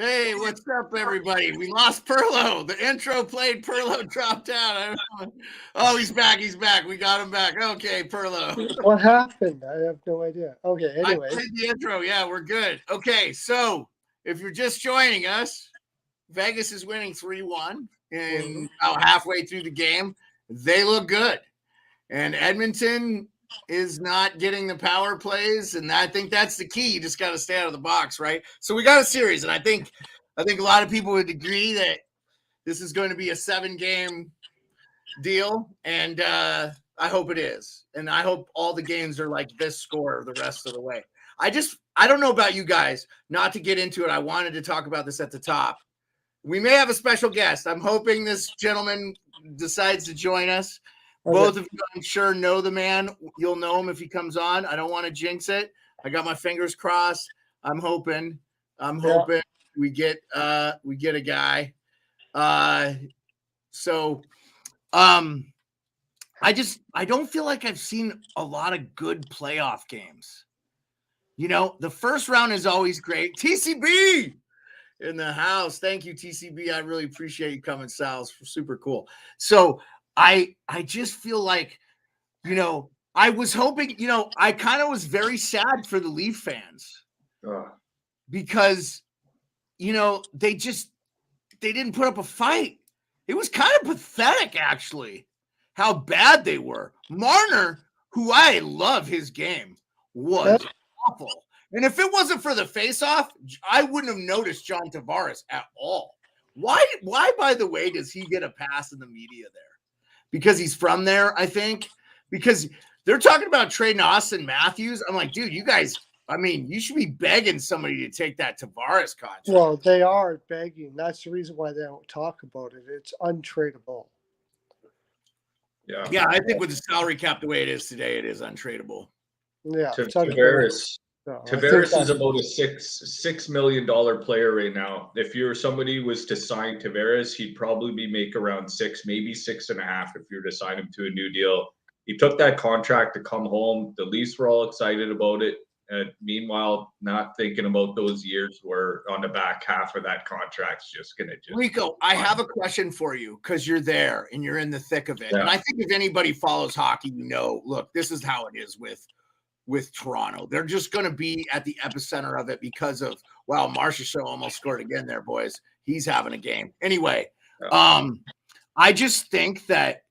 Hey, what's up, everybody? We lost Pearlo. The intro played. Pearlo dropped out. Oh, he's back. He's back. We got him back. Okay, Pearlo. What happened? I have no idea. Okay, I anyway. played the intro. Yeah, we're good. Okay, so if you're just joining us, Vegas is winning 3-1 and about halfway through the game. They look good. And Edmonton is not getting the power plays, and I think that's the key. You just got to stay out of the box, right? So we got a series, and I think a lot of people would agree that this is going to be a 7-game deal, and I hope it is. And I hope all the games are like this score the rest of the way. I don't know about you guys, not to get into it. I wanted to talk about this at the top. We may have a special guest. I'm hoping this gentleman decides to join us. Okay. Both of you, I'm sure, know the man. You'll know him if he comes on. I don't want to jinx it. I got my fingers crossed. I'm hoping we get a guy. I don't feel like I've seen a lot of good playoff games. You know, the first round is always great. TCB in the house. Thank you, TCB. I really appreciate you coming, Sal. It's super cool. So I just feel like, you know, I was hoping, you know, I kind of was very sad for the Leaf fans because, you know, they didn't put up a fight. It was kind of pathetic, actually, how bad they were. Marner, who I love his game, was awful. And if it wasn't for the faceoff, I wouldn't have noticed John Tavares at all. Why, by the way, does he get a pass in the media there? Because he's from there, I think. Because they're talking about trading Austin Matthews. I'm like, dude, you guys, I mean, you should be begging somebody to take that Tavares contract. Well, they are begging. That's the reason why they don't talk about it. It's untradeable. Yeah, I think with the salary cap the way it is today, it is untradeable. Yeah, Tavares. Tavares is about a $6 million player right now. If somebody was to sign Tavares, he'd probably make around 6, maybe 6.5 if you were to sign him to a new deal. He took that contract to come home. The Leafs were all excited about it. And meanwhile, not thinking about those years where on the back half of that contract's just going to Rico, I have a question for you because you're there and you're in the thick of it. Yeah. And I think if anybody follows hockey, you know, look, this is how it is with Toronto. They're just going to be at the epicenter of it because of, wow, Marchessault almost scored again there, boys. He's having a game. Anyway, I just think that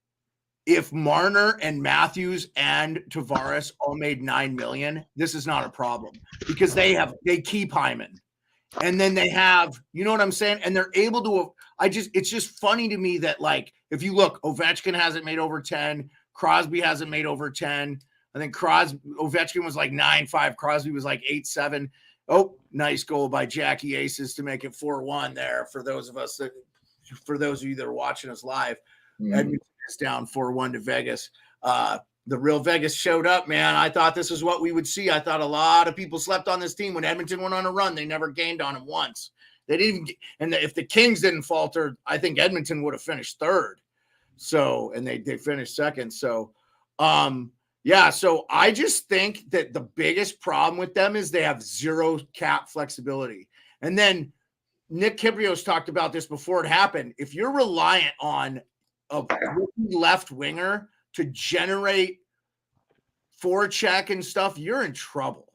if Marner and Matthews and Tavares all made $9 million, this is not a problem because they keep Hyman. And then they have, you know what I'm saying? And they're able to, it's just funny to me that, like, if you look, Ovechkin hasn't made over 10. Crosby hasn't made over 10. I think Ovechkin was like 9.5. Crosby was like 8.7. Oh, nice goal by Jackie Aces to make it 4-1 there for those of you that are watching us live. Edmonton is down 4-1 to Vegas. The real Vegas showed up, man. I thought this is what we would see. I thought a lot of people slept on this team when Edmonton went on a run. They never gained on him once. They didn't even, and if the Kings didn't falter, I think Edmonton would have finished third. So, and they finished second. So, yeah, so I just think that the biggest problem with them is they have zero cap flexibility. And then Nick Kibrios talked about this before it happened. If you're reliant on a left winger to generate forecheck and stuff, you're in trouble.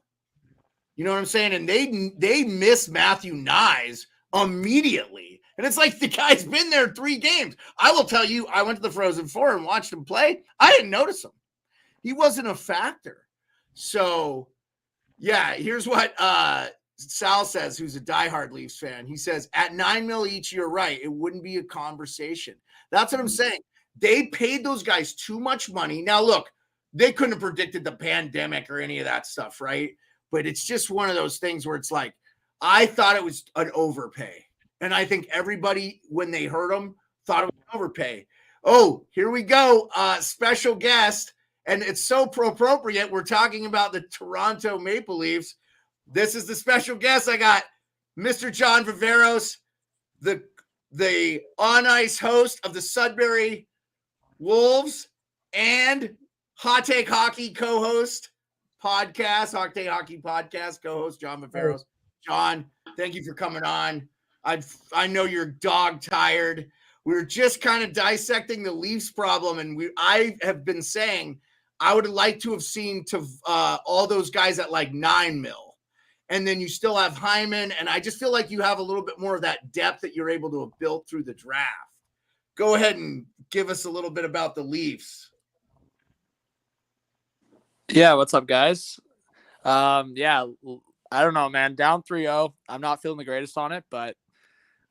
You know what I'm saying? And they miss Matthew Nyes immediately. And it's like the guy's been there 3 games. I will tell you, I went to the Frozen Four and watched him play. I didn't notice him. He wasn't a factor. So, yeah, here's what Sal says, who's a diehard Leafs fan. He says, at $9 million each, you're right. It wouldn't be a conversation. That's what I'm saying. They paid those guys too much money. Now, look, they couldn't have predicted the pandemic or any of that stuff, right? But it's just one of those things where it's like, I thought it was an overpay. And I think everybody, when they heard them, thought it was an overpay. Oh, here we go. Special guest. And it's so appropriate. We're talking about the Toronto Maple Leafs. This is the special guest. I got Mr. John Viveros, the on-ice host of the Sudbury Wolves and Hot Take Hockey co-host podcast, Hot Take Hockey podcast co-host John Viveros. John, thank you for coming on. I know you're dog tired. We're just kind of dissecting the Leafs problem, and I have been saying I would like to have seen all those guys at like $9 million. And then you still have Hyman, and I just feel like you have a little bit more of that depth that you're able to have built through the draft. Go ahead and give us a little bit about the Leafs. Yeah, what's up, guys? Yeah, I don't know, man. Down 3-0. I'm not feeling the greatest on it, but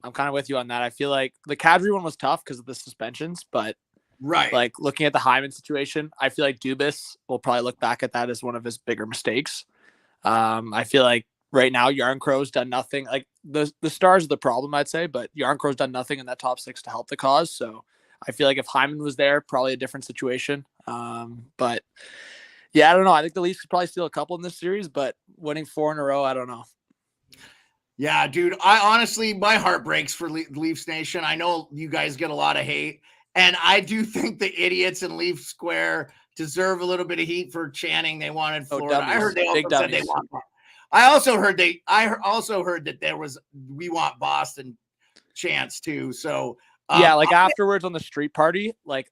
I'm kind of with you on that. I feel like the Kadri one was tough because of the suspensions, but right, like looking at the Hyman situation, I feel like Dubas will probably look back at that as one of his bigger mistakes. I feel like right now Yarncrow's done nothing. Like the stars are the problem, I'd say, but Yarncrow's done nothing in that top six to help the cause. So I feel like if Hyman was there, probably a different situation. But yeah, I don't know. I think the Leafs could probably steal a couple in this series, but winning 4 in a row, I don't know. Yeah, dude. I honestly, my heart breaks for Leafs Nation. I know you guys get a lot of hate, and I do think the idiots in Leaf Square deserve a little bit of heat for chanting they wanted Florida. I heard they also said they want. I also heard that there was "We want Boston" chants too. So yeah, like afterwards on the street party, like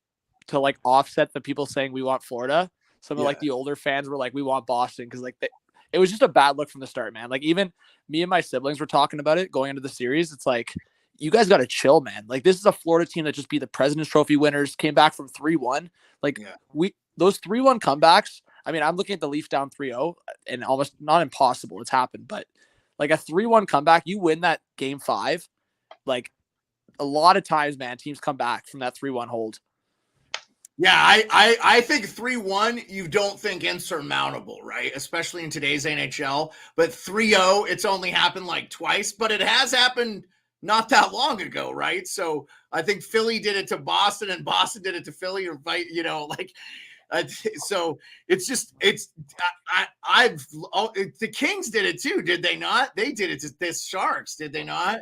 to like offset the people saying we want Florida. Some of like the older fans were like, "We want Boston," because like it was just a bad look from the start, man. Like even me and my siblings were talking about it going into the series. It's like, you guys got to chill, man. Like this is a Florida team that just beat the President's Trophy winners, came back from 3-1. Like those 3-1 comebacks. I mean, I'm looking at the Leafs down 3-0 and almost not impossible. It's happened, but like a 3-1 comeback, you win that game 5. Like a lot of times, man, teams come back from that 3-1 hold. Yeah, I think 3-1 you don't think insurmountable, right? Especially in today's NHL. But 3-0, it's only happened like twice, but it has happened not that long ago, right? So I think Philly did it to Boston and Boston did it to Philly, or so it's just the Kings did it too, did they not? They did it to the Sharks, did they not?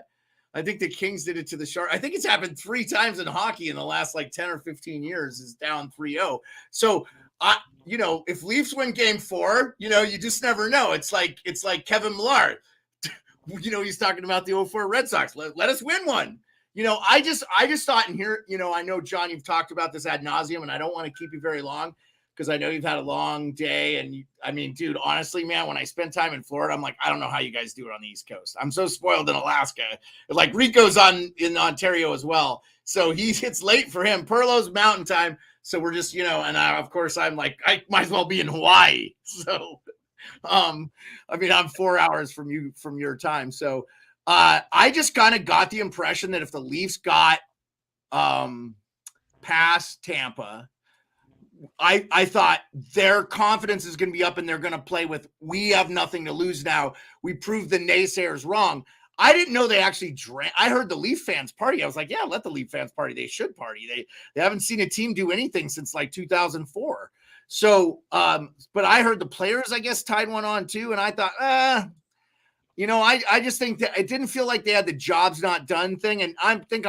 I think the Kings did it to the Sharks. I think it's happened 3 times in hockey in the last like 10 or 15 years is down 3-0. So if Leafs win game 4, you just never know. It's like Kevin Millar. He's talking about the 04 Red Sox. Let us win one. I just thought in here, I know, John, you've talked about this ad nauseum, and I don't want to keep you very long because I know you've had a long day. And I mean, dude, honestly, man, when I spend time in Florida, I'm like, I don't know how you guys do it on the East Coast. I'm so spoiled in Alaska. Like Rico's in Ontario as well. So it's late for him. Pearlo's mountain time. So we're just, and of course I'm like, I might as well be in Hawaii. So, I mean, I'm 4 hours from your time. So, I just kind of got the impression that if the Leafs got past Tampa, I thought their confidence is going to be up and they're going to play with, we have nothing to lose now. We proved the naysayers wrong. I didn't know they actually drank. I heard the Leaf fans party. I was like, yeah, let the Leaf fans party. They should party. They haven't seen a team do anything since like 2004. So, but I heard the players, I guess, tied one on too. And I thought, I just think that it didn't feel like they had the jobs not done thing. And I think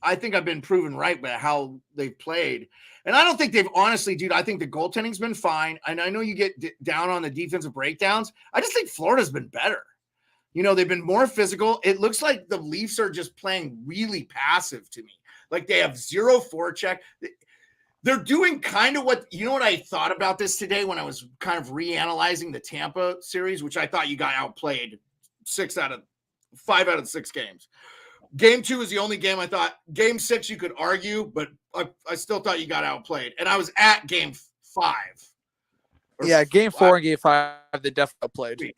I've been proven right by how they've played. And I don't think they've honestly, dude, I think the goaltending's been fine. And I know you get down on the defensive breakdowns. I just think Florida's been better. They've been more physical. It looks like the Leafs are just playing really passive to me. Like they have 0 forecheck. They're doing kind of what I thought about this today when I was kind of reanalyzing the Tampa series, which I thought you got outplayed 5 out of 6 games. Game 2 is the only game I thought. Game 6 you could argue, but I still thought you got outplayed. And I was at game 5. Yeah, game 4 and game 5 they definitely outplayed.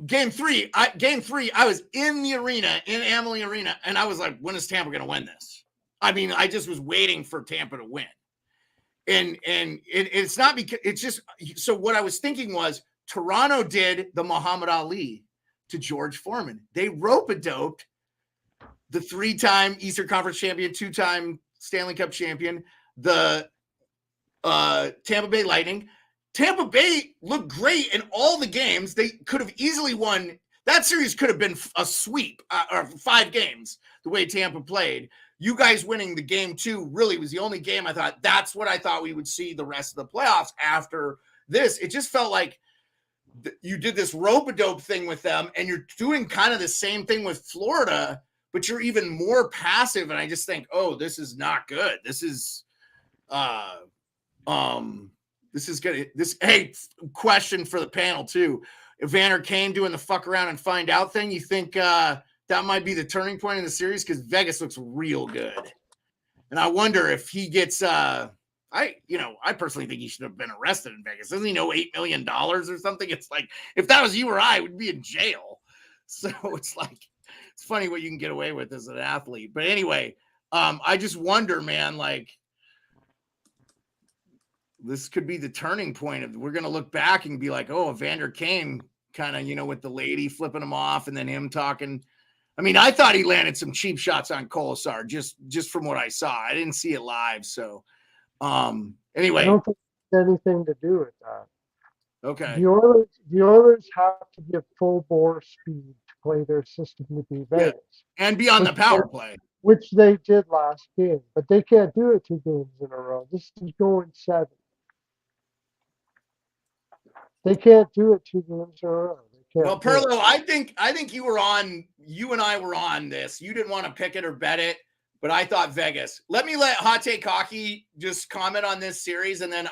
Game 3, I was in the arena, in Amalie Arena, and I was like, when is Tampa going to win this? I mean, I just was waiting for Tampa to win. And it's not because it's just, so what I was thinking was Toronto did the Muhammad Ali to George Foreman. They rope-a-doped the 3-time Eastern Conference champion, 2-time Stanley Cup champion, the Tampa Bay Lightning. Tampa Bay looked great in all the games. They could have easily won. That series could have been a sweep or 5 games the way Tampa played. You guys winning the game 2 really was the only game I thought that's what I thought we would see the rest of the playoffs after this. It just felt like you did this rope-a-dope thing with them, and you're doing kind of the same thing with Florida, but you're even more passive. And I just think, oh, this is not good. This is good. Hey, question for the panel too. Evander Kane doing the fuck around and find out thing, you think that might be the turning point in the series? Because Vegas looks real good. And I wonder if he gets I personally think he should have been arrested in Vegas. Doesn't he know $8 million or something? It's like, if that was you or I, would be in jail. So it's like, it's funny what you can get away with as an athlete. But anyway, I just wonder, man, like, this could be the turning point of, we're going to look back and be like, oh, Evander Kane kind of, with the lady flipping him off and then him talking. I mean, I thought he landed some cheap shots on Kolesar just from what I saw. I didn't see it live. So anyway. I don't think it has anything to do with that. Okay. The Oilers have to give full bore speed to play their system to beat Vegas. Yeah. And be on the power play. Which they did last game. But they can't do it 2 games in a row. This is going 7. They can't do it 2 games in a row. Well, Pearlo, I think you and I were on this. You didn't want to pick it or bet it, but I thought Vegas. Let Hot Take Hockey just comment on this series. And then,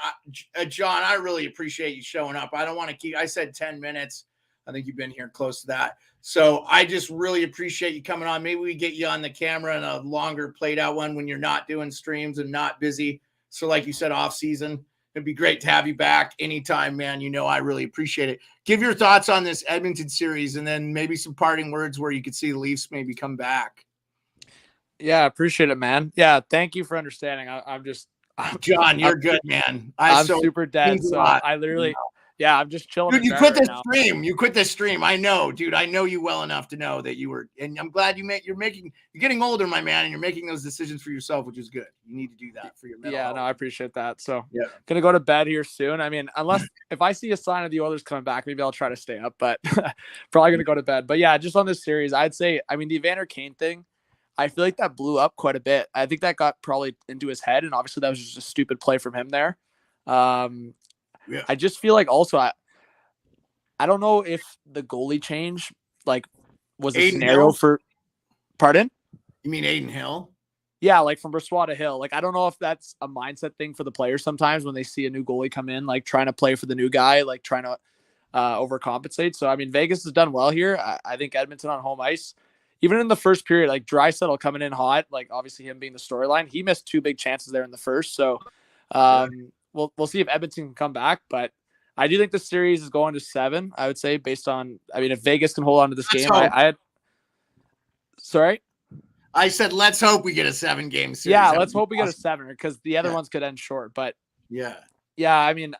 John, I really appreciate you showing up. I don't want to keep, I said 10 minutes. I think you've been here close to that. So I just really appreciate you coming on. Maybe we get you on the camera in a longer played out one when you're not doing streams and not busy. So like you said, off season. It'd be great to have you back anytime, man. I really appreciate it. Give your thoughts on this Edmonton series and then maybe some parting words where you could see the Leafs maybe come back. Yeah, I appreciate it, man. Yeah, thank you for understanding. John, you're good, man. I'm super dead. So I literally, I'm just chilling. Dude, you quit the stream. You quit the stream. I know, dude. I know you well enough to know that you were, and I'm glad you're getting older, my man, and you're making those decisions for yourself, which is good. You need to do that for your mental health. No, I appreciate that. So yeah, gonna go to bed here soon. I mean, if I see a sign of the Oilers coming back, maybe I'll try to stay up, but probably gonna go to bed. But yeah, just on this series, I'd say, I mean, the Evander Kane thing, I feel like that blew up quite a bit. I think that got probably into his head, and obviously that was just a stupid play from him there. I just feel like also I don't know if the goalie change was a scenario for. Pardon? You mean Aiden Hill? Yeah, from Brossoit to Hill. I don't know if that's a mindset thing for the players sometimes when they see a new goalie come in, trying to play for the new guy, trying to overcompensate. So I mean, Vegas has done well here. I think Edmonton on home ice, even in the first period, Draisaitl coming in hot, obviously him being the storyline, he missed 2 big chances there in the first. So we'll see if Edmonton can come back, but I do think the series is going to 7, I would say, based on, I mean, if Vegas can hold on to this game, sorry? I said, let's hope we get a 7-game series. Yeah, let's hope we get a 7 because the other ones could end short. But yeah, I mean,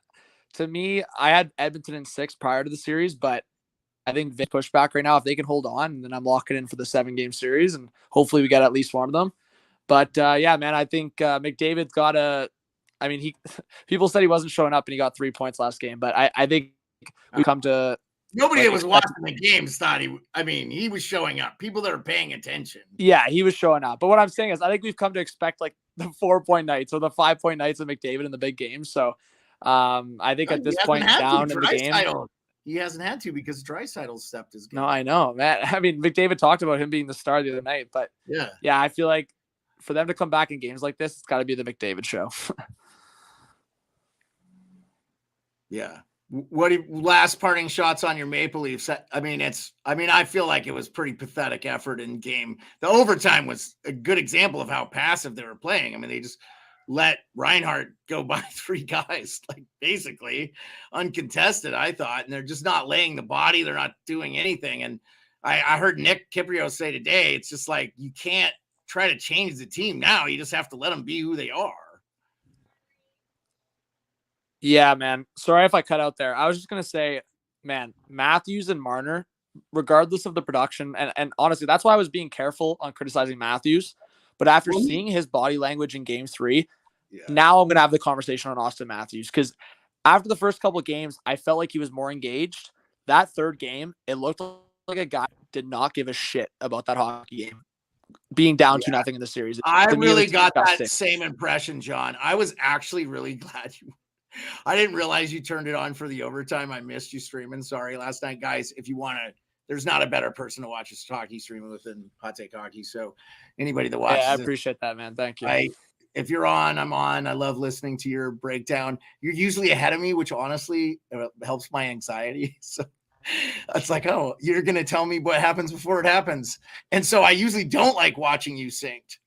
to me, I had Edmonton in 6 prior to the series, but I think Vic push back right now. If they can hold on, then I'm locking in for the 7-game series, and hopefully we get at least one of them. But yeah, man, I think McDavid's got a. I mean, people said he wasn't showing up, and he got 3 points last game. But I think we come to nobody that was watching the games thought he. I mean, he was showing up. People that are paying attention. Yeah, he was showing up. But what I'm saying is, I think we've come to expect the 4-point nights or the 5-point nights of McDavid in the big games. So I think at this point down in the game. He hasn't had to because Draisaitl stepped his game. No, I know, man. I mean, McDavid talked about him being the star the other night, but yeah, I feel like for them to come back in games like this, it's got to be the McDavid show. Yeah. Last parting shots on your Maple Leafs? I mean, I feel like it was pretty pathetic effort in game. The overtime was a good example of how passive they were playing. I mean, they just let Reinhart go by 3 guys, basically uncontested, I thought, and they're just not laying the body. They're not doing anything. And I heard Nick Kiprio say today, it's just you can't try to change the team now. You just have to let them be who they are. Yeah, man. Sorry if I cut out there. I was just going to say, man, Matthews and Marner, regardless of the production, and honestly, that's why I was being careful on criticizing Matthews. But after seeing his body language in game 3, now I'm going to have the conversation on Austin Matthews. Because after the first couple of games, I felt like he was more engaged. That third game, it looked like a guy did not give a shit about that hockey game. Being down 2-0 in the series. I really got that same impression, John. I was actually really glad I didn't realize you turned it on for the overtime. I missed you streaming. Sorry. Last night, guys, if you want to, there's not a better person to watch this hockey streaming with than Hot Take Hockey. So anybody that watches I this, appreciate that, man. Thank you. if you're on, I'm on. I love listening to your breakdown. You're usually ahead of me, which honestly helps my anxiety. So it's like, oh, you're going to tell me what happens before it happens. And so I usually don't like watching you synced.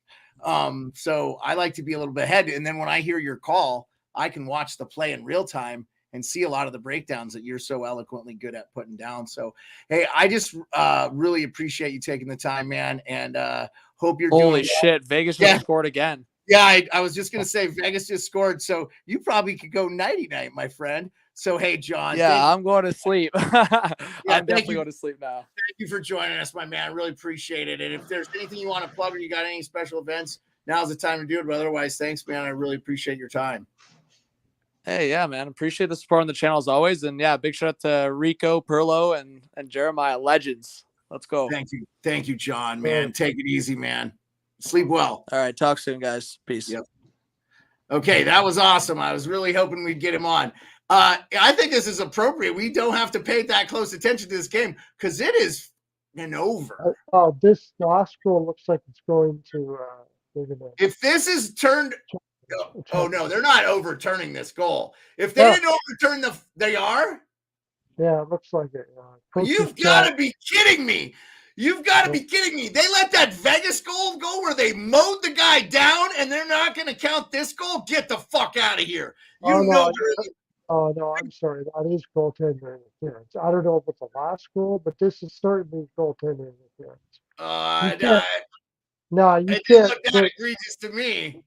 So I like to be a little bit ahead. And then when I hear your call, I can watch the play in real time and see a lot of the breakdowns that you're so eloquently good at putting down. So, hey, I just really appreciate you taking the time, man. And hope you're doing Holy shit. Vegas just scored again. Yeah, I was just going to say Vegas just scored. So you probably could go nighty-night, my friend. So, hey, John. Yeah, I'm going to sleep. I'm definitely going to sleep now. Thank you for joining us, my man. I really appreciate it. And if there's anything you want to plug or you got any special events, now's the time to do it. But otherwise, thanks, man. I really appreciate your time. Hey, yeah, man. Appreciate the support on the channel as always. And yeah, big shout out to Rico, Pearlo, and Jeremiah. Legends. Let's go. Thank you. Thank you, John, man. Take it easy, man. Sleep well. All right. Talk soon, guys. Peace. Yep. Okay, that was awesome. I was really hoping we'd get him on. I think this is appropriate. We don't have to pay that close attention to this game because it is an over. This last goal looks like it's going to. If this is turned, oh no, they're not overturning this goal. If they didn't overturn they are. Yeah, it looks like it. You've got to be kidding me. You've got to be kidding me. They let that Vegas goal go where they mowed the guy down and they're not going to count this goal? Get the fuck out of here. Oh, no, I'm sorry. That is goaltender interference. I don't know if it's the last goal, but this is certainly goaltender interference. You can't look that egregious to me.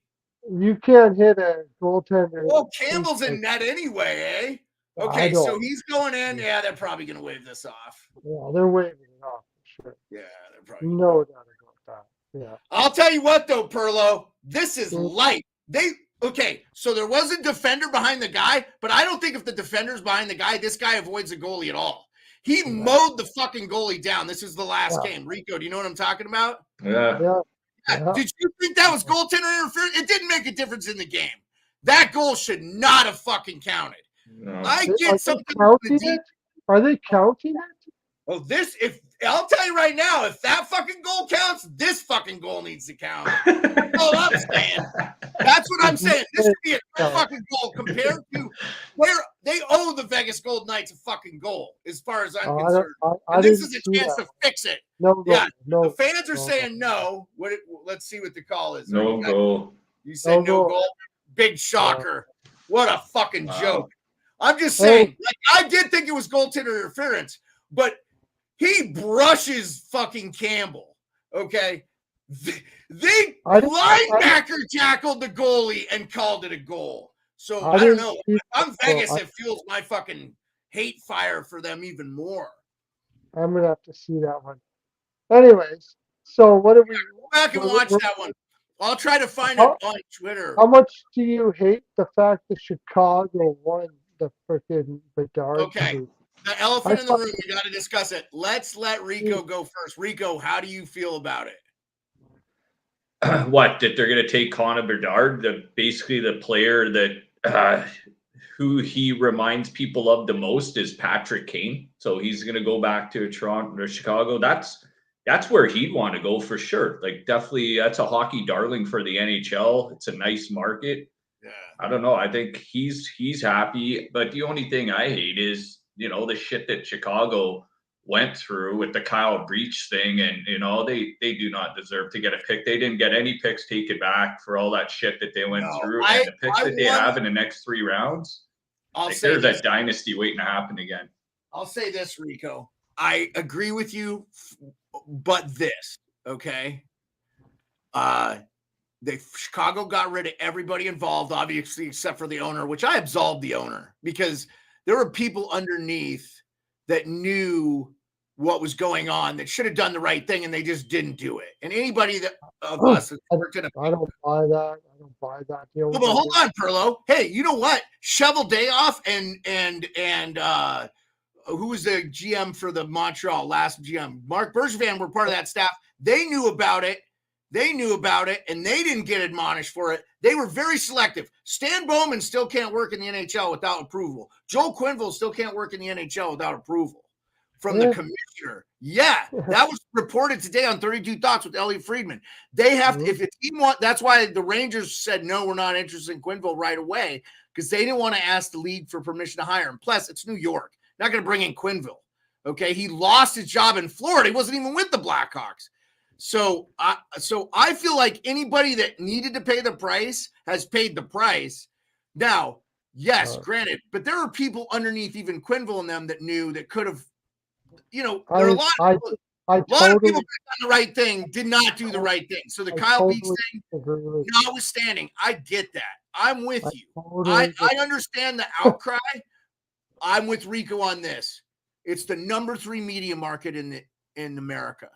You can't hit a goaltender. Well, Campbell's in net anyway, eh? Okay, so he's going in. Yeah, they're probably going to wave this off. Yeah, they're waving it off for sure. Yeah, they're probably. No doubt about that. Yeah. I'll tell you what, though, Pearlo, this is light. Okay, so there was a defender behind the guy, but I don't think if the defender's behind the guy, this guy avoids the goalie at all. He mowed the fucking goalie down. This is the last game. Rico, do you know what I'm talking about? Yeah. Did you think that was goaltender interference? It didn't make a difference in the game. That goal should not have fucking counted. No. I get something. Are they counting it? Oh, I'll tell you right now, if that fucking goal counts, this fucking goal needs to count. That's all I'm saying. That's what I'm saying. This should be a fucking goal compared to where they owe the Vegas Golden Knights a fucking goal, as far as I'm concerned. And this is a chance to fix it. The fans are saying no. Let's see what the call is. No goal. You said no goal. Big shocker. What a fucking joke. I'm just saying, I did think it was goaltender interference, but he brushes fucking Campbell. Okay. They linebacker tackled the goalie and called it a goal. So I don't know. If I'm Vegas, it fuels my fucking hate fire for them even more. I'm gonna have to see that one. Anyways, so what do we go back and watch that one? I'll try to find it on Twitter. How much do you hate the fact that Chicago won the freaking Bedard? Okay. The elephant in the room, we got to discuss it. Let's let Rico go first. Rico, how do you feel about it? What, that they're going to take Connor Bedard, basically the player that who he reminds people of the most is Patrick Kane. So he's going to go back to Toronto or Chicago. That's where he'd want to go for sure. Like, definitely, that's a hockey darling for the NHL. It's a nice market. Yeah. I don't know. I think he's happy. But the only thing I hate is, the shit that Chicago went through with the Kyle Breach thing. And, they do not deserve to get a pick. They didn't get any picks taken back for all that shit that they went through. And the picks that they have in the next 3 rounds, there's a dynasty waiting to happen again. I'll say this, Rico. I agree with you, but this, okay? Chicago got rid of everybody involved, obviously, except for the owner, which I absolved the owner because there were people underneath that knew what was going on that should have done the right thing, and they just didn't do it. And anybody of us that worked in I don't buy that. I don't buy that deal. Well, but hold on, Pearlo. Hey, you know what? Shovel Dayoff and who was the GM for the Montreal last GM? Mark Bergevin were part of that staff. They knew about it. They knew about it, and they didn't get admonished for it. They were very selective. Stan Bowman still can't work in the NHL without approval. Joel Quenneville still can't work in the NHL without approval from the commissioner. Yeah, that was reported today on 32 Thoughts with Elliot Friedman. They have to, if a team want, that's why the Rangers said, no, we're not interested in Quenneville right away, because they didn't want to ask the league for permission to hire him. Plus, it's New York. Not going to bring in Quenneville. Okay, he lost his job in Florida. He wasn't even with the Blackhawks. So I feel like anybody that needed to pay the price has paid the price. Now, yes, granted, but there are people underneath even Quenneville and them that knew that could have, there are a lot of people that did the right thing, did not do the right thing. So the Kyle Beach thing, notwithstanding, I get that. I'm with you. I understand the outcry. I'm with Rico on this. It's the number 3 media market in America.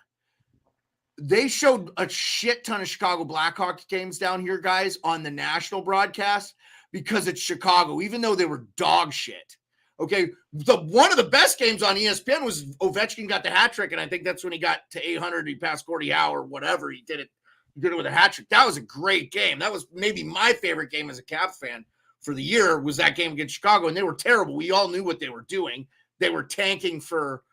They showed a shit ton of Chicago Blackhawks games down here, guys, on the national broadcast because it's Chicago, even though they were dog shit. Okay, one of the best games on ESPN was Ovechkin got the hat trick, and I think that's when he got to 800. He passed Gordie Howe or whatever. He did it with a hat trick. That was a great game. That was maybe my favorite game as a Caps fan for the year, was that game against Chicago, and they were terrible. We all knew what they were doing. They were tanking for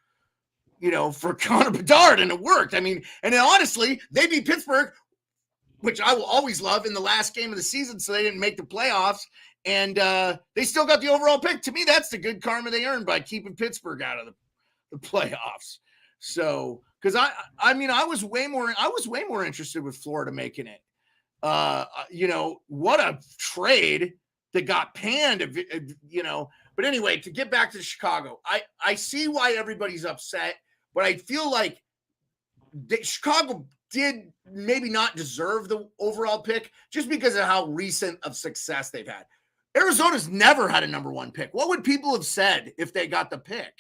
Connor Bedard, and it worked. I mean, and then honestly, they beat Pittsburgh, which I will always love, in the last game of the season, so they didn't make the playoffs, and they still got the overall pick. To me, that's the good karma they earned by keeping Pittsburgh out of the playoffs. So, because I was way more interested with Florida making it. What a trade that got panned, But anyway, to get back to Chicago, I see why everybody's upset, but I feel like Chicago did maybe not deserve the overall pick just because of how recent of success they've had. Arizona's never had a number 1 pick. What would people have said if they got the pick?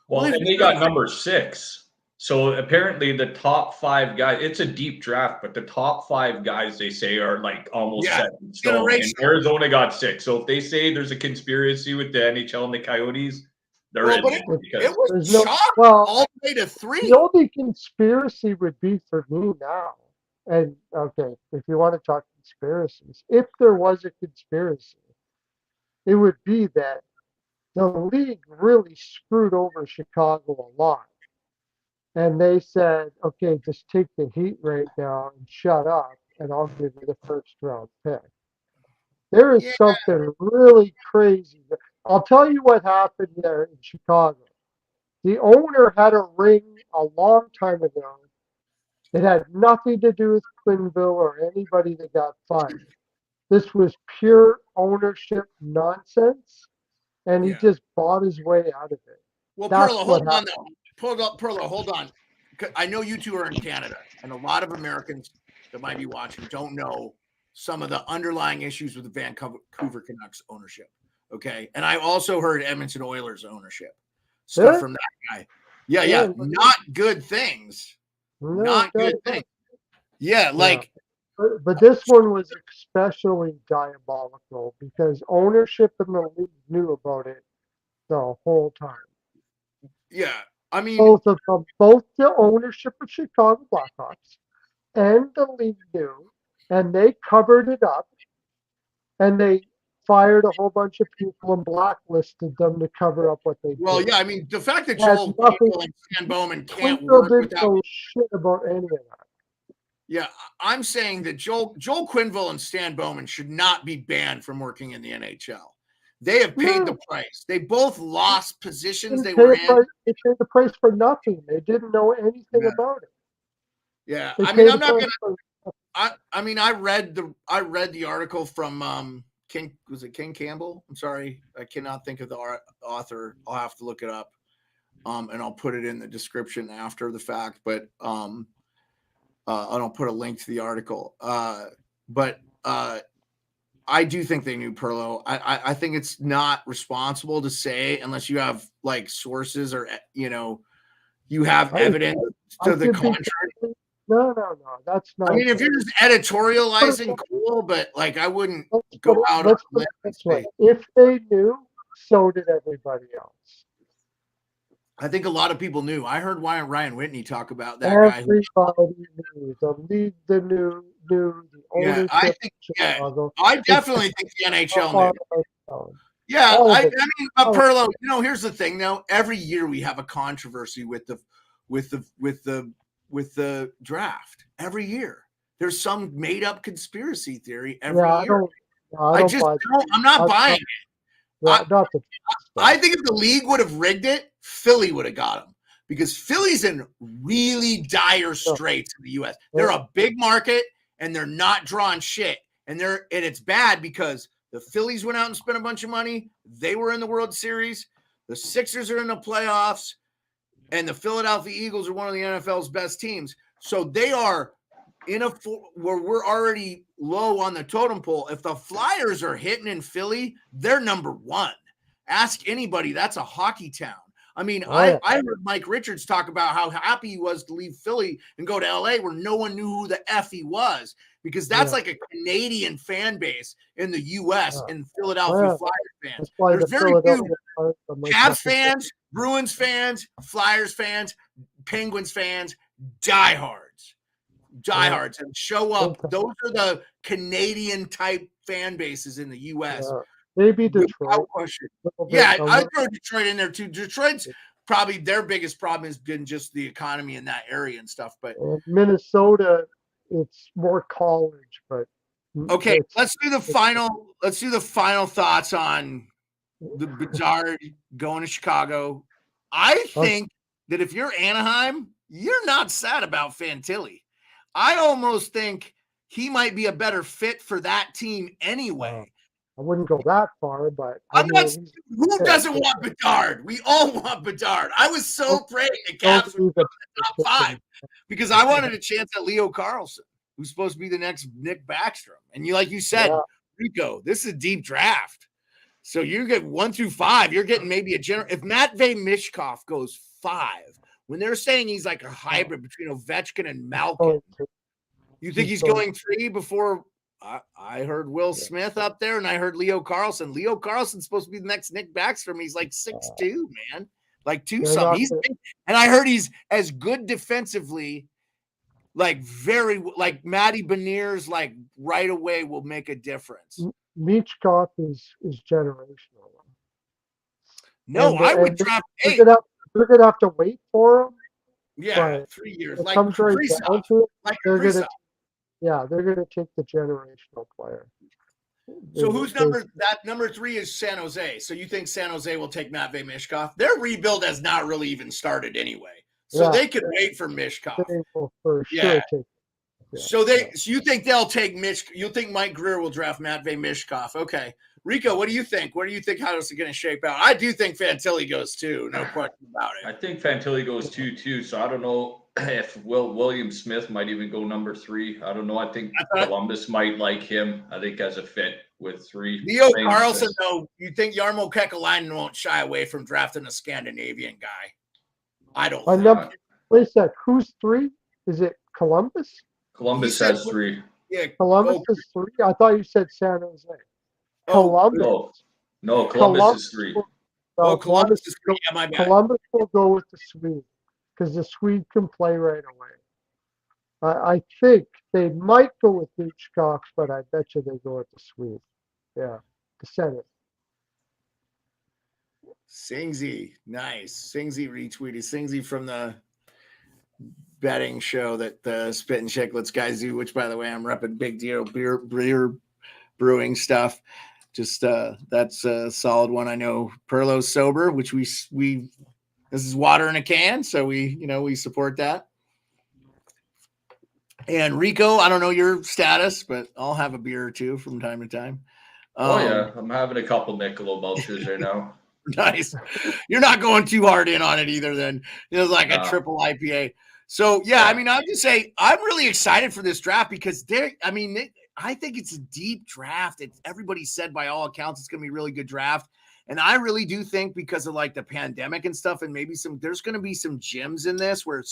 Well, and they got number 6. So apparently the top 5 guys, it's a deep draft, but the top 5 guys, they say, are like almost set in stone. And Arizona got 6. So if they say there's a conspiracy with the NHL and the Coyotes, they're in. It was shocking all the way to 3. The only conspiracy would be for me now. And okay, if you want to talk conspiracies, if there was a conspiracy, it would be that the league really screwed over Chicago a lot. And they said, okay, just take the heat right now and shut up, and I'll give you the first round pick. There is something really crazy. I'll tell you what happened there in Chicago. The owner had a ring a long time ago. It had nothing to do with Quenneville or anybody that got fired. This was pure ownership nonsense, and he just bought his way out of it. Well, Pearlo, hold on, though. Pearlo, hold on. I know you two are in Canada, and a lot of Americans that might be watching don't know some of the underlying issues with the Vancouver Canucks ownership. Okay, and I also heard Edmonton Oilers ownership stuff from that guy. Yeah, not good things. Not good things. Yeah, like. But this one was especially diabolical because ownership in the league knew about it the whole time. Yeah, I mean, both of them, both the ownership of Chicago Blackhawks and the league knew, and they covered it up, and they fired a whole bunch of people and blacklisted them to cover up what they did. Well, yeah, I mean, the fact that Joel Quenneville and Stan Bowman can't work without shit about any of that. Yeah, I'm saying that Joel Quenneville and Stan Bowman should not be banned from working in the NHL. They have paid the price. They both lost positions they were in. They paid the price for nothing. They didn't know anything about it. Yeah, I mean, I'm not gonna. I mean, I read the article from King. Was it King Campbell? I'm sorry, I cannot think of the author. I'll have to look it up, and I'll put it in the description after the fact. But I'll put a link to the article. But I do think they knew Pearlo. I think it's not responsible to say unless you have like sources or you have evidence to the contrary. No, that's not. I mean, if you're just editorializing, cool, but like I wouldn't go out on a limb. If they knew, so did everybody else. I think a lot of people knew. I heard Ryan Whitney talk about that guy. Everybody knew. The league knew. The Yeah, ownership. I think. Yeah, Chicago. I definitely think the NHL knew. Yeah, All I of it. mean, Pearlo. Here's the thing. Though, every year we have a controversy with the draft. Every year, there's some made up conspiracy theory every year. I just don't. I'm not buying it. I think if the league would have rigged it, Philly would have got him because Philly's in really dire straits in the U.S. They're a big market and they're not drawing shit, and it's bad because the Phillies went out and spent a bunch of money. They were in the World Series. The Sixers are in the playoffs, and the Philadelphia Eagles are one of the NFL's best teams. So they are where we're already low on the totem pole. If the Flyers are hitting in Philly, they're number one. Ask anybody. That's a hockey town. I mean, I heard Mike Richards talk about how happy he was to leave Philly and go to LA where no one knew who the F he was, because that's like a Canadian fan base in the U.S. and Philadelphia Flyers fans. There's very few Cavs fans, Bruins fans, Flyers fans, Penguins fans, diehards and show up. Those are the Canadian type fan bases in the U.S. Maybe Detroit. Yeah, I'd throw Detroit in there too. Detroit's probably their biggest problem has been just the economy in that area and stuff. But Minnesota, it's more college. But okay, let's do the final thoughts on the Bedard going to Chicago. I think that if you're Anaheim, you're not sad about Fantilli. I almost think he might be a better fit for that team anyway. I wouldn't go that far, but who doesn't want Bedard? We all want Bedard. I was so praying the Caps were in the top 5 because I wanted a chance at Leo Carlson, who's supposed to be the next Nick Backstrom. And like you said, Rico, this is a deep draft. So you get 1 through 5. You're getting maybe if Matvei Michkov goes 5, when they're saying he's like a hybrid between Ovechkin and Malkin, you think he's going 3 before? I heard Will Smith up there, and I heard Leo Carlson. Leo Carlson's supposed to be the next Nick Backstrom. He's like 6'2", man, like 2-something. And I heard he's as good defensively, like Matty Beniers, like right away will make a difference. Michkov is generational. No, I would draft 8. They're gonna have to wait for him. Yeah, 3 years. Like they're going to take the generational player. So who's number 3 is San Jose. So you think San Jose will take Matvei Michkov? Their rebuild has not really even started anyway. So they could wait for Michkov. So you think they'll take you think Mike Greer will draft Matvei Michkov? Okay. Rico, what do you think? What do you think? How is it going to shape out? I do think Fantilli goes 2. No question about it. I think Fantilli goes 2 too. So I don't know if William Smith might even go number 3. I don't know. I think Columbus might like him. I think as a fit with 3. Leo Carlson, though, you think Jarmo Kekalainen won't shy away from drafting a Scandinavian guy? I don't think. Wait a sec. Who's 3? Is it Columbus? Columbus has 3. Yeah, Columbus is 3. I thought you said San Jose. Columbus. No, Columbus is 3. Columbus is 3. Yeah, my bad. Columbus will go with the Swede because the Swede can play right away. I think they might go with Michkov, but I bet you they go with the Swede. Yeah, the Senate. Singsy, nice. Singsy retweeted. Singsy from the betting show that the Spit and Chicklets guys do, which, by the way, I'm repping Big Deal beer brewing stuff. Just that's a solid one. I know Pearlo's sober, which we this is water in a can, so we support that. And Rico, I don't know your status, but I'll have a beer or two from time to time. I'm having a couple Michelob Ultras right now. Nice. You're not going too hard in on it either. Then it's like a triple IPA. So I mean, I'll just say I'm really excited for this draft because I think it's a deep draft. Everybody said by all accounts it's going to be a really good draft. And I really do think because of like the pandemic and stuff and maybe there's going to be some gems in this where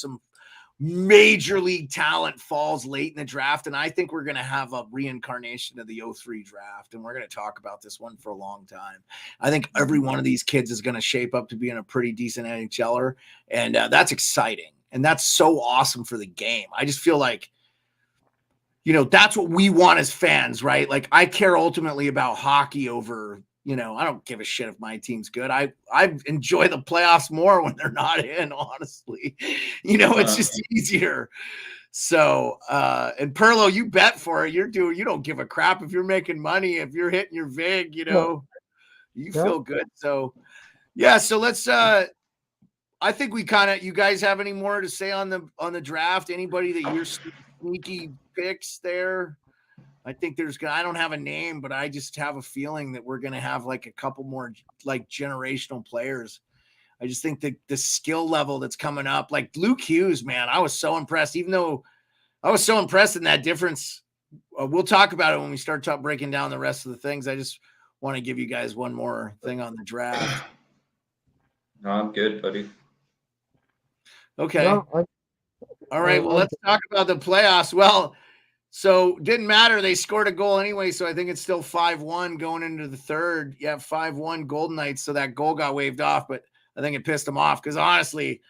major league talent falls late in the draft. And I think we're going to have a reincarnation of the 03 draft. And we're going to talk about this one for a long time. I think every one of these kids is going to shape up to being a pretty decent NHLer. And that's exciting. And that's so awesome for the game. I just feel like, that's what we want as fans, right? Like, I care ultimately about hockey over, I don't give a shit if my team's good. I enjoy the playoffs more when they're not in, honestly. It's just easier. So, and Pearlo, you bet for it. You don't give a crap if you're making money, if you're hitting your vig, you feel good. So, yeah. So let's, I think you guys have any more to say on the draft? Anybody that you're sneaky picks there? I think I don't have a name, but I just have a feeling that we're going to have like a couple more like generational players. I just think that the skill level that's coming up, like Luke Hughes, man, I was so impressed, even though I was so impressed in that difference. We'll talk about it when we start breaking down the rest of the things. I just want to give you guys one more thing on the draft. No, I'm good, buddy. Okay. All right. Well, let's talk about the playoffs. Well, so didn't matter. They scored a goal anyway. So I think it's still 5-1 going into the third. Yeah, 5-1 Golden Knights. So that goal got waved off, but I think it pissed them off because honestly,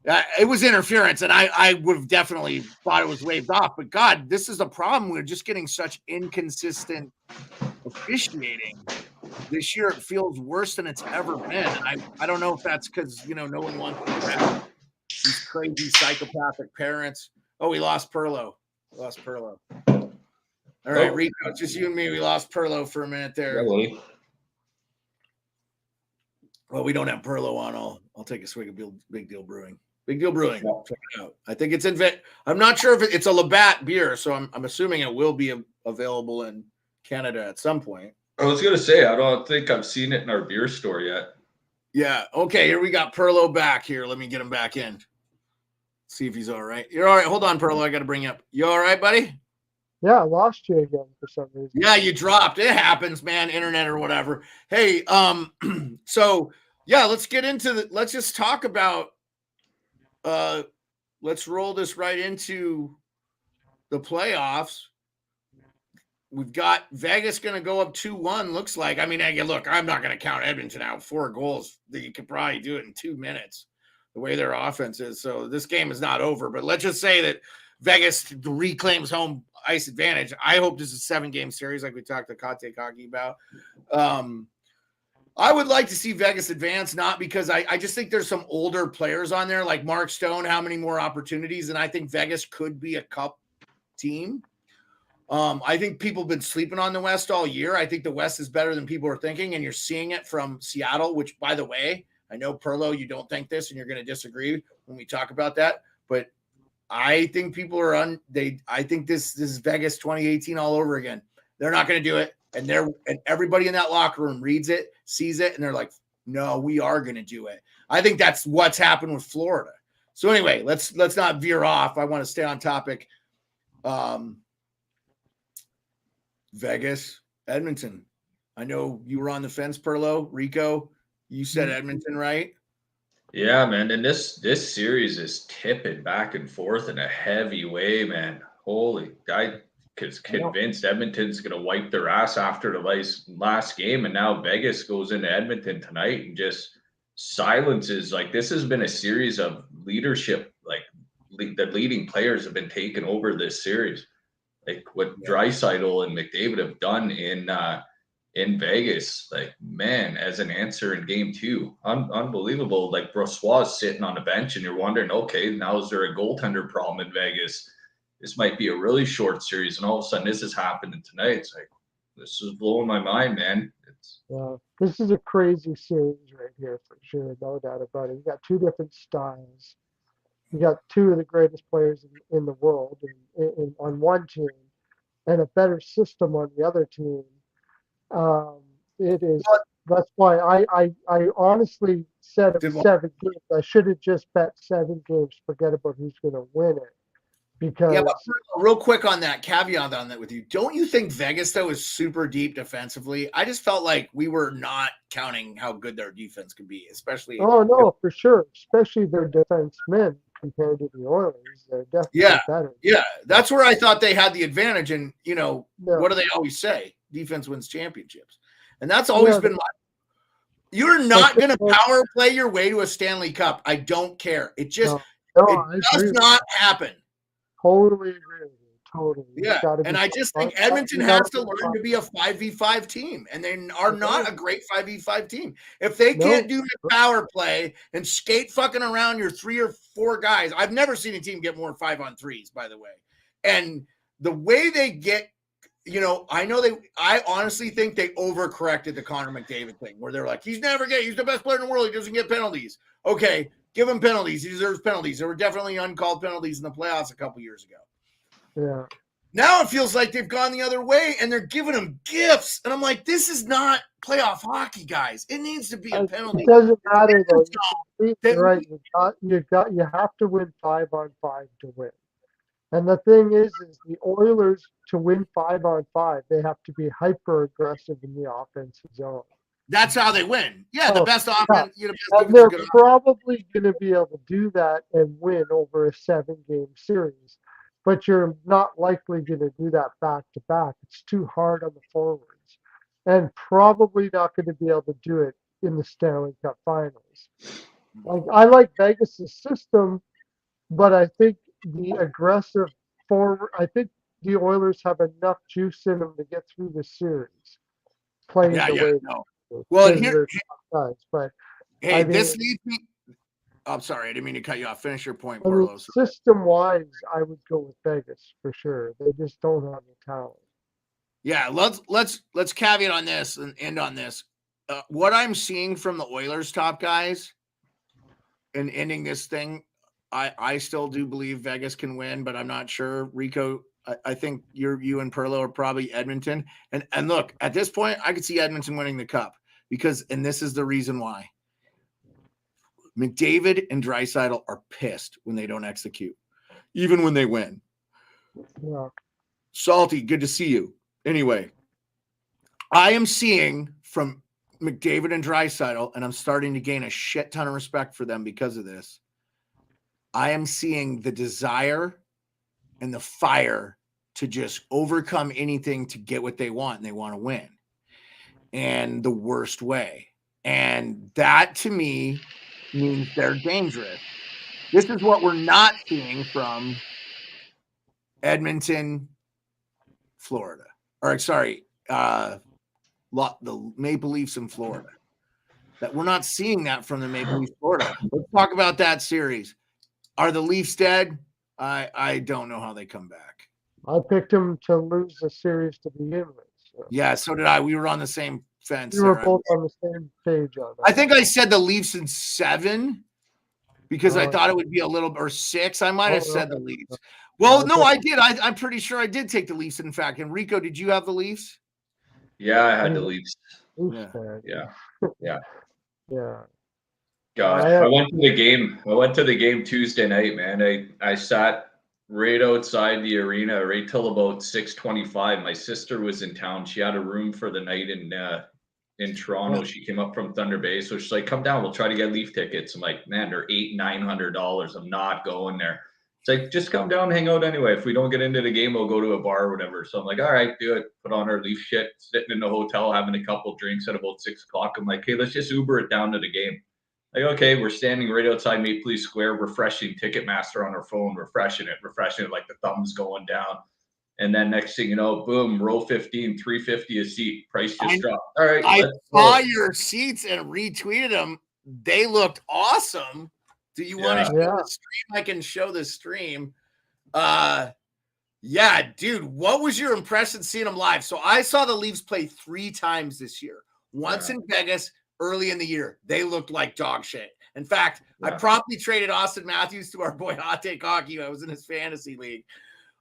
it was interference. And I would have definitely thought it was waved off. But God, this is the problem. We're just getting such inconsistent officiating. This year it feels worse than it's ever been. And I don't know if that's because, no one wants to have these crazy psychopathic parents. Oh, we lost Pearlo. All right, Rico, it's just you and me. We lost Pearlo for a minute there. Really? Well, we don't have Pearlo on. I'll take a swig of Big Deal Brewing. Big Deal Brewing. Check it out. I think it's I'm not sure if it's a Labatt beer, so I'm assuming it will be available in Canada at some point. I was gonna say I don't think I've seen it in our beer store yet. Yeah. Okay. Here we got Pearlo back. Here, let me get him back in. See if he's all right. You're all right. Hold on, Pearlo. I got to bring you up. You all right, buddy? Yeah, I lost you again for some reason. Yeah, you dropped. It happens, man. Internet or whatever. Hey, so yeah, let's get into let's just talk about let's roll this right into the playoffs. We've got Vegas going to go up 2-1, looks like. I mean, look, I'm not going to count Edmonton out. 4 goals. You could probably do it in 2 minutes, the way their offense is. So this game is not over. But let's just say that Vegas reclaims home ice advantage. I hope this is a 7-game series like we talked to Kate Kaki about. I would like to see Vegas advance, not because I just think there's some older players on there like Mark Stone, how many more opportunities, and I think Vegas could be a cup team. I think people have been sleeping on the West all year. I think the West is better than people are thinking, and you're seeing it from Seattle, which, by the way, I know, Pearlo, you don't think this, and you're going to disagree when we talk about that, but I think people are I think this is Vegas 2018 all over again. They're not going to do it, and everybody in that locker room reads it, sees it, and they're like, no, we are going to do it. I think that's what's happened with Florida. So anyway, let's not veer off. I want to stay on topic. Vegas, Edmonton. I know you were on the fence, Pearlo. Rico, you said Edmonton, right? Yeah, man. And this series is tipping back and forth in a heavy way, man. Holy, I was convinced Edmonton's going to wipe their ass after the last game. And now Vegas goes into Edmonton tonight and just silences. Like, this has been a series of leadership. Like, the leading players have been taking over this series. Like what Draisaitl and McDavid have done in Vegas, like, man, as an answer in game 2, unbelievable. Like, Brossois sitting on the bench, and you're wondering, okay, now is there a goaltender problem in Vegas? This might be a really short series, and all of a sudden, this is happening tonight. It's like, this is blowing my mind, man. This is a crazy series right here for sure, no doubt about it. You got 2 different styles. You got 2 of the greatest players in the world on one team, and a better system on the other team. It is. That's why I honestly said it was 7 games. I should have just bet 7 games. Forget about who's going to win it. Because but real quick on that, caveat on that with you. Don't you think Vegas though is super deep defensively? I just felt like we were not counting how good their defense could be, especially. Oh no, for sure, especially their defensemen. compared to the Oilers. They're definitely better. Yeah, that's where I thought they had the advantage. And, what do they always say? Defense wins championships. And that's always been you're not going to power play your way to a Stanley Cup. I don't care. It just it does not happen. Totally agree with you. Totally. Yeah, and I just think Edmonton has to learn to be a 5v5 team, and they are not a great 5v5 team. If they can't do the power play and skate fucking around your 3 or 4 guys, I've never seen a team get more 5-on-3s, by the way. And the way they get, I honestly think they overcorrected the Connor McDavid thing, where they're like, he's the best player in the world. He doesn't get penalties. Okay, give him penalties. He deserves penalties. There were definitely uncalled penalties in the playoffs a couple years ago. Yeah. Now it feels like they've gone the other way and they're giving him gifts. And I'm like, this is not playoff hockey, guys. It needs to be a penalty. It doesn't matter though. You're right. You have to win 5-on-5 to win. And the thing is the Oilers, to win 5-on-5, they have to be hyper aggressive in the offensive zone. That's how they win. Yeah, the best offense. And they're probably going to be able to do that and win over a 7-game series. But you're not likely going to do that back-to-back. It's too hard on the forwards. And probably not going to be able to do it in the Stanley Cup Finals. I like Vegas' system, but I think the aggressive forward, I think the Oilers have enough juice in them to get through the series. Playing the way well, guys. But hey, this leads me. I'm sorry, I didn't mean to cut you off. Finish your point, Pearlo. System-wise, I would go with Vegas for sure. They just don't have the talent. Yeah, let's caveat on this and end on this. What I'm seeing from the Oilers top guys and ending this thing, I still do believe Vegas can win, but I'm not sure. Rico, I think you and Pearlo are probably Edmonton. And look, at this point, I could see Edmonton winning the cup and this is the reason why. McDavid and Draisaitl are pissed when they don't execute, even when they win. Yeah. Salty, good to see you. Anyway, I am seeing from McDavid and Draisaitl, and I'm starting to gain a shit ton of respect for them because of this. I am seeing the desire and the fire to just overcome anything to get what they want, and they want to win. And the worst way. And that, to me, means they're dangerous. This is what we're not seeing from Edmonton, Florida. Or sorry, the Maple Leafs in Florida. That we're not seeing that from the Maple Leafs, Florida. Let's talk about that series. Are the Leafs dead? I don't know how they come back. I picked them to lose the series to begin with. So. Yeah, so did I. We were on the same fence. We were both on the same page on that. I think I said the Leafs in 7 because I thought it would be a little, or 6. I might have said the Leafs. Well, no, I did. I'm pretty sure I did take the Leafs, in fact. And Rico, did you have the Leafs? Yeah, I had the Leafs. Yeah. God, I went to the game. I went to the game Tuesday night, man. I sat right outside the arena right till about 6:25. My sister was in town. She had a room for the night in Toronto. She came up from Thunder Bay, so she's like, "Come down. We'll try to get Leaf tickets." I'm like, "Man, they're $800-900. I'm not going there." It's like, just come down, hang out anyway. If we don't get into the game, we'll go to a bar or whatever. So I'm like, all right, do it. Put on our Leaf shit, sitting in the hotel, having a couple drinks at about 6 o'clock. I'm like, hey, let's just Uber it down to the game. Like, okay, we're standing right outside Maple Leaf Square, refreshing Ticketmaster on our phone, refreshing it, like the thumbs going down. And then next thing you know, boom, row 15, $350 a seat. Price just dropped. All right. I saw your seats and retweeted them. They looked awesome. Do you want to show the stream? I can show the stream. Yeah, dude, what was your impression seeing them live? So I saw the Leafs play 3 times this year. Once in Vegas early in the year. They looked like dog shit. In fact, I promptly traded Austin Matthews to our boy Hot Take Hockey. I was in his fantasy league.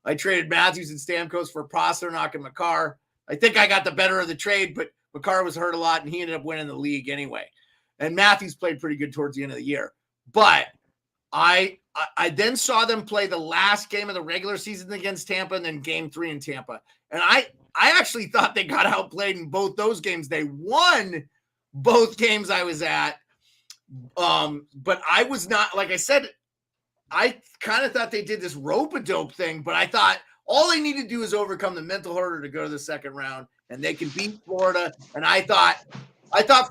I traded Matthews and Stamkos for Pasternak and Makar. I think I got the better of the trade, but Makar was hurt a lot, and he ended up winning the league anyway. And Matthews played pretty good towards the end of the year. But I then saw them play the last game of the regular season against Tampa and then game 3 in Tampa. And I actually thought they got outplayed in both those games. They won both games I was at. But I was not, like I said, I kind of thought they did this rope-a-dope thing, but I thought all they need to do is overcome the mental hurdle to go to the second round, and they can beat Florida. And I thought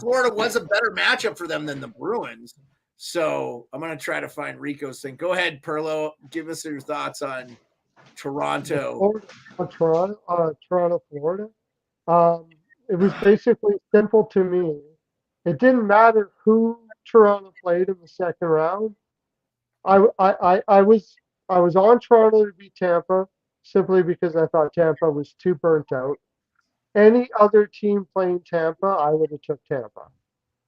Florida was a better matchup for them than the Bruins. So I'm going to try to find Rico's thing. Go ahead, Pearlo. Give us your thoughts on Toronto. Toronto, Florida. It was basically simple to me. It didn't matter who Toronto played in the second round. I was on Toronto to beat Tampa simply because I thought Tampa was too burnt out. Any other team playing Tampa, I would have took Tampa.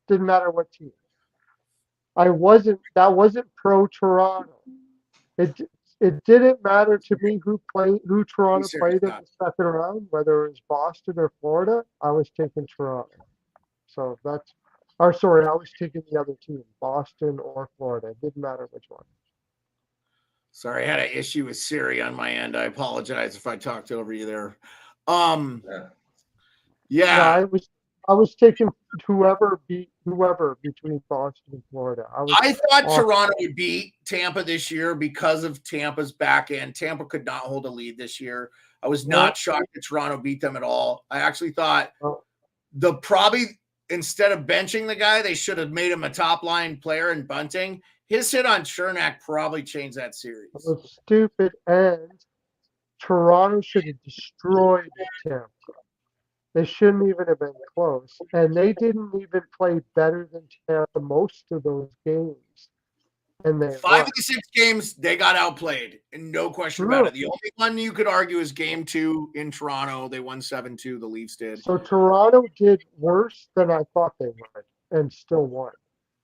Didn't matter what team. That wasn't pro Toronto. It didn't matter to me who Toronto played in the second round, whether it was Boston or Florida. I was taking Toronto. So I was taking the other team, Boston or Florida. It didn't matter which one. Sorry, I had an issue with Siri on my end. I apologize if I talked over you there. Yeah. No, I was taking whoever between Boston and Florida. I thought Toronto would beat Tampa this year because of Tampa's back end. Tampa could not hold a lead this year. I was not shocked that Toronto beat them at all. I actually thought probably instead of benching the guy, they should have made him a top line player in Bunting. His hit on Chernak probably changed that series. It was stupid, and Toronto should have destroyed Tampa. They shouldn't even have been close. And they didn't even play better than Tampa most of those games. And 5 of the 6 games, they got outplayed. And no question about it. The only one you could argue is game 2 in Toronto. They won 7-2. The Leafs did. So Toronto did worse than I thought they would and still won.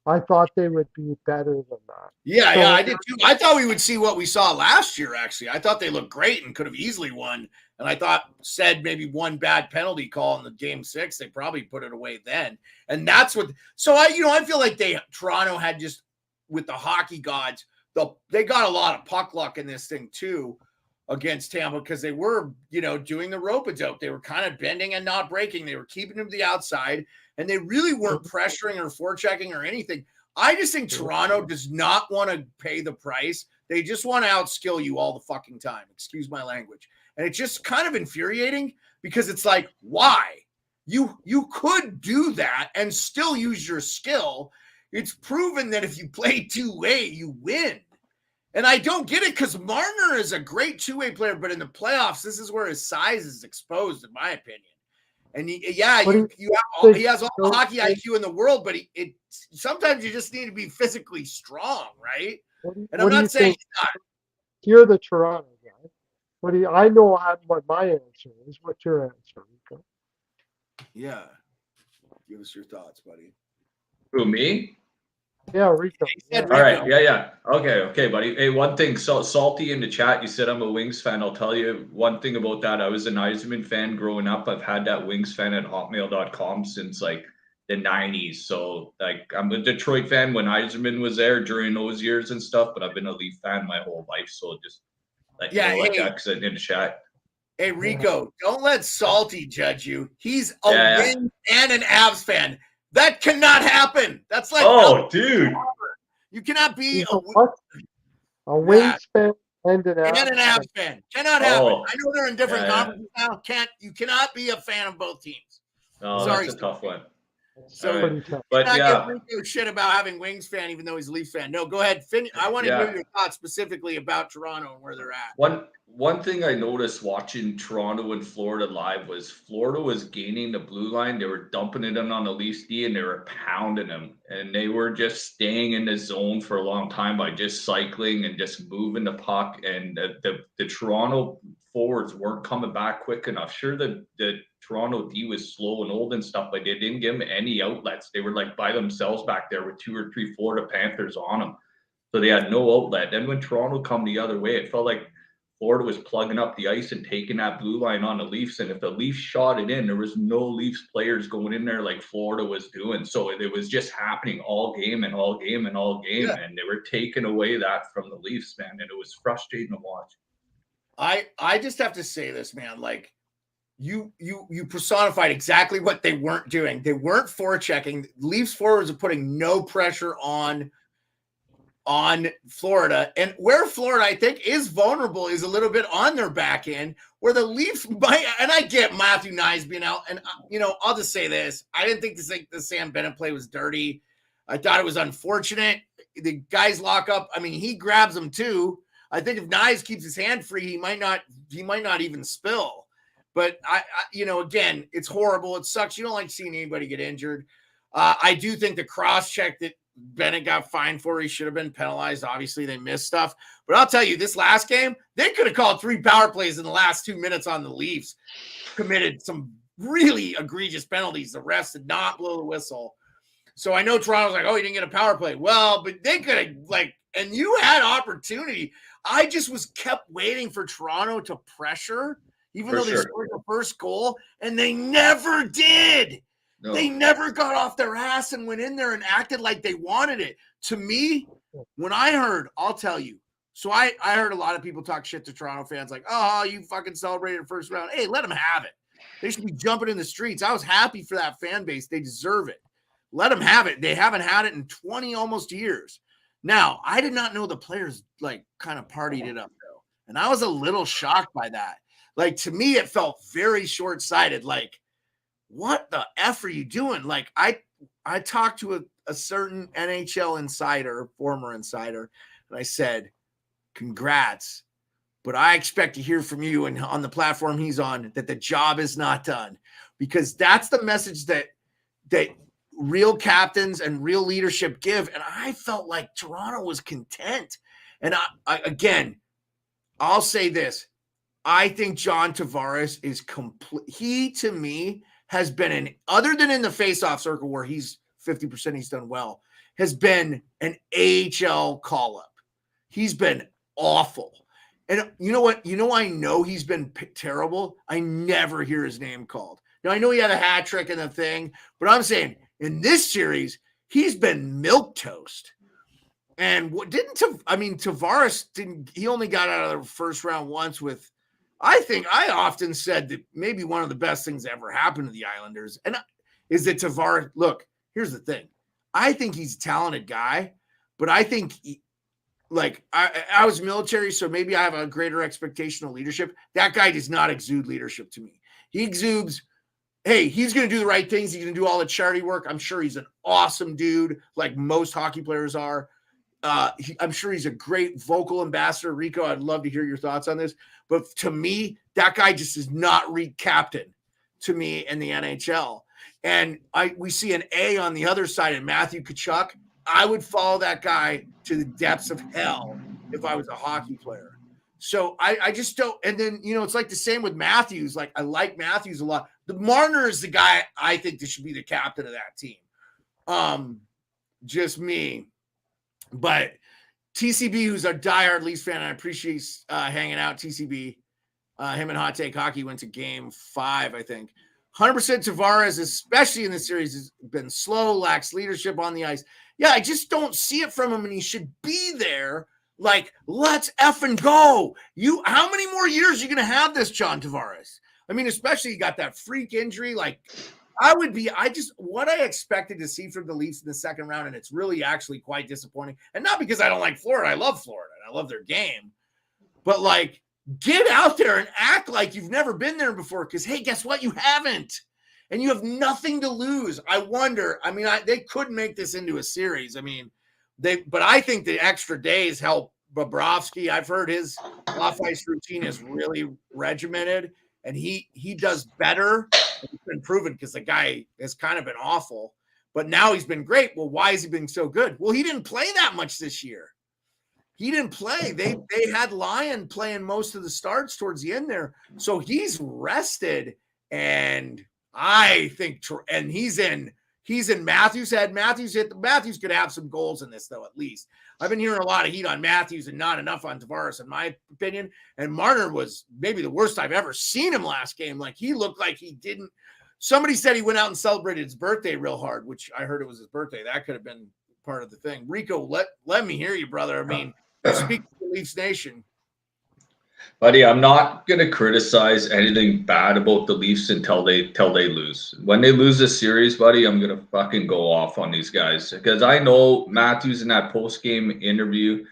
I thought they would be better than that. Yeah, I did too. I thought we would see what we saw last year, actually. I thought they looked great and could have easily won. And I thought said maybe one bad penalty call in the game 6, they probably put it away then. And that's what – so, I feel like Toronto had just – with the hockey gods, they got a lot of puck luck in this thing too against Tampa because they were, doing the rope-a-dope. They were kind of bending and not breaking. They were keeping them to the outside. And they really weren't pressuring or forechecking or anything. I just think Toronto does not want to pay the price. They just want to outskill you all the fucking time. Excuse my language. And it's just kind of infuriating because it's like, why? You could do that and still use your skill. It's proven that if you play two-way, you win. And I don't get it because Marner is a great two-way player, but in the playoffs, this is where his size is exposed, in my opinion. And he has all the hockey IQ in the world, but sometimes you just need to be physically strong, right? And I'm not saying he's not. You're the Toronto guy. I know what my answer is. What's your answer, Rico? Yeah. Give us your thoughts, buddy. Who, me? Yeah, Rico. All right. Yeah. Okay, buddy. Hey, one thing. So Salty in the chat, you said I'm a Wings fan. I'll tell you one thing about that. I was an Yzerman fan growing up. I've had that Wings fan at hotmail.com since like the 90s. So like I'm a Detroit fan when Yzerman was there during those years and stuff, but I've been a Leaf fan my whole life. So just like that because I didn't chat. Hey, Rico, don't let Salty judge you. He's a Wings and an Avs fan. That cannot happen. That's like dude. You cannot be a Wings fan and an Avs fan. Cannot happen. I know they're in different conferences now. You cannot be a fan of both teams. Oh, sorry, that's a tough one. So, but not give Rico shit about having Wings fan, even though he's a Leaf fan. No, go ahead. I want to hear your thoughts specifically about Toronto and where they're at. One thing I noticed watching Toronto and Florida live was Florida was gaining the blue line. They were dumping it in on the Leafs D and they were pounding them. And they were just staying in the zone for a long time by just cycling and just moving the puck. And the Toronto forwards weren't coming back quick enough. Sure, the Toronto D was slow and old and stuff, but they didn't give them any outlets. They were like by themselves back there with 2 or 3 Florida Panthers on them. So they had no outlet. Then when Toronto come the other way, it felt like Florida was plugging up the ice and taking that blue line on the Leafs. And if the Leafs shot it in, there was no Leafs players going in there like Florida was doing. So it was just happening all game. And they were taking away that from the Leafs, man. And it was frustrating to watch. I just have to say this, man. Like you personified exactly what they weren't doing. They weren't forechecking. Leafs forwards are putting no pressure on on Florida. And where Florida, I think, is vulnerable is a little bit on their back end, where the Leafs might, and I get Matthew Knies being out. And, I'll just say this. I didn't think the Sam Bennett play was dirty. I thought it was unfortunate. The guys lock up. I mean, he grabs them too. I think if Knies keeps his hand free, he might not even spill. But again, it's horrible. It sucks. You don't like seeing anybody get injured. I do think the cross check that Bennett got fined for, he should have been penalized. Obviously, they missed stuff. But I'll tell you, this last game, they could have called 3 power plays in the last 2 minutes on the Leafs. Committed some really egregious penalties. The refs did not blow the whistle. So I know Toronto's like, oh, you didn't get a power play. Well, but they could have, and you had opportunity. I just kept waiting for Toronto to pressure, even though they scored the first goal, and they never did. No. They never got off their ass and went in there and acted like they wanted it. To me, when I heard, I'll tell you. So I heard a lot of people talk shit to Toronto fans like, oh, you fucking celebrated the first round. Hey, let them have it. They should be jumping in the streets. I was happy for that fan base. They deserve it. Let them have it. They haven't had it in 20 almost years. Now, I did not know the players kind of partied it up though. And I was a little shocked by that. To me, it felt very short-sighted. What the F are you doing? I talked to a certain NHL insider, former insider, and I said, congrats, but I expect to hear from you and on the platform he's on that the job is not done, because that's the message that real captains and real leadership give. And I felt like Toronto was content. And I'll say this. I think John Tavares is complete. He, to me, has been other than in the faceoff circle where he's 50%, he's done well, has been an AHL call-up. He's been awful. And you know what? I know he's been terrible. I never hear his name called. Now, I know he had a hat trick and a thing, but I'm saying in this series, he's been milquetoast. And Tavares he only got out of the first round once with, I think I often said that maybe one of the best things that ever happened to the Islanders and is that Tavares, look, here's the thing. I think he's a talented guy, but I think I was military, so maybe I have a greater expectation of leadership. That guy does not exude leadership to me. He exudes, hey, he's going to do the right things. He's going to do all the charity work. I'm sure he's an awesome dude, like most hockey players are. I'm sure he's a great vocal ambassador. Rico, I'd love to hear your thoughts on this. But to me, that guy just is not read captain to me in the NHL. And we see an A on the other side in Matthew Tkachuk. I would follow that guy to the depths of hell if I was a hockey player. So I just don't. And then, it's like the same with Matthews. I like Matthews a lot. The Marner is the guy I think that should be the captain of that team. Just me. But TCB, who's a diehard Leafs fan, I appreciate hanging out. TCB, him and Hot Take Hockey went to Game 5, I think. 100% Tavares, especially in this series, has been slow, lacks leadership on the ice. Yeah, I just don't see it from him, and he should be there. Let's effing go. How many more years are you going to have this, John Tavares? I mean, especially you got that freak injury. What I expected to see from the Leafs in the second round, and it's really actually quite disappointing. And not because I don't like Florida. I love Florida, and I love their game. But, get out there and act like you've never been there before, because, hey, guess what? You haven't. And you have nothing to lose. I wonder. They could make this into a series. But I think the extra days help Bobrovsky. I've heard his off-ice routine is really regimented, and he does better. It's been proven because the guy has kind of been awful, but now he's been great. Well, why has he been so good? Well, he didn't play that much this year. He didn't play. They had Lyon playing most of the starts towards the end there. So he's rested, and I think he's in Matthews' head. Matthews could have some goals in this, though, at least. I've been hearing a lot of heat on Matthews and not enough on Tavares, in my opinion. And Marner was maybe the worst I've ever seen him last game. He looked like he didn't. Somebody said he went out and celebrated his birthday real hard, which I heard it was his birthday. That could have been part of the thing. Rico, let me hear you, brother. Speak to the Leafs Nation. Buddy, I'm not gonna criticize anything bad about the Leafs until they lose. When they lose this series, buddy, I'm gonna fucking go off on these guys because I know Matthews in that post game interview.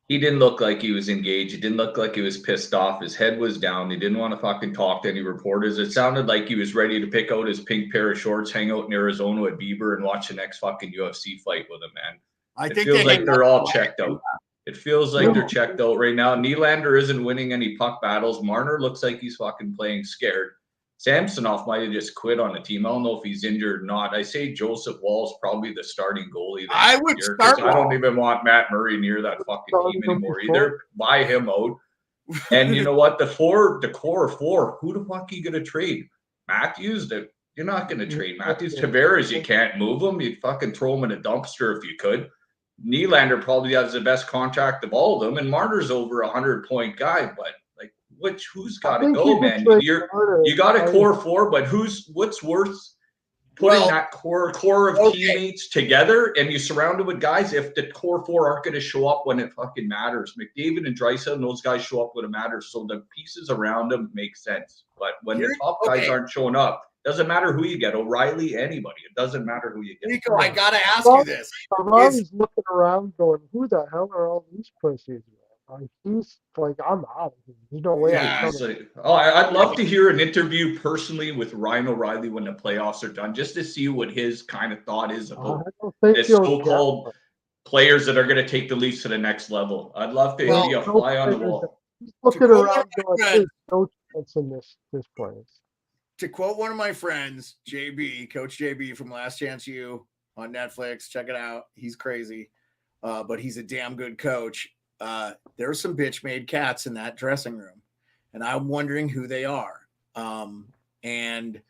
He didn't look like he was engaged. He didn't look like he was pissed off. His head was down. He didn't want to fucking talk to any reporters. It sounded like he was ready to pick out his pink pair of shorts, hang out in Arizona with Bieber, and watch the next fucking UFC fight with him, man. I It think feels like they're all checked out. It feels like they're checked out right now. Nylander isn't winning any puck battles. Marner looks like he's fucking playing scared. Samsonov might have just quit on the team. I don't know if he's injured or not. I say Joseph Wall's probably the starting goalie. I would start. I don't even want Matt Murray near that fucking team anymore either. Buy him out. And you know what? The core four, who the fuck are you going to trade? Matthews? You're not going to trade Matthews. Tavares, you can't move him. You'd fucking throw him in a dumpster if you could. Nylander probably has the best contract of all of them, and Marner's over 100-point guy. But like, who's got to go, man? You got a core four, but what's worth putting that core of teammates together and you surround it with guys if the core four aren't going to show up when it fucking matters? McDavid and Draisaitl and those guys show up when it matters, so the pieces around them make sense. But when the top guys aren't showing up, doesn't matter who you get, O'Reilly, anybody. It doesn't matter who you get. Rico, I gotta ask you this. Ronnie's looking around going, who the hell are all these pussies? Like, he's like, I'm out of here. There's no way I'm coming. I'd love to hear an interview personally with Ryan O'Reilly when the playoffs are done, just to see what his kind of thought is about this so-called players that are going to take the Leafs to the next level. I'd love to be a fly on the wall. He's looking around going, there's no chance in this place. To quote one of my friends, JB, Coach JB from Last Chance U on Netflix, check it out. He's crazy, but he's a damn good coach. There are some bitch-made cats in that dressing room, and I'm wondering who they are. And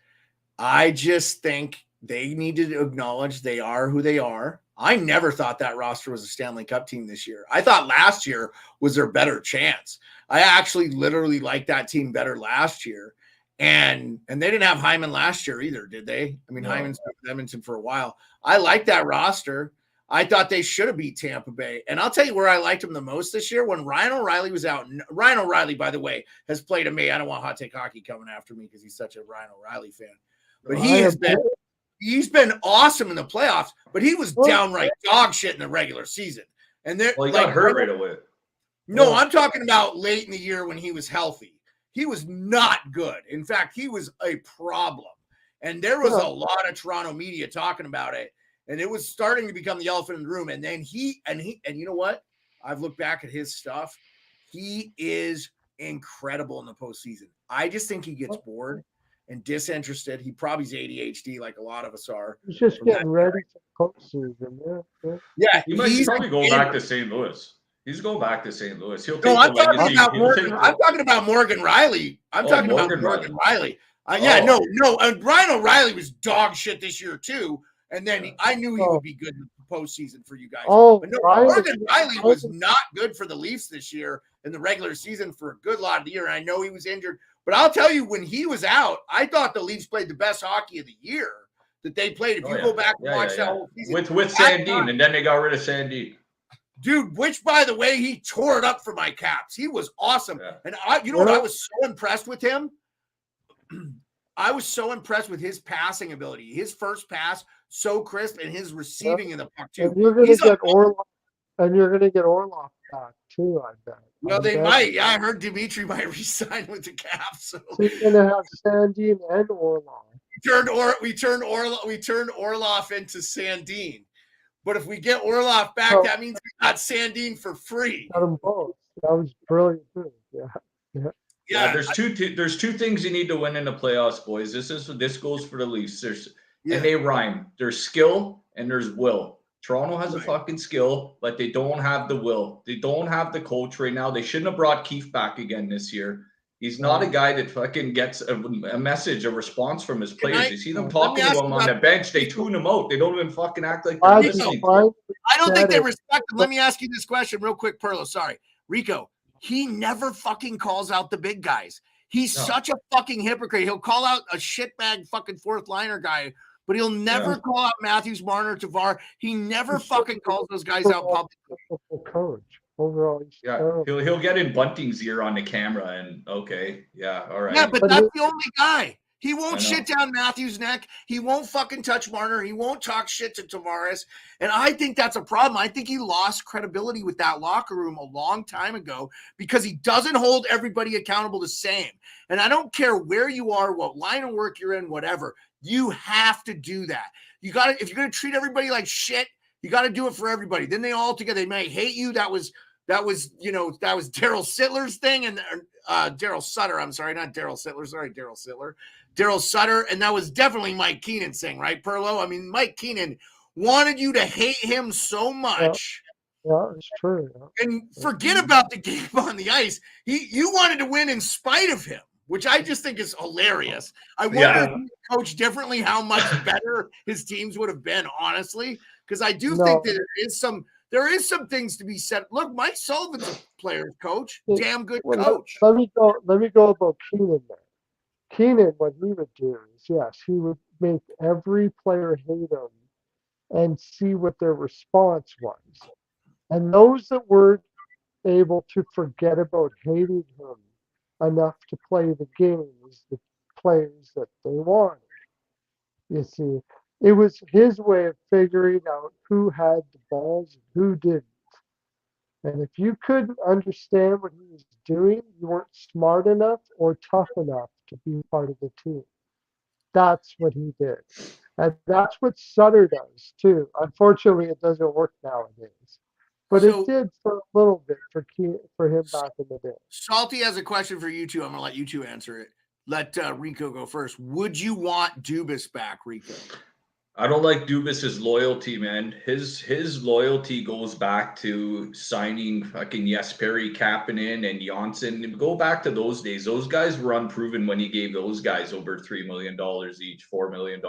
I just think they need to acknowledge they are who they are. I never thought that roster was a Stanley Cup team this year. I thought last year was their better chance. I actually literally liked that team better last year. And they didn't have Hyman last year either, did they? I mean, no. Hyman's been with Edmonton for a while. I like that roster. I thought they should have beat Tampa Bay. And I'll tell you where I liked them the most this year, when Ryan O'Reilly was out. Ryan O'Reilly, by the way, has played a me. I don't want Hot Take Hockey coming after me because he's such a Ryan O'Reilly fan. But he's been awesome in the playoffs, but he was downright dog shit in the regular season. And he got hurt right away. No, I'm talking about late in the year when he was healthy. He was not good. In fact, he was a problem. And there was a lot of Toronto media talking about it. And it was starting to become the elephant in the room. And then you know what? I've looked back at his stuff. He is incredible in the postseason. I just think he gets bored and disinterested. He probably's ADHD like a lot of us are. He's just getting ready for postseason. Yeah, he's probably going back to St. Louis. He's going back to St. Louis. He'll take I'm talking about Morgan Riley. I'm talking about Morgan Riley. Ryan O'Reilly was dog shit this year too. And then I knew he would be good in the postseason for you guys. But no, Morgan Riley was not good for the Leafs this year in the regular season for a good lot of the year. And I know he was injured. But I'll tell you, when he was out, I thought the Leafs played the best hockey of the year that they played. If you go back and watch that whole season. With Sandin, and then they got rid of Sandin. Dude, which, by the way, he tore it up for my Caps. He was awesome. Yeah. And what I was so impressed with him? I was so impressed with his passing ability. His first pass, so crisp, and his receiving in the puck, too. And you're going to get Orlov back, too, I bet. Well, they might. Yeah, I heard Dimitri might resign with the Caps. So you're going to have Sandin and Orlov. We turned Orlov into Sandin. But if we get Orlov back, that means we got Sandin for free. Got them both. That was brilliant, too. Yeah, there's two things you need to win in the playoffs, boys. This goes for the Leafs. And they rhyme. There's skill and there's will. Toronto has a fucking skill, but they don't have the will. They don't have the coach right now. They shouldn't have brought Keefe back again this year. He's not a guy that fucking gets a message, a response from his players. You see them talking to him on the bench. They tune him out. They don't even fucking act like they're listening. I don't think they respect him. Let me ask you this question real quick, Pearlo. Sorry. Rico, he never fucking calls out the big guys. He's such a fucking hypocrite. He'll call out a shitbag fucking fourth liner guy, but he'll never call out Matthews, Marner, Tavares. He never fucking calls those guys out publicly. Coach. Overall, he's Yeah, terrible. he'll get in Bunting's ear on the camera, and okay, yeah, all right. Yeah, but But that's he- the only guy. He I won't know. shit down Matthews' neck. He won't fucking touch Marner. He won't talk shit to Tavares. And I think that's a problem. I think he lost credibility with that locker room a long time ago because he doesn't hold everybody accountable the same. And I don't care where you are, what line of work you're in, whatever. You have to do that. You got to, if you're going to treat everybody like shit, you got to do it for everybody. Then they all together, they might hate you. That was Daryl Sittler's thing, and Daryl Sutter. I'm sorry, not Daryl Sittler. Sorry, Daryl Sittler. Daryl Sutter, and that was definitely Mike Keenan's thing, right, Pearlo? I mean, Mike Keenan wanted you to hate him so much. Yeah, it's true. Yeah. And forget about the game on the ice. You wanted to win in spite of him, which I just think is hilarious. I wonder if he coached differently, how much better his teams would have been, honestly, because I do think that there is some things to be said. Look, Mike Sullivan's a player's coach, damn good coach. Let me go about Keenan there. Keenan, what he would do is, yes, he would make every player hate him and see what their response was. And those that weren't able to forget about hating him enough to play the game was the players that they wanted. You see, it was his way of figuring out who had the balls and who didn't. And if you couldn't understand what he was doing, you weren't smart enough or tough enough to be part of the team. That's what he did. And that's what Sutter does too. Unfortunately, it doesn't work nowadays. But it did for a little bit for him back in the day. Salty has a question for you two. I'm going to let you two answer it. Let Rico go first. Would you want Dubas back, Rico? I don't like Dubas's loyalty, man. His loyalty goes back to signing fucking Jesperi Kapanen and Janssen. Go back to those days. Those guys were unproven when he gave those guys over $3 million each, $4 million.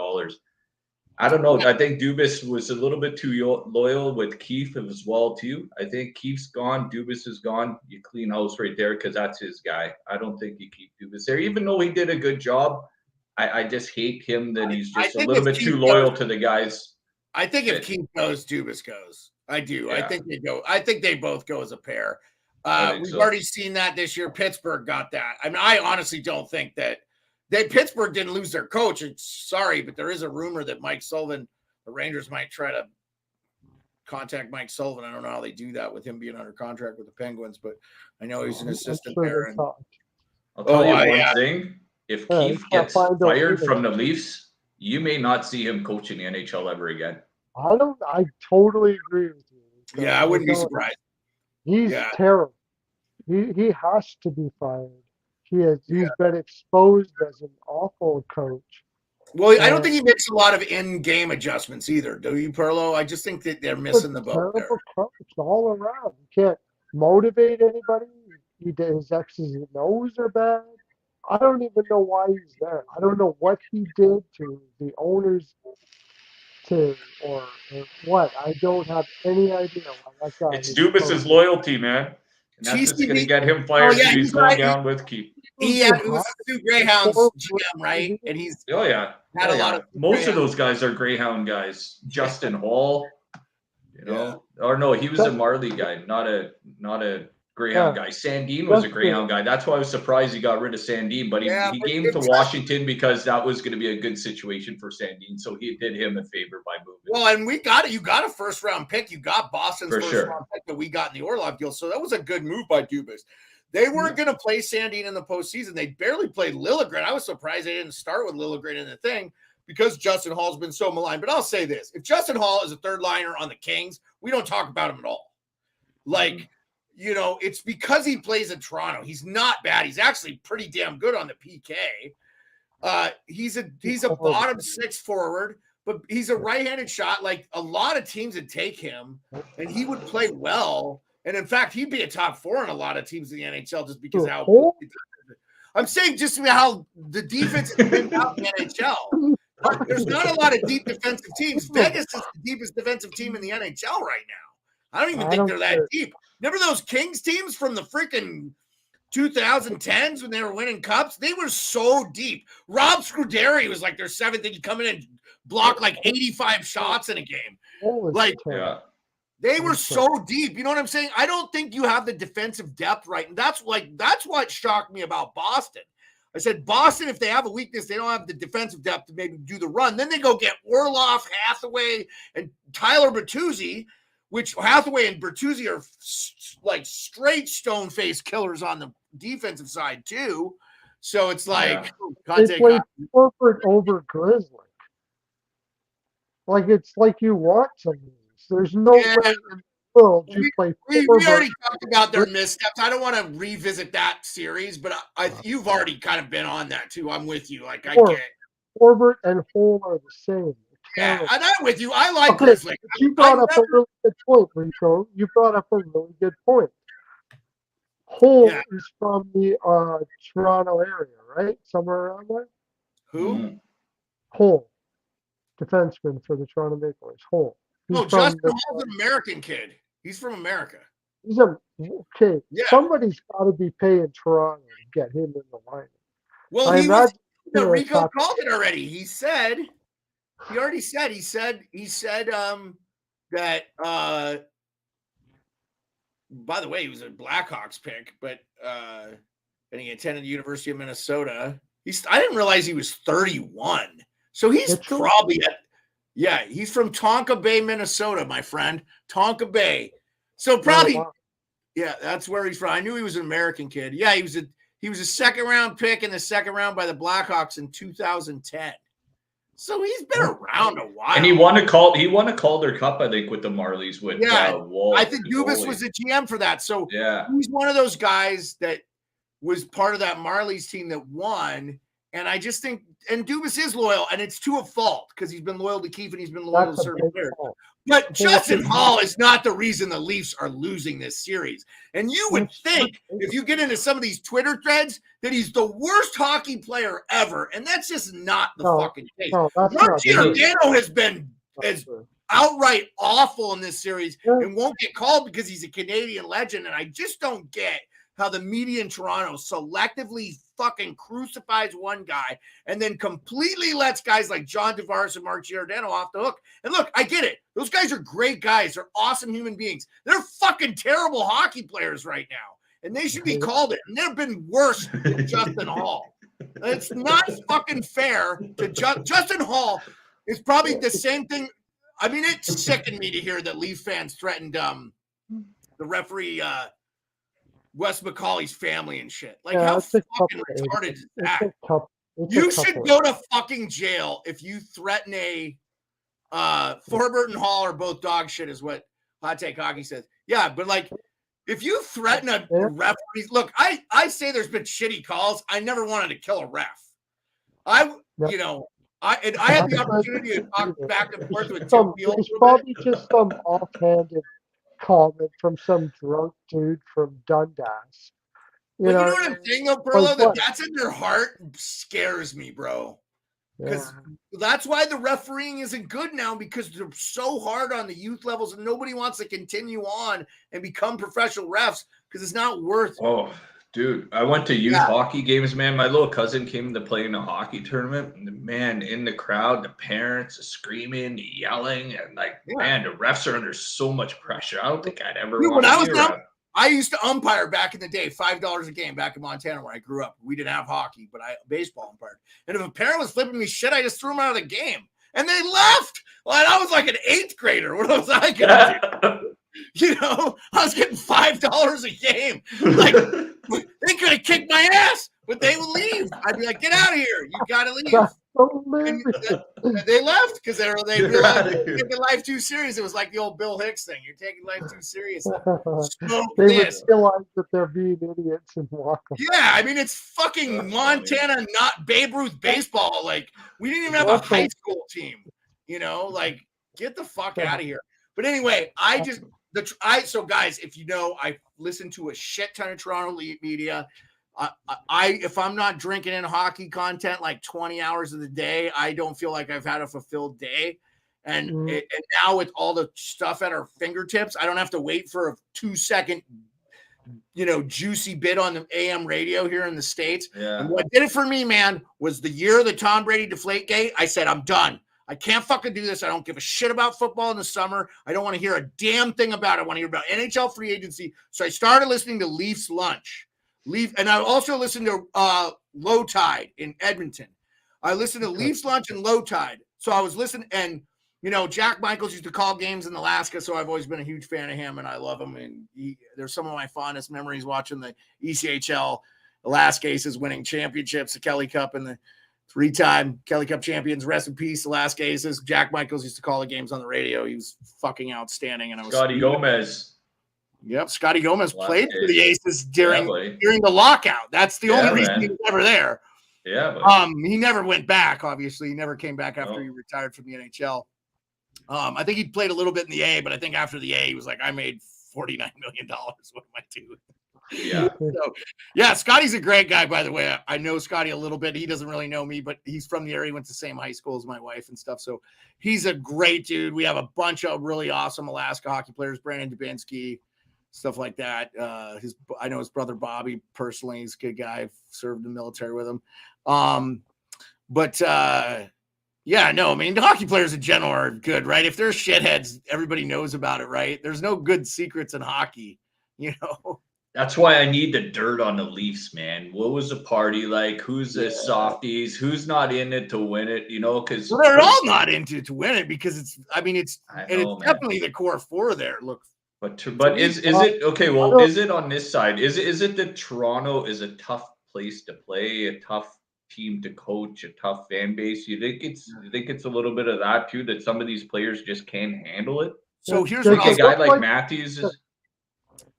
I don't know. I think Dubas was a little bit too loyal with Keefe as well, too. I think Keefe's gone. Dubas is gone. You clean house right there because that's his guy. I don't think you keep Dubas there, even though he did a good job. I just hate him that he's just a little bit too loyal to the guys. I think if Keefe goes, Dubas goes. I do. Yeah. I think they go. I think they both go as a pair. We've already seen that this year. Pittsburgh got that. I mean, I honestly don't think that Pittsburgh didn't lose their coach. Sorry, but there is a rumor that Mike Sullivan, the Rangers might try to contact Mike Sullivan. I don't know how they do that with him being under contract with the Penguins, but I know he's an assistant there. And, I'll tell you one thing. If Keefe gets fired from the Leafs, you may not see him coaching the NHL ever again. I totally agree with you. Yeah, I wouldn't be surprised. He's terrible. He has to be fired. He's been exposed as an awful coach. Well, I don't think he makes a lot of in-game adjustments either. Do you, Pearlo? I just think that they're missing the boat there. Coach all around. He can't motivate anybody. His X's and O's are bad. I don't even know why he's there. I don't know what he did to the owners or what. I don't have any idea why that guy. It's Dubas's loyalty, man. And that's just going to get him fired because he's going down with Keefe. It was the two Greyhounds GM, right? And he's had a lot of. Most of those guys are Greyhound guys. Justin Hall, or no, he was a Marley guy, not a Greyhound guy. Sandin was a Greyhound guy. That's why I was surprised he got rid of Sandin, but he gave him to Washington because that was going to be a good situation for Sandin. So he did him a favor by moving. Well, and you got a first round pick. You got Boston's first round pick that we got in the Orlov deal. So that was a good move by Dubas. They weren't going to play Sandin in the postseason. They barely played Liljegren. I was surprised they didn't start with Liljegren in the thing because Justin Hall's been so maligned. But I'll say this. If Justin Hall is a third liner on the Kings, we don't talk about him at all. It's because he plays in Toronto. He's not bad. He's actually pretty damn good on the PK. He's a bottom six forward, but he's a right-handed shot. Like a lot of teams would take him, and he would play well. And in fact, he'd be a top four in a lot of teams in the NHL just because I'm saying just how the defense has been out in the NHL. There's not a lot of deep defensive teams. Vegas is the deepest defensive team in the NHL right now. I don't even think they're that deep. Remember those Kings teams from the freaking 2010s when they were winning cups? They were so deep. Rob Scuderi was like their seventh. He'd come in and block like 85 shots in a game. They were so deep. You know what I'm saying? I don't think you have the defensive depth right. And that's what shocked me about Boston. I said, Boston, if they have a weakness, they don't have the defensive depth to maybe do the run. Then they go get Orlov, Hathaway, and Tyler Bertuzzi, which Hathaway and Bertuzzi are like straight stone-faced killers on the defensive side too. So it's like they play corporate over Grizzly. Like it's like you want some of these. There's no way in the world you play. We already talked about their missteps. I don't want to revisit that series, but you've already kind of been on that too. I'm with you. Like I get Corbett and Hole are the same. Yeah, and I'm with you. I like Grizzly. You brought up a really good point, Rico. You brought up a really good point. Hole is from the Toronto area, right? Somewhere around there. Who? Hole, defenseman for the Toronto Maple Leafs. Hole. No, Justin Hole's an American kid. He's from America. He's okay. Yeah. Somebody's got to be paying Toronto to get him in the lineup. Well, Rico called it already. He already said that by the way, he was a Blackhawks pick, but and he attended the University of Minnesota. I didn't realize he was 31. So he's probably he's from Tonka Bay, Minnesota, my friend. Tonka Bay. So probably that's where he's from. I knew he was an American kid. Yeah, he was a second round pick in the second round by the Blackhawks in 2010. So he's been around a while. And he won a Calder Cup, I think, with the Marlies. I think Dubas was the GM for that. So he's one of those guys that was part of that Marlies team that won. And I just think, and Dubas is loyal, and it's to a fault because he's been loyal to Keefe and he's been loyal to certain players. But Justin Hall is not the reason the Leafs are losing this series. And you would think, if you get into some of these Twitter threads, that he's the worst hockey player ever. And that's just not the fucking case. Mark Giordano has been outright awful in this series and won't get called because he's a Canadian legend. And I just don't get how the media in Toronto selectively fucking crucifies one guy and then completely lets guys like John Tavares and Mark Giordano off the hook. And look, I get it. Those guys are great guys. They're awesome human beings. They're fucking terrible hockey players right now. And they should be called it. And they've been worse than Justin Hall. It's not fucking fair to Justin Hall is probably the same thing. I mean, it sickened me to hear that Leaf fans threatened the referee Wes McCauley's family and shit. Like, how fucking retarded is that? You should go to fucking jail if you threaten a Forbert and Hall are both dog shit, is what Hot Take Hockey says. Yeah, but like, if you threaten a referee, look, I say there's been shitty calls. I never wanted to kill a ref. I had the opportunity to talk back and forth with Tim Field. It's probably just some offhanded comment from some drunk dude from Dundas. You know what I'm saying, though, Pearlo? That's in their heart scares me, bro. Because that's why the refereeing isn't good now, because they're so hard on the youth levels and nobody wants to continue on and become professional refs because it's not worth it. Oh, dude, I went to youth hockey games, man. My little cousin came to play in a hockey tournament. And man, in the crowd, the parents are screaming, yelling, and man, the refs are under so much pressure. I don't think I'd ever want to be a ref. I used to umpire back in the day, $5 a game back in Montana where I grew up. We didn't have hockey, but I baseball umpired. And if a parent was flipping me shit, I just threw them out of the game. And they left. Well, I was like an 8th grader. What was I going to do? You know, I was getting $5 a game. Like, they could have kicked my ass, but they would leave. I'd be like, get out of here. You got to leave. And they left because they realized they were taking life too serious. It was like the old Bill Hicks thing. You're taking life too serious. They would realize that they're being idiots and walk away. Yeah, I mean, it's fucking Montana, not Babe Ruth baseball. Like, we didn't even have a high school team. You know, like, get the fuck out of here. But anyway, so guys, if you know, I listen to a shit ton of Toronto media. If I'm not drinking in hockey content like 20 hours of the day, I don't feel like I've had a fulfilled day. And now with all the stuff at our fingertips, I don't have to wait for a 2-second, juicy bit on the AM radio here in the States. Yeah. And what did it for me, man, was the year of the Tom Brady Deflategate. I said, I'm done. I can't fucking do this. I don't give a shit about football in the summer. I don't want to hear a damn thing about it. I want to hear about NHL free agency. So I started listening to Leafs Lunch. And I also listened to Low Tide in Edmonton. I listened to Leafs Lunch and Low Tide. So I was listening, and Jack Michaels used to call games in Alaska, so I've always been a huge fan of him, and I love him. And there's some of my fondest memories watching the ECHL Alaska Aces winning championships, the Kelly Cup, and the 3-time Kelly Cup champions. Rest in peace, Alaska Aces. Jack Michaels used to call the games on the radio. He was fucking outstanding. And Scotty Gomez. Yep, Scotty Gomez played for the Aces during the lockout. That's the only reason he was ever there. Yeah, but he never went back. Obviously, he never came back after he retired from the NHL. I think he played a little bit in the A, but I think after the A, he was like, I made $49 million. What am I doing? Yeah. So, yeah, Scotty's a great guy, by the way. I know Scotty a little bit. He doesn't really know me, but he's from the area. He went to the same high school as my wife and stuff. So he's a great dude. We have a bunch of really awesome Alaska hockey players, Brandon Dubinsky, stuff like that. I know his brother Bobby personally. He's a good guy. I've served in the military with him. Yeah, no, I mean, the hockey players in general are good, right? If they're shitheads, everybody knows about it, right? There's no good secrets in hockey, That's why I need the dirt on the Leafs, man. What was the party like? Who's the softies? Who's not in it to win it? Because they're all not into it to win it because it's definitely the core four there. Look, but is it okay? Well, is it on this side? Is it that Toronto is a tough place to play, a tough team to coach, a tough fan base? You think it's a little bit of that too, that some of these players just can't handle it? So here's like a guy like Matthews is.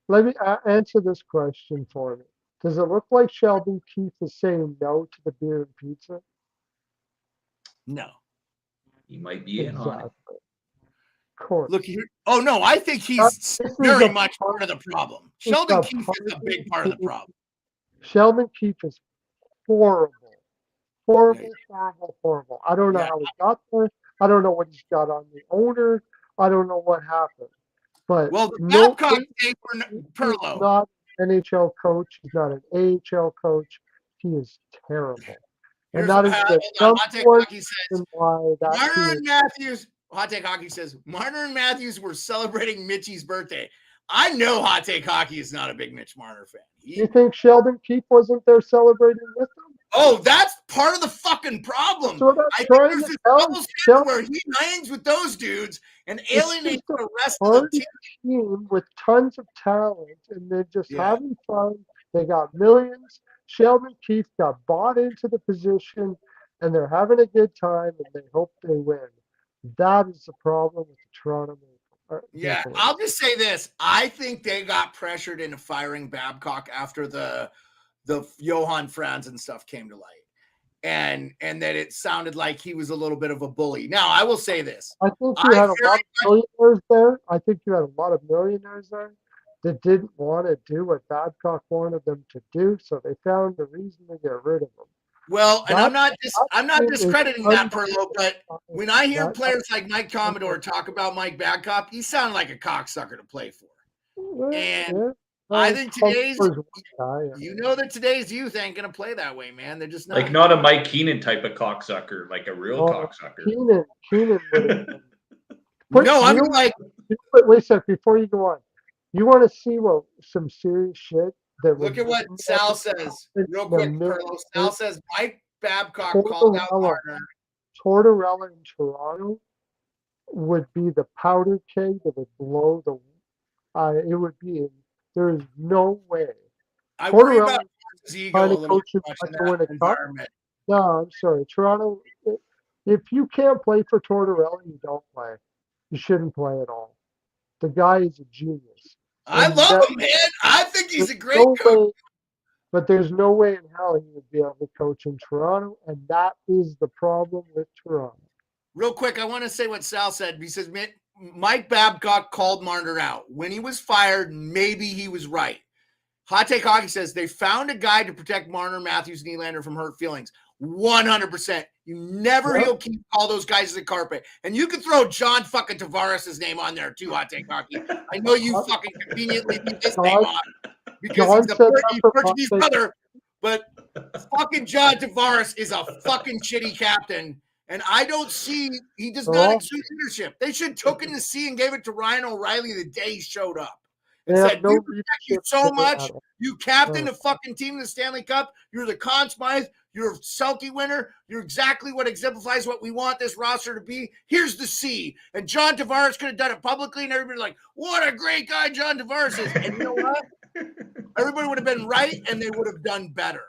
Let me answer this question for me. Does it look like Sheldon Keefe is saying no to the beer and pizza? No. He might be in on it. Of course. Look here. Oh, no, I think he's very much part of the problem. Sheldon Keefe is a big part of the problem. Sheldon Keefe is horrible. Horrible. I don't know how he got there. I don't know what he's got on the owner. I don't know what happened. But the Babcock days were Pearlo. He's not an NHL coach. He's not an AHL coach. He is terrible. And that is the Hot Take Hockey says, why that Marner and Matthews. Hot Take Hockey says Marner and Matthews were celebrating Mitchie's birthday. I know Hot Take Hockey is not a big Mitch Marner fan. You think Sheldon Keefe wasn't there celebrating with them? Oh, that's part of the fucking problem. So I think there's this double standard where he hangs with those dudes and alienates the rest of the team with tons of talent, and they're just having fun. They got millions. Sheldon Keefe got bought into the position, and they're having a good time, and they hope they win. That is the problem with the Toronto Maple. Yeah, I'll just say this. I think they got pressured into firing Babcock after the Johan Franzen stuff came to light. And that it sounded like he was a little bit of a bully. Now, I will say this. I think you had a lot of millionaires there. I think you had a lot of millionaires there that didn't want to do what Babcock wanted them to do, so they found a reason to get rid of him. Well, and I'm not discrediting that, Pearlo, but when I hear players like Mike Commodore talk about Mike Babcock, he sounded like a cocksucker to play for. And I think that today's youth ain't gonna play that way, man. They're just not. Like not a Mike Keenan type of cocksucker, like a real cocksucker. Keenan no, I mean like. Wait a sec, before you go on, you want to see some serious shit that. Look at what Sal says, real quick, Pearlo. Sal says Mike Babcock called out Marner. Tortorella in Toronto would be the powder keg that would blow the. It would be. There is no way. I worry about his ego a little bit in that environment. No, I'm sorry. Toronto, if you can't play for Tortorella, you don't play. You shouldn't play at all. The guy is a genius. I love him, man. I think he's a great coach. But there's no way in hell he would be able to coach in Toronto, and that is the problem with Toronto. Real quick, I want to say what Sal said. He says, Mike Babcock called Marner out. When he was fired, maybe he was right. Hot Take Hockey says they found a guy to protect Marner, Matthews, and Nylander from hurt feelings. 100%. You never he'll keep all those guys as a carpet. And you can throw John fucking Tavares' name on there too, Hot Take Hockey. I know you fucking conveniently leave his name on because he's a Portuguese brother, but fucking John Tavares is a fucking shitty captain. And I don't see, he does They're not all- exude leadership. They should have taken the C and gave it to Ryan O'Reilly the day he showed up. They And have said, no we respect you leadership so there much. at all. You captain No. the fucking team in the Stanley Cup. You're the Conn Smythe. You're a Selke winner. You're exactly what exemplifies what we want this roster to be. Here's the C. And John Tavares could have done it publicly, and everybody like, what a great guy John Tavares is. And you know what? Everybody would have been right, and they would have done better.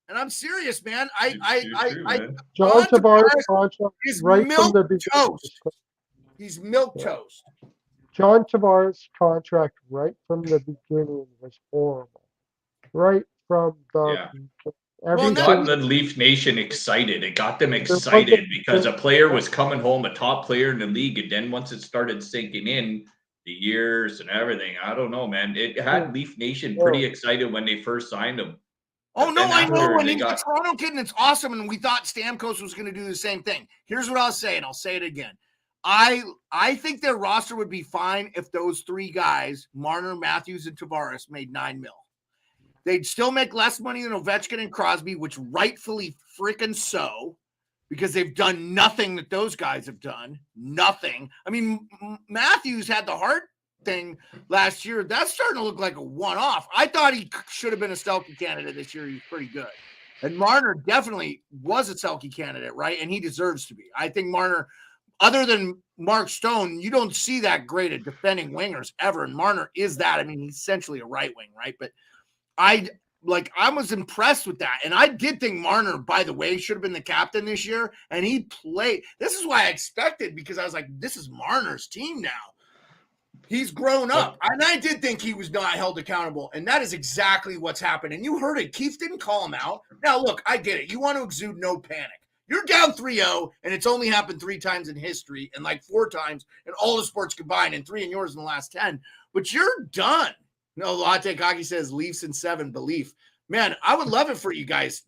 And I'm serious, man. You're true, man. John Tavares contract is right from milk the beginning. toast. He's milk toast. John Tavares' contract right from the beginning was horrible. Right from the Yeah. beginning. Well, It Everything. got the Leaf Nation excited. It got them excited because a player was coming home, a top player in the league, and then once it started sinking in, the years and everything, I don't know, man. It had Leaf Nation pretty excited when they first signed him. Oh, But no, then I know. after And they he's got- a Toronto kid, and it's awesome. And we thought Stamkos was going to do the same thing. Here's what I'll say, and I'll say it again. I think their roster would be fine if those three guys, Marner, Matthews, and Tavares, made $9 million. They'd still make less money than Ovechkin and Crosby, which rightfully freaking so, because they've done nothing that those guys have done. Nothing. I mean, Matthews had the heart thing last year. That's starting to look like a one-off. I thought he should have been a Selke candidate this year. He's pretty good. And Marner definitely was a Selke candidate, right? And he deserves to be. I think Marner, other than Mark Stone, you don't see that great at defending wingers ever. And Marner is that. I mean, he's essentially a right wing, right? But I was impressed with that. And I did think Marner, by the way, should have been the captain this year. And he played. This is why I expected, because I was like, this is Marner's team now. He's grown up. And I did think he was not held accountable. And that is exactly what's happened. And you heard it. Keith didn't call him out. Now, look, I get it. You want to exude no panic. You're down 3-0, and it's only happened 3 times in history and like 4 times in all the sports combined and 3 in yours in the last 10. But you're done. No, Latte Kaki says Leafs in 7, belief. Man, I would love it for you guys.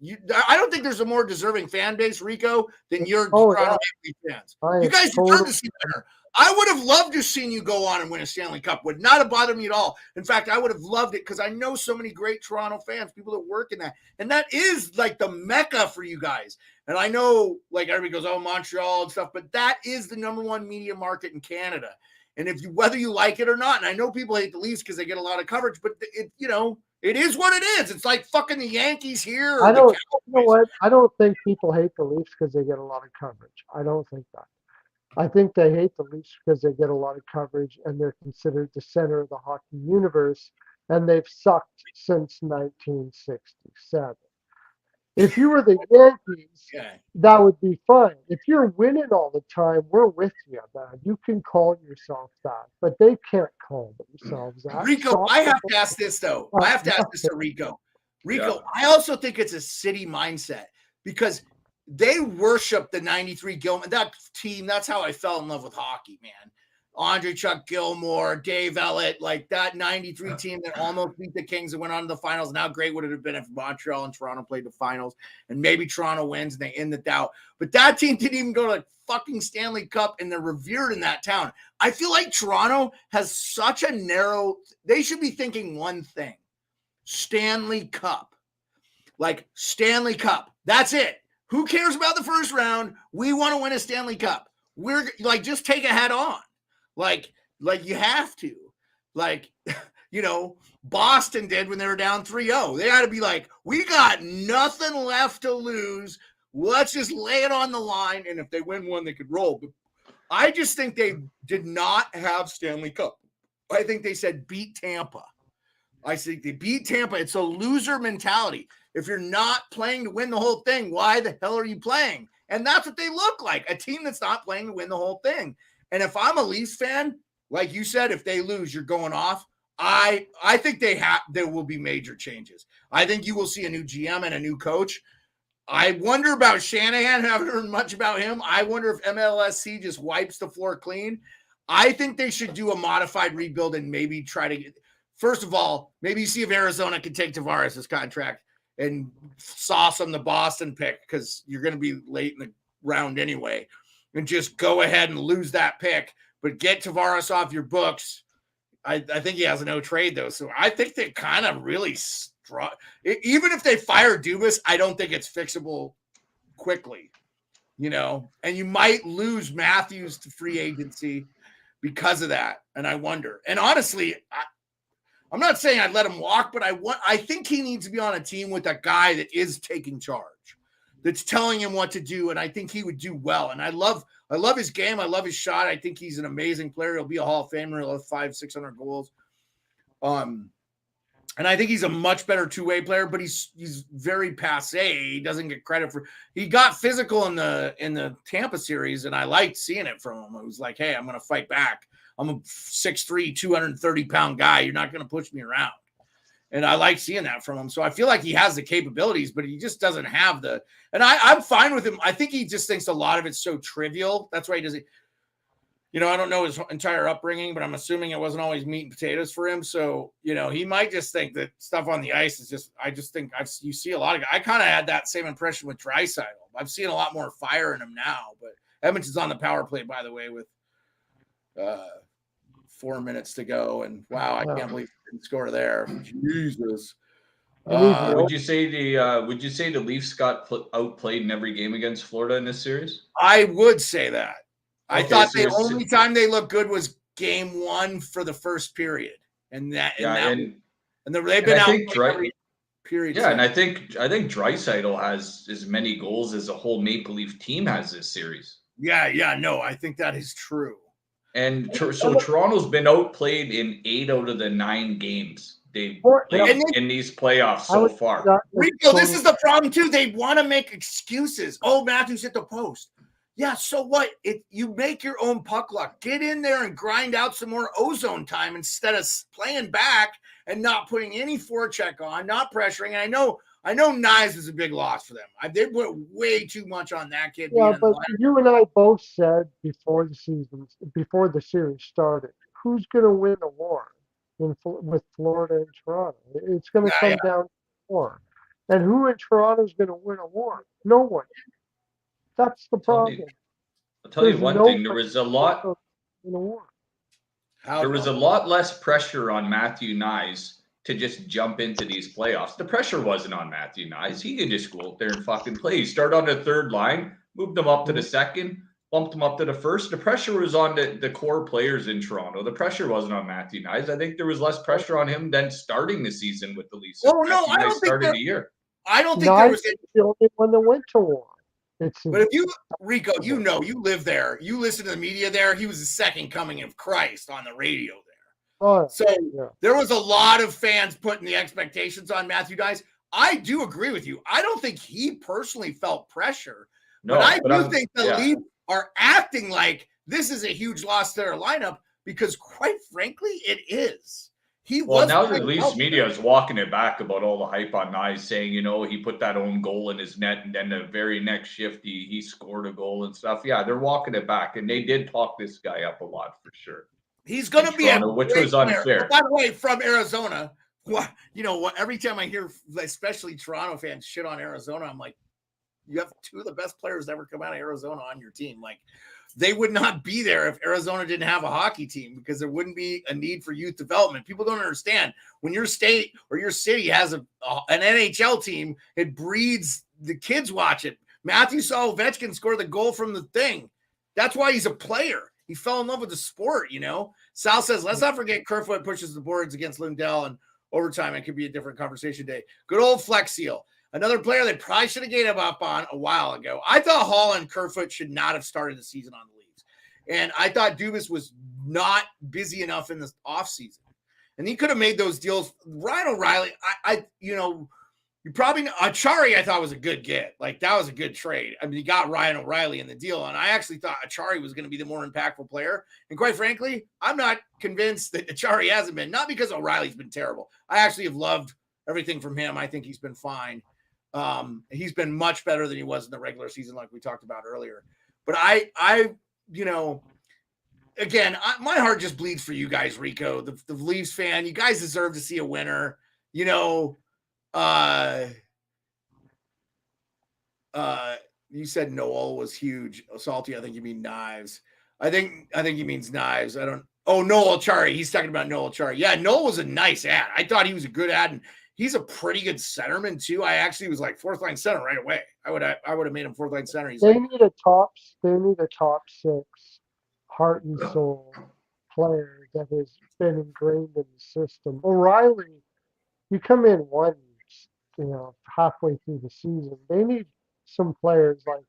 I don't think there's a more deserving fan base, Rico, than your Toronto Maple Leaf fans. You guys deserve to see better. I would have loved to have seen you go on and win a Stanley Cup. Would not have bothered me at all. In fact, I would have loved it because I know so many great Toronto fans, people that work in that. And that is like the mecca for you guys. And I know like everybody goes, oh, Montreal and stuff, but that is the #1 media market in Canada. And whether you like it or not, and I know people hate the Leafs because they get a lot of coverage, but it is what it is. It's like fucking the Yankees here. You know what? I don't think people hate the Leafs because they get a lot of coverage. I don't think that. I think they hate the Leafs because they get a lot of coverage and they're considered the center of the hockey universe, and they've sucked since 1967. If you were the Yankees, that would be fine. If you're winning all the time, we're with you, man. You can call yourself that, but they can't call themselves that. Rico, I have to ask this, though. I have to ask this to Rico. Rico, I also think it's a city mindset because they worship the 93 Gilmore, that team. That's how I fell in love with hockey, man. Andre Chuck Gilmore, Dave Ellett, like that 93 team that almost beat the Kings and went on to the finals. And how great would it have been if Montreal and Toronto played the finals and maybe Toronto wins and they end the doubt. But that team didn't even go to like fucking Stanley Cup and they're revered in that town. I feel like Toronto has such a narrow, they should be thinking one thing, Stanley Cup. Like Stanley Cup. That's it. Who cares about the first round? We want to win a Stanley Cup. We're like, just take a head on. Like you have to. Like, Boston did when they were down 3-0. They got to be like, we got nothing left to lose. Let's just lay it on the line. And if they win one, they could roll. But I just think they did not have Stanley Cup. I think they said beat Tampa. I think they beat Tampa. It's a loser mentality. If you're not playing to win the whole thing, why the hell are you playing? And that's what they look like, a team that's not playing to win the whole thing. And if I'm a Leafs fan, like you said, if they lose, you're going off. I think there will be major changes. I think you will see a new GM and a new coach. I wonder about Shanahan. I haven't heard much about him. I wonder if MLSC just wipes the floor clean. I think they should do a modified rebuild and maybe try to get, first of all, maybe see if Arizona can take Tavares' contract and sauce on the Boston pick because you're going to be late in the round anyway. And just go ahead and lose that pick, but get Tavares off your books. I think he has a no trade, though. So I think they kind of really even if they fire Dubas, I don't think it's fixable quickly. and you might lose Matthews to free agency because of that. And I wonder. And honestly, I'm not saying I'd let him walk, but I think he needs to be on a team with a guy that is taking charge, that's telling him what to do, and I think he would do well. And I love his game. I love his shot. I think he's an amazing player. He'll be a Hall of Famer. He'll have 500-600 goals. And I think he's a much better two-way player, but he's very passé. He doesn't get credit for. He got physical in the Tampa series, and I liked seeing it from him. It was like, hey, I'm going to fight back. I'm a 6'3", 230-pound guy. You're not going to push me around. And I like seeing that from him. So I feel like he has the capabilities, but he just doesn't have the – and I'm fine with him. I think he just thinks a lot of it's so trivial. That's why he doesn't – I don't know his entire upbringing, but I'm assuming it wasn't always meat and potatoes for him. So, he might just think that stuff on the ice is just – I just think you see a lot of – I kind of had that same impression with Draisaitl. I've seen a lot more fire in him now. But Edmonton's on the power play, by the way, with 4 minutes to go. And, wow, I can't believe he didn't score there. Jesus. Would you say the Leafs got outplayed in every game against Florida in this series? I would say that. I thought so the only time they looked good was game 1 for the first period, they've been out every period. Yeah, and I think Draisaitl has as many goals as the whole Maple Leaf team has this series. Yeah, no, I think that is true. And so Toronto's been outplayed in 8 out of the 9 games they've played in these playoffs so far. Rico, this is the problem too. They want to make excuses. Oh, Matthews hit the post. Yeah, so what? You make your own puck luck. Get in there and grind out some more ozone time instead of playing back and not putting any forecheck on, not pressuring. And I know Knies is a big loss for them. They put way too much on that kid. Yeah, but you and I both said before the series started, who's going to win the war with Florida and Toronto? It's going to come down to war. And who in Toronto is going to win a war? No one. That's the problem. I'll tell you one thing. There was a lot less pressure on Matthew Knies to just jump into these playoffs. The pressure wasn't on Matthew Knies. He could just go out there and fucking play. He started on the third line, moved them up to the second, bumped them up to the first. The pressure was on the core players in Toronto. The pressure wasn't on Matthew Knies. I think there was less pressure on him than starting the season with the Leafs. Oh, no, I don't think the year. I don't think there was the only one that went to war. But if you, Rico, you live there. You listen to the media there. He was the second coming of Christ on the radio there. There was a lot of fans putting the expectations on Matthew Knies. I do agree with you. I don't think he personally felt pressure. But I do think the Leafs are acting like this is a huge loss to their lineup because, quite frankly, it is. Now the Leafs media is walking it back about all the hype on Knies, saying, he put that own goal in his net, and then the very next shift he scored a goal and stuff. Yeah, they're walking it back, and they did talk this guy up a lot for sure. He's going to be which was unfair. By the way, from Arizona, every time I hear, especially Toronto fans shit on Arizona, I'm like, you have 2 of the best players ever come out of Arizona on your team. Like, they would not be there if Arizona didn't have a hockey team because there wouldn't be a need for youth development. People don't understand when your state or your city has an NHL team, it breeds the kids watch it. Matthew saw Ovechkin score the goal from the thing. That's why he's a player. He fell in love with the sport, Sal says, let's not forget Kerfoot pushes the boards against Lundell and overtime. It could be a different conversation day. Good old Flex Seal. Another player they probably should have gave up on a while ago. I thought Hall and Kerfoot should not have started the season on the Leafs. And I thought Dubas was not busy enough in the offseason. And he could have made those deals. Ryan O'Reilly, you probably know. Achari, I thought was a good get. Like, that was a good trade. I mean, he got Ryan O'Reilly in the deal. And I actually thought Achari was going to be the more impactful player. And quite frankly, I'm not convinced that Achari hasn't been. Not because O'Reilly's been terrible. I actually have loved everything from him. I think he's been fine. He's been much better than he was in the regular season, like we talked about earlier. But my heart just bleeds for you guys, Rico, the Leafs fan. You guys deserve to see a winner. You said Noel was huge. Salty, I think you mean Knives. I think he means Knives. Noel Achari. He's talking about Noel Achari. Yeah, Noel was a nice ad. I thought he was a good ad, and He's a pretty good centerman too. I actually was like fourth line center right away. I would have made him fourth line center. They need a top 6 heart and soul player that has been ingrained in the system. O'Reilly, you come in halfway through the season. They need some players like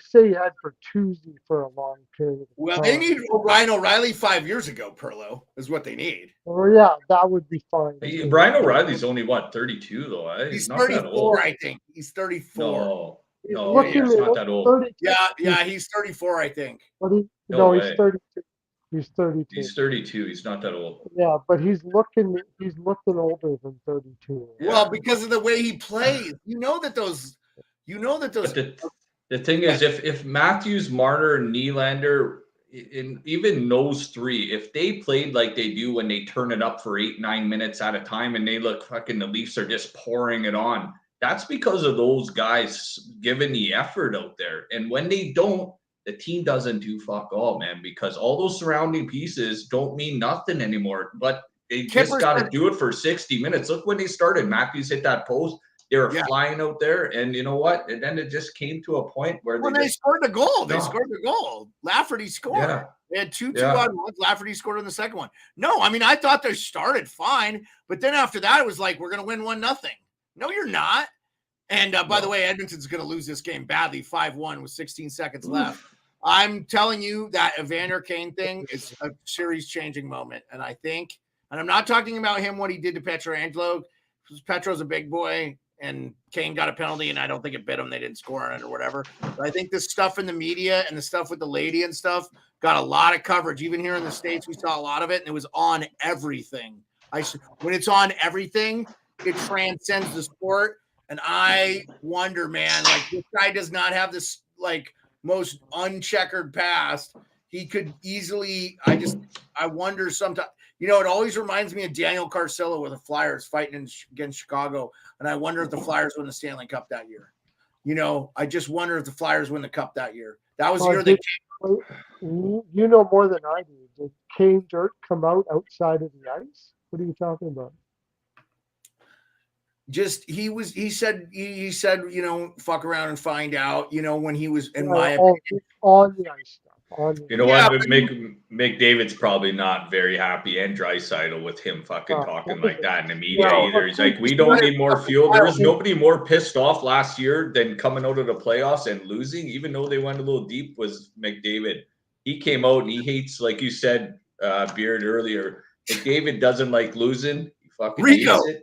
say you had Bertuzzi for a long period of time. Well, they need Ryan O'Reilly 5 years ago, Pearlo, is what they need. Oh, yeah, that would be fine. Brian O'Reilly's only, 32, though? He's 34, I think. He's 34. No, he's not that old. 32. Yeah, he's 34, I think. But No he's way. 32. He's 32. He's 32. He's not that old. Yeah, but he's looking older than 32. Yeah. Well, because of the way he plays. You know that those. But the thing is, if Matthews, Marner, and Nylander, and even those three, if they played like they do when they turn it up for 8-9 minutes at a time and they look fucking, the Leafs are just pouring it on, that's because of those guys giving the effort out there. And when they don't, the team doesn't do fuck all, man, because all those surrounding pieces don't mean nothing anymore. But they just got to do it for 60 minutes. Look, when they started, Matthews hit that post. They were flying out there, and you know what? And then it just came to a point where they scored the goal. They scored the goal. Lafferty scored. Yeah. They had 2 on ones. Lafferty scored on the second one. No, I mean, I thought they started fine, but then after that, it was like, we're going to win 1-0. No, you're not. And by the way, Edmonton's going to lose this game badly, 5-1 with 16 seconds left. I'm telling you that Evander Kane thing is a series-changing moment. And I think, and I'm not talking about him, what he did to Pietrangelo, because Petro's a big boy, and Kane got a penalty, and I don't think it bit him. They didn't score on it or whatever. But I think the stuff in the media and the stuff with the lady and stuff got a lot of coverage. Even here in the States, we saw a lot of it, and it was on everything. When it's on everything, it transcends the sport. And I wonder, man, like, this guy does not have this, like, most uncheckered past. He could easily, I wonder sometimes, it always reminds me of Daniel Carcillo with the Flyers fighting against Chicago. And I wonder if the Flyers win the Stanley Cup that year. I just wonder if the Flyers win the Cup that year. That was the year they came. You know more than I do. Did Kane Dirt come out outside of the ice? What are you talking about? He said, fuck around and find out, when he was, in my opinion. On the ice stuff. What? McDavid's probably not very happy, and Draisaitl, with him fucking talking like that in the media either. He's like, we don't need more fuel. There was nobody more pissed off last year than coming out of the playoffs and losing, even though they went a little deep, was McDavid. He came out and he hates, like you said, Beard, earlier, McDavid doesn't like losing. He fucking hates it.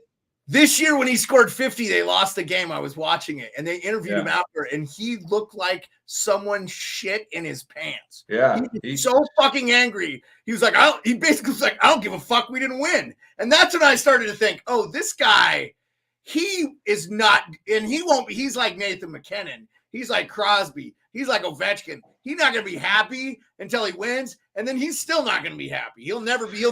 This year, when he scored 50, they lost the game. I was watching it, and they interviewed him after, and he looked like someone shit in his pants. Yeah, he's so fucking angry. He was like, he basically was like, I don't give a fuck. We didn't win, and that's when I started to think, oh, this guy, he is not, and he won't be. He's like Nathan McKinnon. He's like Crosby. He's like Ovechkin. He's not going to be happy until he wins, and then he's still not going to be happy. He'll never be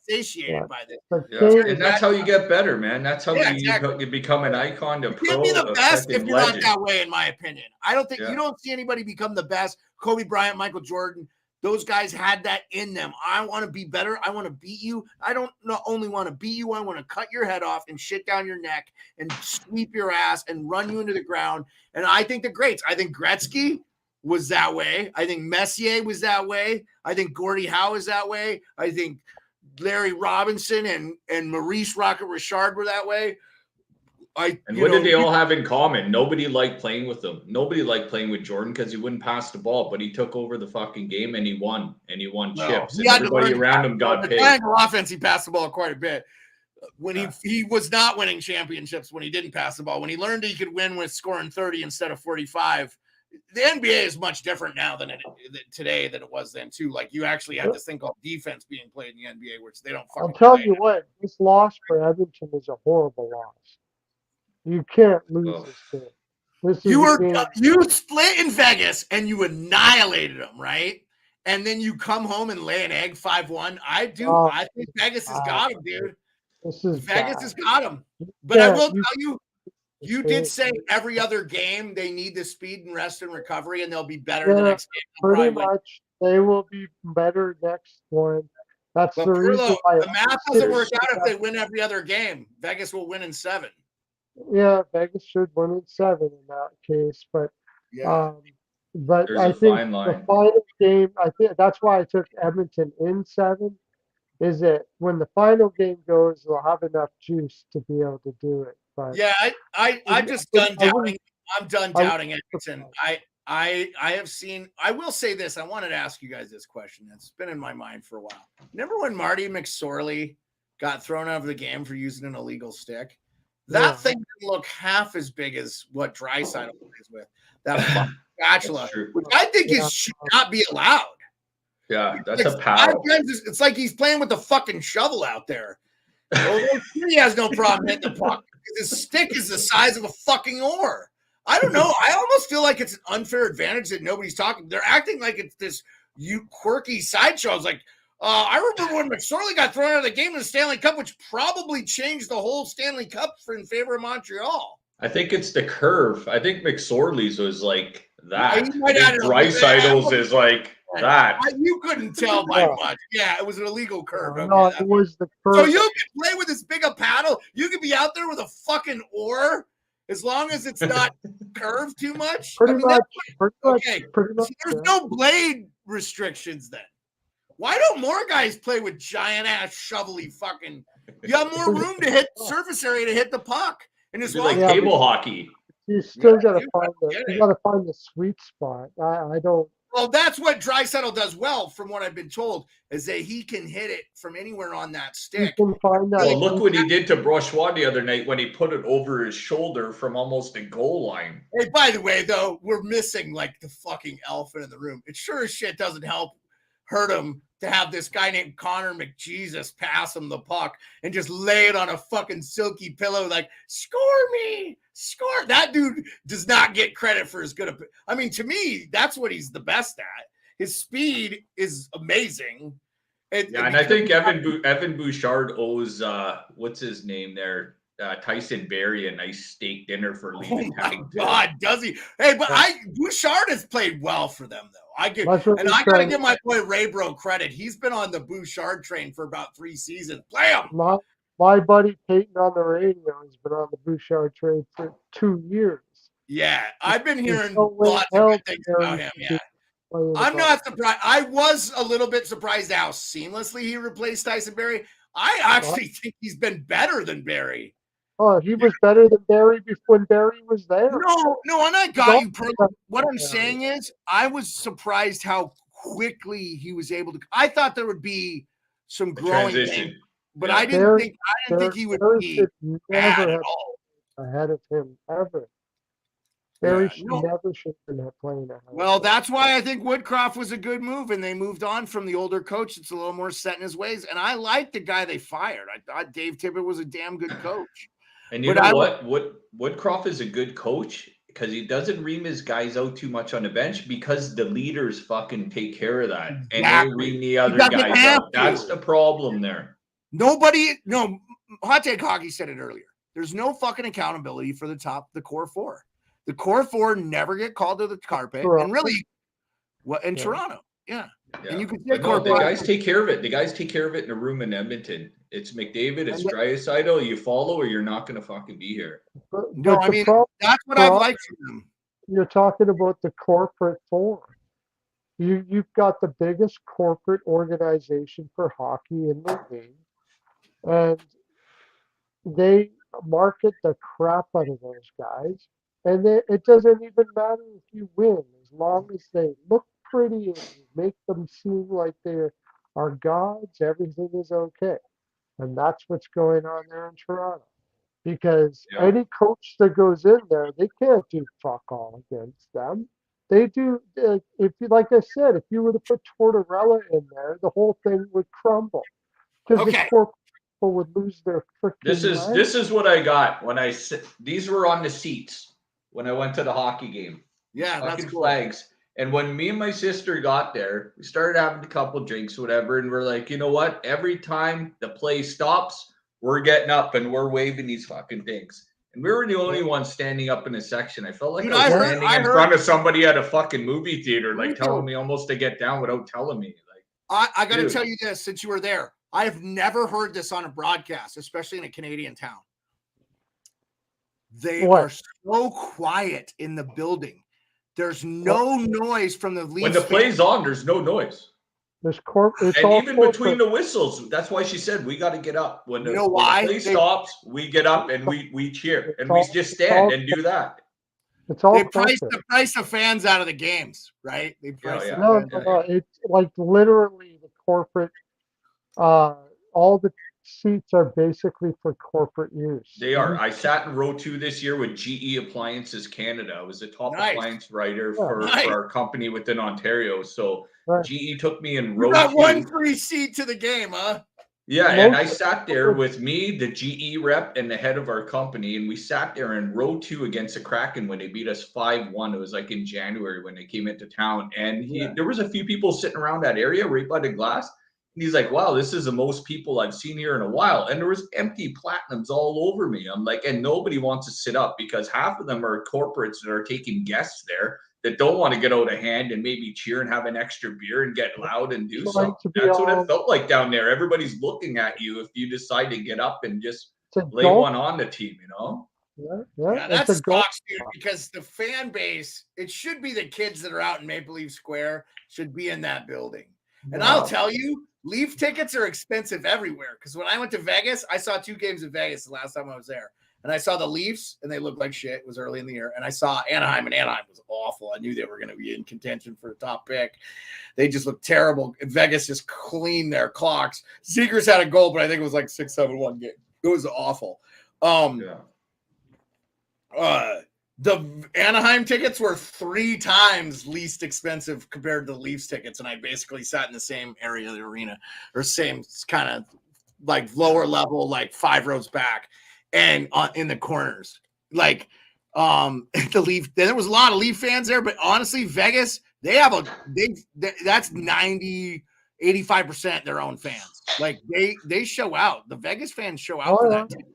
satiated by this. And that's how you get better, man. That's how you become an icon. You can't be the best if you're not that way, in my opinion. I don't think you don't see anybody become the best. Kobe Bryant, Michael Jordan, those guys had that in them. I want to be better. I want to beat you. I don't not only want to beat you, I want to cut your head off and shit down your neck and sweep your ass and run you into the ground. And I think the greats, I think Gretzky was that way. I think Messier was that way. I think Gordie Howe is that way. I think Larry Robinson and Maurice Rocket Richard were that way. What did they all have in common? Nobody liked playing with them. Nobody liked playing with Jordan because he wouldn't pass the ball, but he took over the fucking game and he won. And he won chips. And everybody around him got paid. The triangle offense, he passed the ball quite a bit. When he was not winning championships when he didn't pass the ball. When he learned he could win with scoring 30 instead of 45. The NBA is much different now than today than it was then too. Like, you actually have this thing called defense being played in the NBA, which they don't fucking. I'll tell you what, this loss for Edmonton is a horrible loss. You can't lose this game. You split in Vegas and you annihilated them, right? And then you come home and lay an egg 5-1. I think Vegas has got him, dude. Vegas has got him. But I will tell you. You did say every other game they need the speed and rest and recovery, and they'll be better the next game. Pretty much, they will be better next one. That's But the reason Pearlo, why the math doesn't work out if they win every other game. Vegas will win in 7. Yeah, Vegas should win in 7 in that case, but Yeah. There's I a think fine the line. final game, I think that's why I took Edmonton in 7. Is that when the final game goes, they'll have enough juice to be able to do it. But Yeah, I'm just done doubting. I'm done doubting Edmonton. I have seen. I will say this. I wanted to ask you guys this question. It's been in my mind for a while. Remember when Marty McSorley got thrown out of the game for using an illegal stick? That thing didn't look half as big as what Draisaitl plays with. That fucking spatula, which I think should not be allowed. Yeah, that's like a paddle. It's like he's playing with a fucking shovel out there. Well, he has no problem hitting the puck because his stick is the size of a fucking oar. I don't know. I almost feel like it's an unfair advantage that nobody's talking. They're acting like it's this quirky sideshow. I was like, I remember when McSorley got thrown out of the game in the Stanley Cup, which probably changed the whole Stanley Cup in favor of Montreal. I think it's the curve. I think McSorley's was like that. Yeah, I think Draisaitl's is like that. You couldn't tell by much. Yeah, it was an illegal curve. No, it was the curve. So you can play with as big a paddle. You can be out there with a fucking oar as long as it's not curved too much. Pretty much. There's no blade restrictions then. Why don't more guys play with giant ass shovelly fucking? You have more room to hit surface area to hit the puck, and it's like table hockey. You still gotta find the sweet spot. I don't. Well, that's what Draisaitl does well, from what I've been told, is that he can hit it from anywhere on that stick. You can find that. Well, look what he did to Brossois the other night when he put it over his shoulder from almost the goal line. Hey, by the way, though, we're missing like the fucking elephant in the room. It sure as shit doesn't hurt him to have this guy named Connor McJesus pass him the puck and just lay it on a fucking silky pillow like, score me, score. That dude does not get credit for as good a... I mean, to me, that's what he's the best at. His speed is amazing. And I think Evan Bouchard owes, what's his name there? Tyson Barrie a nice steak dinner for leaving town. Oh my God, does he? Hey, but Bouchard has played well for them, though. I got to give my boy Ray Bro credit. He's been on the Bouchard train for about 3 seasons. Play him. My buddy Peyton on the radio has been on the Bouchard train for 2 years. Yeah, I've been hearing lots of good things about him. Yeah, I'm not surprised. I was a little bit surprised how seamlessly he replaced Tyson Barrie. I actually think he's been better than Barrie. Oh, he was better than Barrie when Barrie was there. No, and I got you. What I'm saying is, I was surprised how quickly he was able to. I thought there would be some growing pain, but I didn't think he would be bad at all. Ahead of him ever. Barrie never should have been playing ahead. Well, that's why I think Woodcroft was a good move, and they moved on from the older coach. It's a little more set in his ways, and I liked the guy they fired. I thought Dave Tippett was a damn good coach. And you know what? Woodcroft is a good coach because he doesn't ream his guys out too much on the bench because the leaders fucking take care of that. Exactly. And they ream the other guys out. That's the problem there. Hot Take Hockey said it earlier. There's no fucking accountability for the core four. The core four never get called to the carpet. And really, in Toronto. Yeah. And you can see the guys take care of it. The guys take care of it in a room in Edmonton. It's McDavid, it's Draisaitl. You follow or you're not going to fucking be here. That's what I like from them. You're talking about the corporate four. You've got the biggest corporate organization for hockey in the league. And they market the crap out of those guys. And it doesn't even matter if you win, as long as they look pretty and make them seem like they are gods, everything is okay. And that's what's going on there in Toronto. Because any coach that goes in there, they can't do fuck all against them. They do, like I said, if you were to put Tortorella in there, the whole thing would crumble. Because the corporate people would lose their freaking This is what I got when these were on the seats when I went to the hockey game. Yeah, that's cool. Flags. And when me and my sister got there, we started having a couple drinks, whatever, and we're like, you know what? Every time the play stops, we're getting up and we're waving these fucking things. And we were the only ones standing up in a section. I felt like I was standing in front of somebody at a fucking movie theater, like telling me almost to get down without telling me. Like, I got to tell you this, since you were there, I have never heard this on a broadcast, especially in a Canadian town. They are so quiet in the building. There's no noise from the Leafs. When the play's on, there's no noise. There's and even between the whistles, that's why she said we got to get up. When the play stops, we get up and we cheer. And we just stand and do that. It's all they price the fans out of the games, right? They price No. It's like literally the corporate. All the seats are basically for corporate use. They are. I sat in row 2 this year with GE Appliances Canada. I was the top appliance writer for our company within Ontario. So GE took me in row 2. You got 1 free seat to the game, huh? Yeah, and I sat there with me, the GE rep, and the head of our company, and we sat there in row 2 against the Kraken when they beat us 5-1. It was like in January when they came into town, and there was a few people sitting around that area right by the glass, and he's like, "Wow, this is the most people I've seen here in a while," and there was empty platinums all over me. I'm like, and nobody wants to sit up because half of them are corporates that are taking guests there that don't want to get out of hand and maybe cheer and have an extra beer and get loud and do something. That's what it felt like down there. Everybody's looking at you if you decide to get up and just lay one on the team, you know? Yeah, that sucks, dude, because the fan base, it should be the kids that are out in Maple Leaf Square should be in that building. And I'll tell you, Leaf tickets are expensive everywhere. Because when I went to Vegas, I saw 2 games in Vegas the last time I was there. And I saw the Leafs, and they looked like shit. It was early in the year. And I saw Anaheim, and Anaheim was awful. I knew they were going to be in contention for a top pick. They just looked terrible. Vegas just cleaned their clocks. Zegers had a goal, but I think it was like 6-7-1 game. It was awful. The Anaheim tickets were 3 times least expensive compared to the Leafs tickets, and I basically sat in the same area of the arena, or same kind of like lower level, like 5 rows back. And in the corners, like the Leaf, there was a lot of Leaf fans there, but honestly, Vegas, that's 90-85% their own fans. Like they show out. The Vegas fans show out for that team.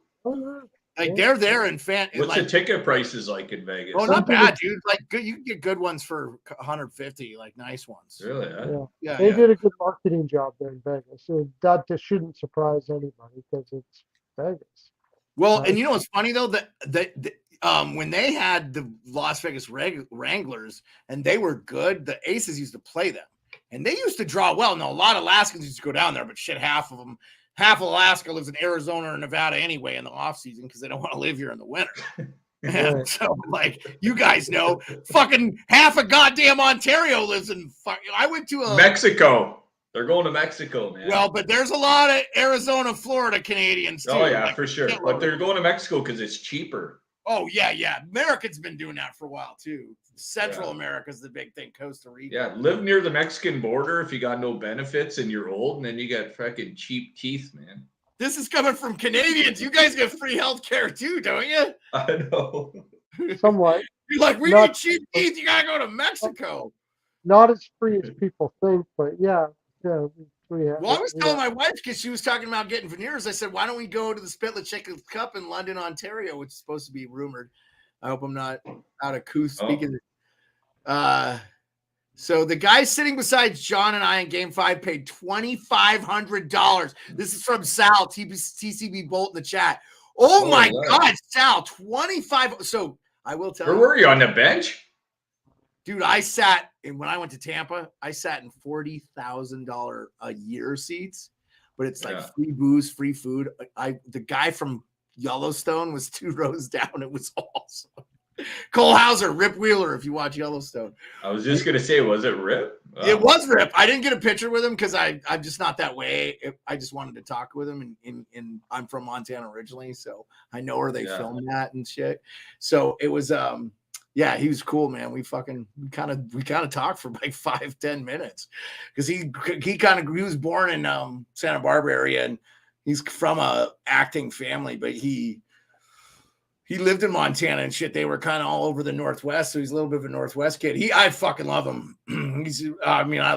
Like they're there and What's the ticket prices like in Vegas? Oh, not bad, dude. Like you can get good ones for 150, like nice ones. Really? Yeah. They did a good marketing job there in Vegas. So that just shouldn't surprise anybody because it's Vegas. Well, and you know what's funny though, that when they had the Las Vegas Wranglers and they were good, the Aces used to play them, and they used to draw well. Now a lot of Alaskans used to go down there, but shit, half of Alaska lives in Arizona or Nevada anyway in the off season because they don't want to live here in the winter. And so, like you guys know, fucking half of goddamn Ontario lives in. I went to Mexico. They're going to Mexico, man. Well, but there's a lot of Arizona, Florida Canadians too. Oh yeah, for sure. But they're going to Mexico because it's cheaper. Oh yeah. America's been doing that for a while too. Central America's the big thing. Costa Rica. Yeah, live near the Mexican border if you got no benefits and you're old, and then you got fucking cheap teeth, man. This is coming from Canadians. You guys get free health care too, don't you? I know. Somewhat. You're like, we need cheap teeth. You gotta go to Mexico. Not as free as people think, but yeah. Well, I was telling my wife because she was talking about getting veneers. I said, why don't we go to the Spitlet Chicken Cup in London, Ontario, which is supposed to be rumored. I hope I'm not out of couth speaking. So the guy sitting beside John and I in Game 5 paid $2,500. This is from Sal, TCB Bolt in the chat. Oh my God, Sal, 25. So I will tell you. Where were you, on the bench? Dude, I sat, and when I went to Tampa, I sat in $40,000 a year seats, but it's like free booze, free food. The guy from Yellowstone was 2 rows down. It was awesome. Cole Hauser, Rip Wheeler, if you watch Yellowstone. I was just going to say, was it Rip? It was Rip. I didn't get a picture with him because I'm just not that way. I just wanted to talk with him, and I'm from Montana originally, so I know where they filmed that and shit. So it was yeah, he was cool, man. We kind of talked for like 5-10 minutes because he was born in Santa Barbara area, and he's from a acting family, but he lived in Montana and shit. They were kind of all over the Northwest, so he's a little bit of a Northwest kid. I fucking love him. He's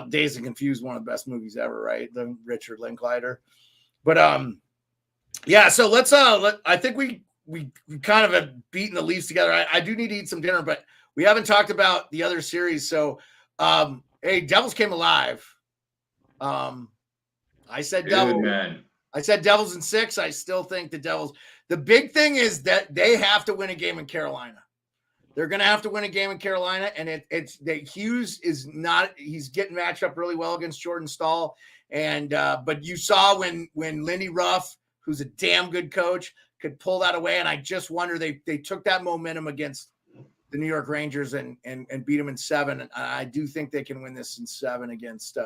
Dazed and Confused, one of the best movies ever, right? The Richard Linklater. But yeah. So let's I think we kind of have beaten the Leafs together. I do need to eat some dinner, but we haven't talked about the other series. So, hey, Devils came alive. I said Good, Devils. man. I said Devils in 6. I still think the Devils. The big thing is that they have to win a game in Carolina. They're going to have to win a game in Carolina, and it's that Hughes is not. He's getting matched up really well against Jordan Staal, and but you saw when Lindy Ruff, who's a damn good coach, could pull that away, and I just wonder they took that momentum against the New York Rangers and beat them in 7. And I do think they can win this in 7 against.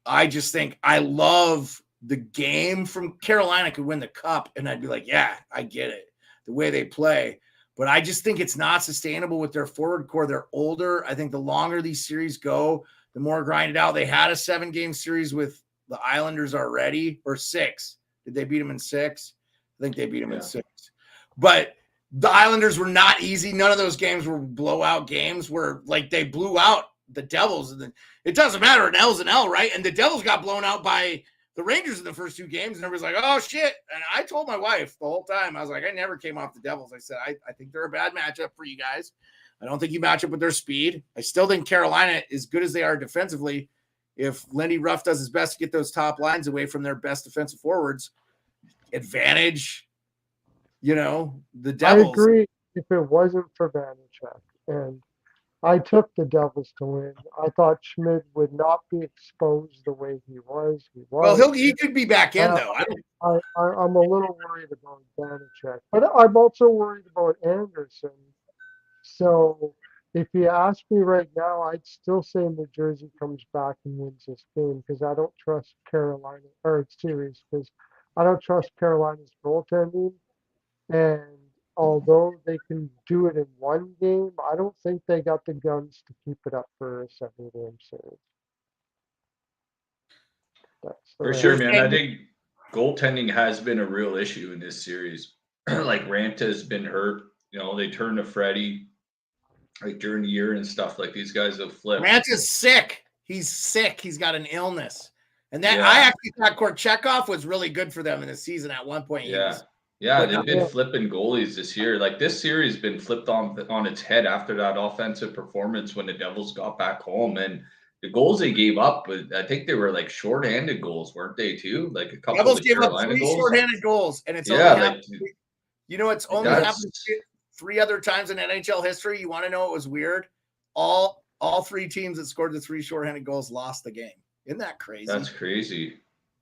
I just think I love the game from Carolina could win the cup, and I'd be like, yeah, I get it, the way they play. But I just think it's not sustainable with their forward core. They're older. I think the longer these series go, the more grinded out. They had a 7-game series with the Islanders already, or 6. Did they beat them in 6? I think they beat them in 6. But the Islanders were not easy. None of those games were blowout games where like they blew out the Devils. And then it doesn't matter. An L's an L, right? And the Devils got blown out by the Rangers in the first 2 games, and everybody's like, oh, shit. And I told my wife the whole time, I was like, I never came off the Devils. I said, I think they're a bad matchup for you guys. I don't think you match up with their speed. I still think Carolina, as good as they are defensively, if Lindy Ruff does his best to get those top lines away from their best defensive forwards, advantage, the Devils. I agree if it wasn't for Vanacek. And I took the Devils to win. I thought Schmidt would not be exposed the way he was. Well, he could be back in, though. I'm a little worried about Vanacek. But I'm also worried about Anderson. So if you ask me right now, I'd still say New Jersey comes back and wins this game because I don't trust Carolina or series because I don't trust Carolina's goaltending. And although they can do it in 1 game, I don't think they got the guns to keep it up for a 7-game series. For sure, man. I think goaltending has been a real issue in this series. Like Ranta's been hurt. They turned to Freddie like during the year and stuff. Like these guys have flipped. Ranta's sick. He's sick. He's got an illness. And that I actually thought Korchekov was really good for them in the season at one point. Yeah, they've been flipping goalies this year. Like this series been flipped on its head after that offensive performance when the Devils got back home. And the goals they gave up, but I think they were like shorthanded goals, weren't they too? Like a couple Devils of gave up Carolina 3 goals. shorthanded goals, and it's only happened. It's only happened 3 other times in NHL history. You want to know what was weird? All 3 teams that scored the 3 shorthanded goals lost the game. Isn't that crazy? That's crazy.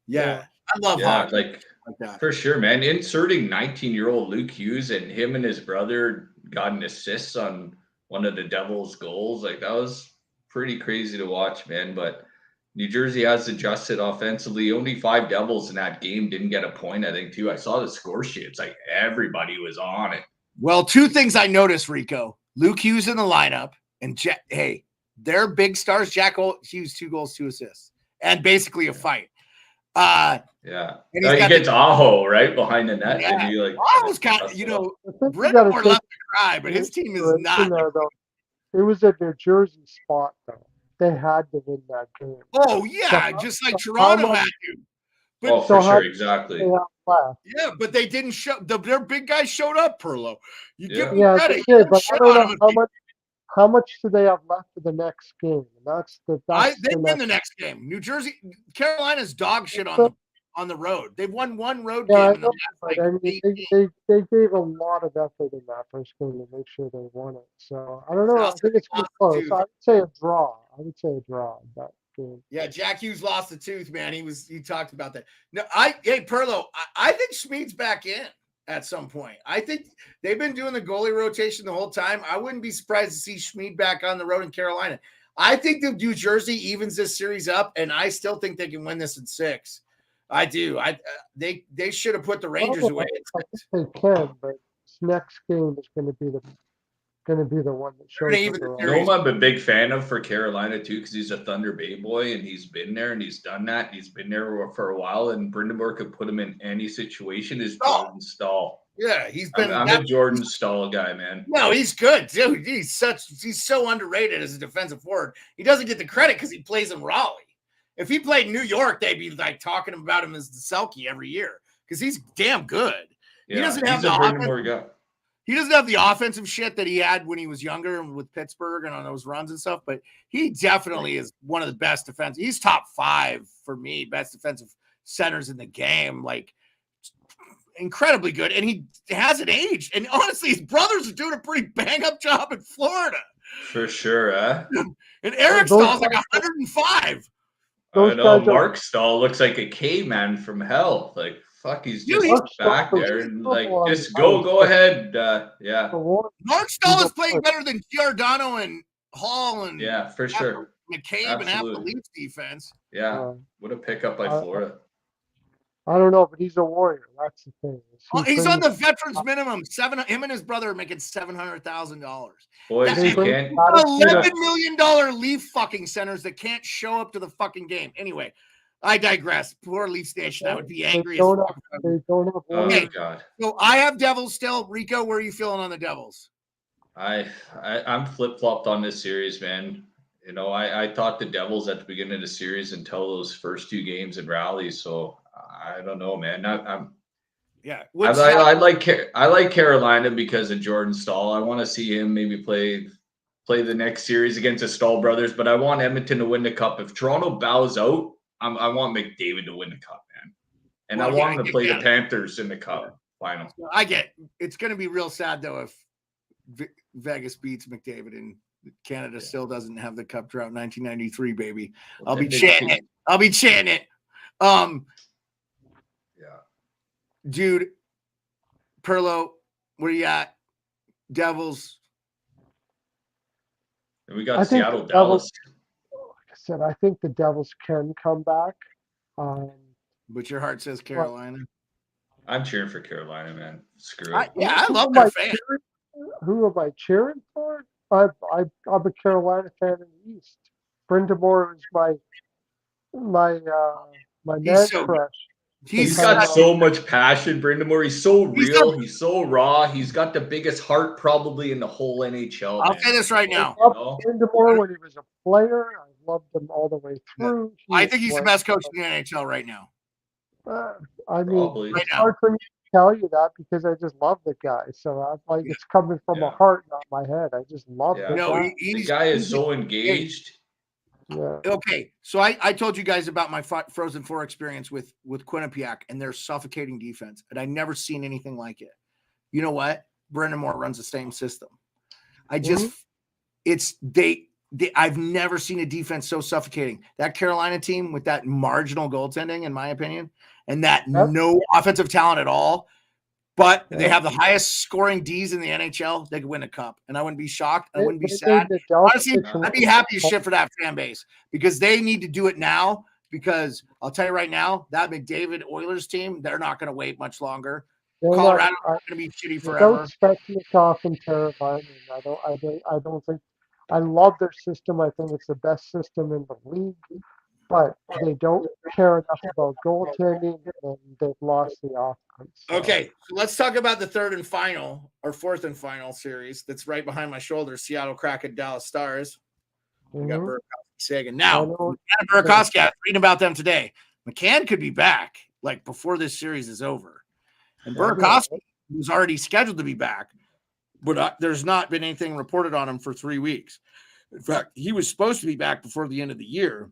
Yeah. I love hockey. Like that. For sure, man. Inserting 19-year-old Luke Hughes and him and his brother got an assist on one of the Devils' goals. Like that was pretty crazy to watch, man. But New Jersey has adjusted offensively. Only 5 Devils in that game didn't get a point, I think, too. I saw the score sheet. It's like everybody was on it. Well, 2 things I noticed, Rico. Luke Hughes in the lineup, and they're big stars. Jack Hughes, 2 goals, 2 assists, and basically a fight. And he gets Aho right behind the net. Yeah. And he, Aho's kind of, Britain left to cry, but his team is not. It was a New Jersey spot, though. They had to win that game. Oh, yeah, just like Toronto had to. But, for sure, exactly. Yeah, but they didn't show. Their big guys showed up, Pearlo. You give them credit. They did, but I don't know how much do they have left for the next game? They win the next game. New Jersey, Carolina's dog shit on the road. They've won 1 road game. In the last, they gave a lot of effort in that first game to make sure they won it. So I don't know. I think it's close. I would say a draw. That game. Yeah, Jack Hughes lost the tooth, man. He talked about that. No, Pearlo, I think Schmid's back in at some point. I think they've been doing the goalie rotation the whole time. I wouldn't be surprised to see Schmid back on the road in Carolina. I think the New Jersey evens this series up, and I still think they can win this in 6. I do. They should have put the Rangers away. I think they can, but this next game is going to be the one that shows. I'm a big fan of for Carolina too, because he's a Thunder Bay boy and he's been there and he's done that. He's been there for a while, and Brindenburg could put him in any situation. Is Jordan Staal? Yeah, he's been. I'm a Jordan Staal guy, man. No, he's good, dude. He's so underrated as a defensive forward. He doesn't get the credit because he plays in Raleigh. If he played in New York, they'd be like talking about him as the Selke every year because he's damn good. Yeah, he doesn't have the offense. he doesn't have the offensive shit that he had when he was younger and with Pittsburgh and on those runs and stuff, but he definitely is one of the best defensive. He's top 5 for me, best defensive centers in the game. Like, incredibly good, and he hasn't aged. And honestly, his brothers are doing a pretty bang up job in Florida. For sure, And Eric Stahl's like 105. I know Mark Stahl looks like a caveman from hell. Like, fuck, he's just back there and like just go ahead. Yeah. Mark Stahl is playing better than Giordano and Hall and for sure. McCabe and half the Leafs defense. Yeah. What a pickup by Florida. I don't know, but he's a warrior. That's the thing. He's on the veterans minimum. Him and his brother are making $700,000. Boys, you can't. $11 million Leaf fucking centers that can't show up to the fucking game. Anyway, I digress. Poor Leaf Station. I would be angry as fuck. Oh God. So I have Devils still. Rico, where are you feeling on the Devils? I'm flip flopped on this series, man. You know, I thought the Devils at the beginning of the series until those first 2 games and rallies. So I don't know, man. I like Carolina because of Jordan Stahl. I want to see him maybe play the next series against the Stahl brothers, but I want Edmonton to win the cup. If Toronto bows out, I want McDavid to win the cup, man. And I want him to play the Panthers in the cup final. I get it's going to be real sad though if Vegas beats McDavid and Canada still doesn't have the cup drought 1993, baby. I'll be chanting it. Dude, Pearlo, where you at? Devils. And we got Seattle, Dallas. Like I said, I think the Devils can come back. But your heart says Carolina. I'm cheering for Carolina, man. Screw it. I love their fan. Who am I cheering for? I'm a Carolina fan in the East. Brind'Amour is my man crush. He's got so much passion, Brind'Amour. He's so real. He's so raw. He's got the biggest heart probably in the whole NHL. I'll say this right now. I loved Brind'Amour when he was a player. I loved him all the way through. I think he's the best coach in the NHL right now. I mean, it's hard for me to tell you that because I just love the guy. So I'm like, it's coming from my heart, not my head. I just love the guy. The guy is so engaged. Yeah. Okay, so I told you guys about my Frozen Four experience with Quinnipiac and their suffocating defense, and I never seen anything like it. You know what? Brind'Amour runs the same system. I've never seen a defense so suffocating. That Carolina team with that marginal goaltending, in my opinion, and that no offensive talent at all, but they have the highest scoring Ds in the NHL. They could win a cup, and I wouldn't be shocked. I wouldn't be sad. Honestly, I'd be happy as shit for that fan base because they need to do it now. Because I'll tell you right now, that McDavid Oilers team, they're not going to wait much longer. Colorado's going to be shitty forever. Don't Svechnikov and Teravainen. I don't think. I love their system. I think it's the best system in the league. But they don't care enough about goaltending, and they've lost the offense. So. Okay, so let's talk about the fourth and final series that's right behind my shoulder, Seattle Kraken, Dallas Stars. We got Burakovsky Sagan. Now, Burakovsky, I was reading about them today. McCann could be back like before this series is over. And Burakovsky was already scheduled to be back, but there's not been anything reported on him for 3 weeks. In fact, he was supposed to be back before the end of the year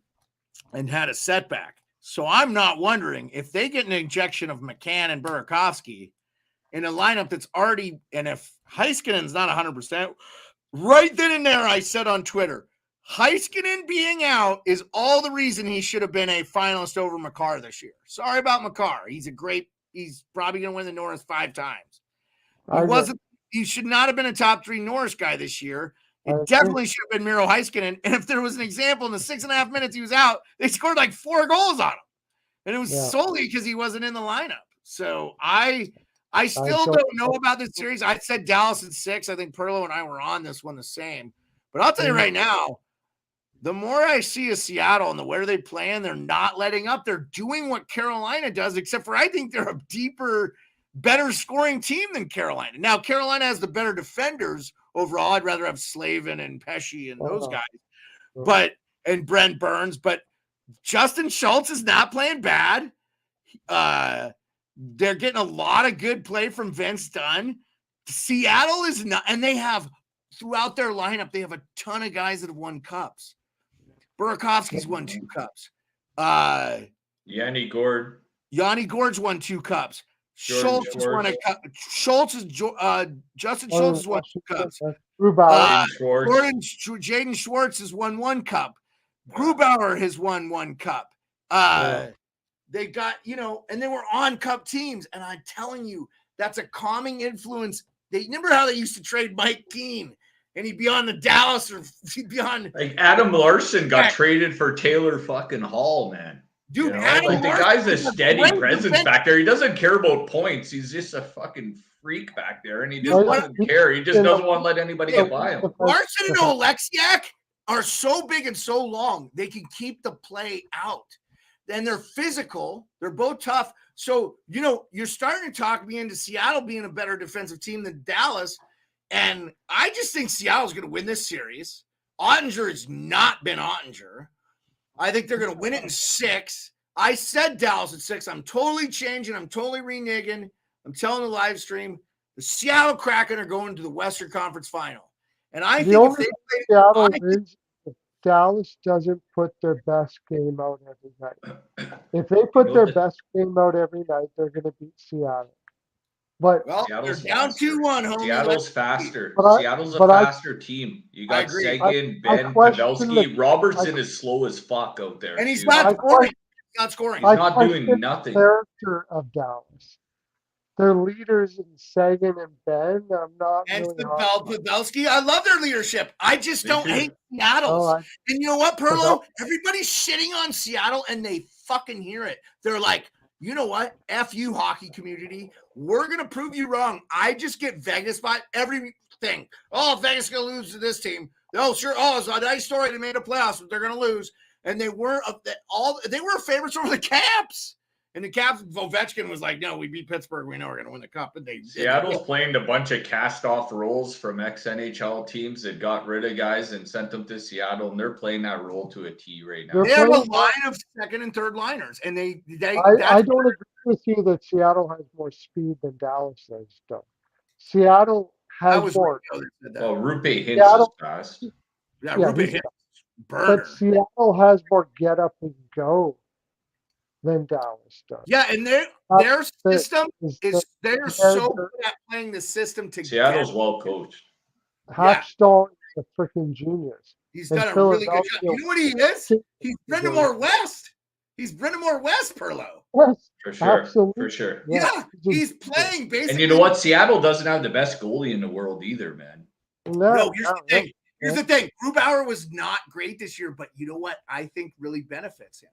and had a setback. So I'm not wondering if they get an injection of McCann and Burakovsky in a lineup that's already, and if Heiskanen's not 100%, right then and there I said on Twitter, Heiskanen being out is all the reason he should have been a finalist over Makar this year. Sorry about Makar. He's probably going to win the Norris 5 times. He should not have been a top 3 Norris guy this year. It definitely should have been Miro Heiskanen. And if there was an example in the 6.5 minutes he was out, they scored like 4 goals on him. And it was solely because he wasn't in the lineup. So I still don't know about this series. I said Dallas at 6. I think Pearlo and I were on this one the same. But I'll tell you right now, the more I see of Seattle and the way they play, and they're not letting up. They're doing what Carolina does, except for I think they're a deeper, better scoring team than Carolina. Now, Carolina has the better defenders overall. I'd rather have Slavin and Pesci and those guys, and Brent Burns. But Justin Schultz is not playing bad. They're getting a lot of good play from Vince Dunn. Seattle is not, and they have throughout their lineup, they have a ton of guys that have won cups. Burakovsky's won 2 cups. Yanni Gord. Yanni Gord's won 2 cups. Jordan Schultz has won a cup. Justin Schultz has won 2 cups. Jaden Schwartz has won 1 cup. Grubauer has won 1 cup. They got, and they were on cup teams. And I'm telling you, that's a calming influence. They remember how they used to trade Mike Keane, and he'd be on the Dallas, or he'd be on Adam Larson got traded for Taylor fucking Hall, man. Dude, the guy's a steady presence back there. He doesn't care about points. He's just a fucking freak back there, and he just doesn't care. He just doesn't want to let anybody get by him. Larson and Oleksiak are so big and so long, they can keep the play out. And they're physical. They're both tough. So, you're starting to talk me into Seattle being a better defensive team than Dallas. And I just think Seattle's going to win this series. Ottinger has not been Ottinger. I think they're going to win it in 6. I said Dallas at 6. I'm totally changing. I'm totally reneging. I'm telling the live stream, the Seattle Kraken are going to the Western Conference Final. And I think if Dallas doesn't put their best game out every night. If they put their best game out every night, they're going to beat Seattle. But they're down 2-1, homie. Seattle's faster. Seattle's a faster team. You got Seguin, Ben, Pavelski. Robertson is slow as fuck out there. And he's not scoring. He's not doing nothing. The character of Dallas. Their leaders in Seguin and Ben. I'm not. And Pavelski. I love their leadership. I just don't hate Seattle's. And you know what, Pearlo? Everybody's shitting on Seattle, and they fucking hear it. They're like, you know what? F you, hockey community. We're going to prove you wrong. I just get Vegas by everything. Oh, Vegas is going to lose to this team. Oh, sure. Oh, it's a nice story. They made a playoffs, but they're going to lose. And they were favorites over the Caps. And the Caps, Ovechkin was like, no, we beat Pittsburgh. We know we're going to win the cup. And Seattle's playing a bunch of cast-off roles from ex-NHL teams that got rid of guys and sent them to Seattle, and they're playing that role to a T right now. They have a line of second and third liners, and I don't agree with you that Seattle has more speed than Dallas does, though. Seattle has more. Well, Rupe Hintz is fast. Yeah, Rupe Hintz. But Seattle has more get up and go than Dallas does. Yeah, and their system they're so good at playing the system together. Seattle's well coached. Hackstall is a freaking genius. He's done a really good job. You know what he is? He's Brind'Amour West. He's Brind'Amour West, Perlo. Yes, for sure. Absolutely. For sure. Yeah, he's playing basically. And you know what? Seattle doesn't have the best goalie in the world either, man. No, here's the thing. Here's the thing. Grubauer was not great this year, but you know what? I think really benefits him.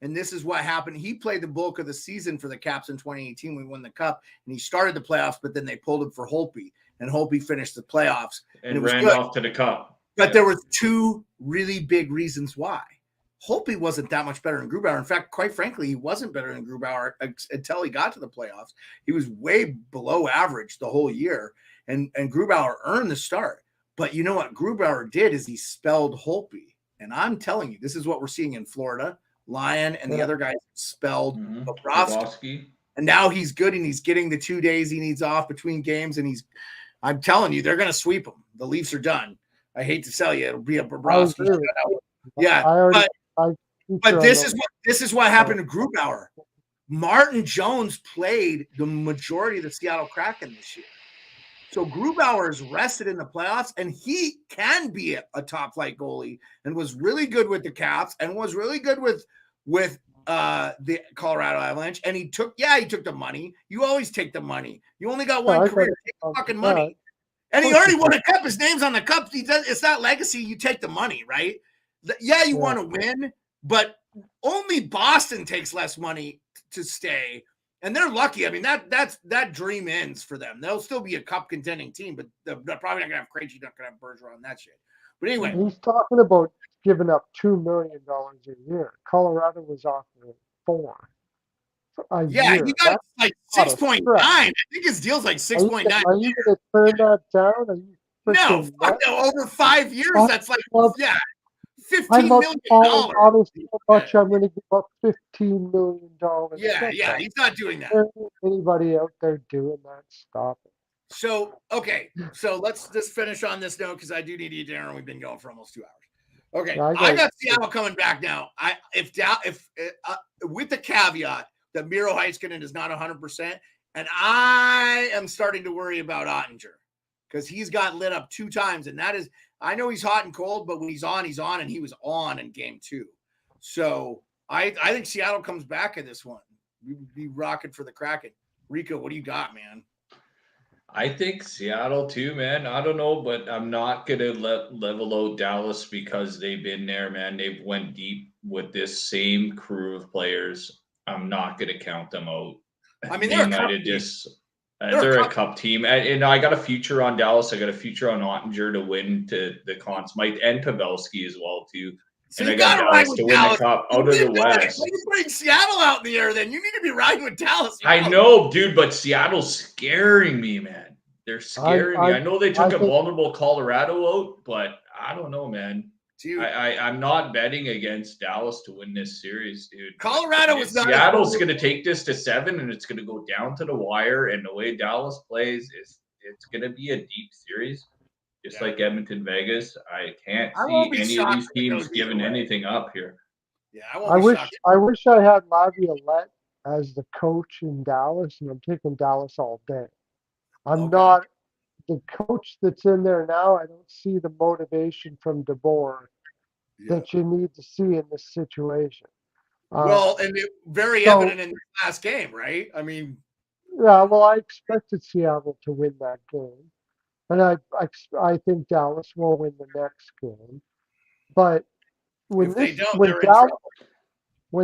And this is what happened. He played the bulk of the season for the Caps in 2018. We won the cup, and he started the playoffs, but then they pulled him for Holtby, and Holtby finished the playoffs and ran off to the cup. But there was 2 really big reasons why. Holtby wasn't that much better than Grubauer. In fact, quite frankly, he wasn't better than Grubauer until he got to the playoffs. He was way below average the whole year, and Grubauer earned the start. But you know what Grubauer did is he spelled Holtby. And I'm telling you, this is what we're seeing in Florida. Lyon and the other guys spelled Bobrovsky. And now he's good, and he's getting the 2 days he needs off between games. And I'm telling you, they're going to sweep him. The Leafs are done. I hate to tell you, it'll be a Bobrovsky. Yeah, but this is what happened to Grubauer. Martin Jones played the majority of the Seattle Kraken this year. So Grubauer is rested in the playoffs, and he can be a top flight goalie, and was really good with the Caps, and was really good with the Colorado Avalanche. And he took the money. You always take the money. You only got one career. Take the fucking money. And he already won a cup. His name's on the cup. It's not legacy. You take the money, right? Yeah, you want to win, but only Boston takes less money to stay. And they're lucky. I mean, that dream ends for them. They'll still be a cup contending team, but they're probably not going to have Krejci, not going to have Bergeron on that shit. But anyway. He's talking about giving up $2 million a year. Colorado was offering $4 year. He got like 6.9. I think his deal's like 6.9. Are you going to turn that down? No, over 5 years, that's like, $15 million. Honestly, how much I'm going to give up $15 million. Yeah, he's not doing that. Anybody out there doing that, stop it. So, okay. So let's just finish on this note because I do need to eat dinner and we've been going for almost 2 hours. Okay. Yeah, I got Seattle coming back now. With the caveat that Miro Heiskanen is not 100%, and I am starting to worry about Ottinger because he's got lit up 2 times. And that is, I know he's hot and cold, but when he's on, and he was on in game 2. So I think Seattle comes back in this one. We'd be rocking for the Kraken. Rico, what do you got, man? I think Seattle too, man. I don't know, but I'm not gonna level out Dallas because they've been there, man. They've went deep with this same crew of players. I'm not gonna count them out. I mean, they're a cup team, and I got a future on Dallas. I got a future on Ottinger to win to the Conn Smythe and Pavelski as well too. So and I got Dallas to win the cup out of the West. You're putting Seattle out in the air, then you need to be riding with Dallas. I know, dude, but Seattle's scaring me, man. They're scaring me. I know they took a vulnerable Colorado out, but I don't know, man. Dude, I'm not betting against Dallas to win this series, dude. Colorado was not. Seattle's going to take this to 7, and it's going to go down to the wire. And the way Dallas plays, it's going to be a deep series. Just like Edmonton, Vegas, I can't see any of these teams giving anything up here. Yeah, I wish I had Laviolette as the coach in Dallas, and I'm taking Dallas all day. I'm not the coach that's in there now. I don't see the motivation from DeBoer that you need to see in this situation. Well, and very evident in the last game, right? I mean, yeah. Well, I expected Seattle to win that game. And I think Dallas will win the next game. But when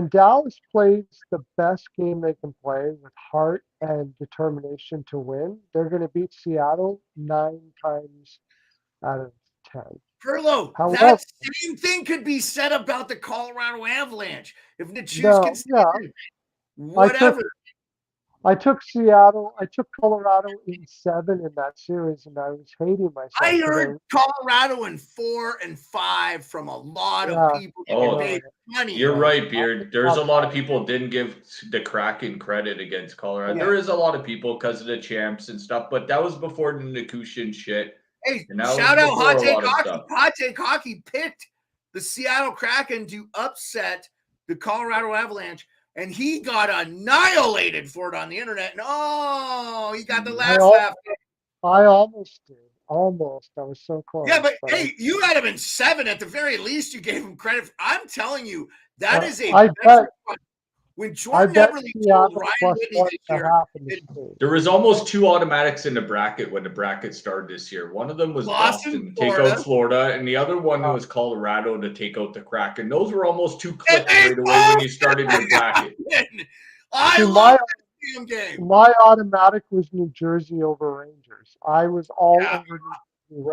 Dallas plays the best game they can play with heart and determination to win, they're going to beat Seattle 9 times out of 10. Pearlo, that same thing could be said about the Colorado Avalanche. If the Chiefs whatever. I took Colorado in 7 in that series, and I was hating myself. I heard Colorado in 4 and 5 from a lot of people. Money. You're right, Beard. There's a lot of people who didn't give the Kraken credit against Colorado. Yeah. There is a lot of people because of the champs and stuff, but that was before the Nikushin shit. Hey, shout out Hot Take Hockey. Hot Take Hockey picked the Seattle Kraken to upset the Colorado Avalanche. And he got annihilated for it on the internet. And he got the last laugh. I almost did. Almost. I was so close. Yeah, but hey, you had him in 7. At the very least, you gave him credit. I'm telling you, that is a when Jordan Everly told Ryan Whitney this year, there was almost 2 automatics in the bracket when the bracket started this year. One of them was Boston to take out Florida, and the other one was Colorado to take out the Kraken. Those were almost 2 clicks right away when you started your bracket. I love that game. My automatic was New Jersey over Rangers. I was all over.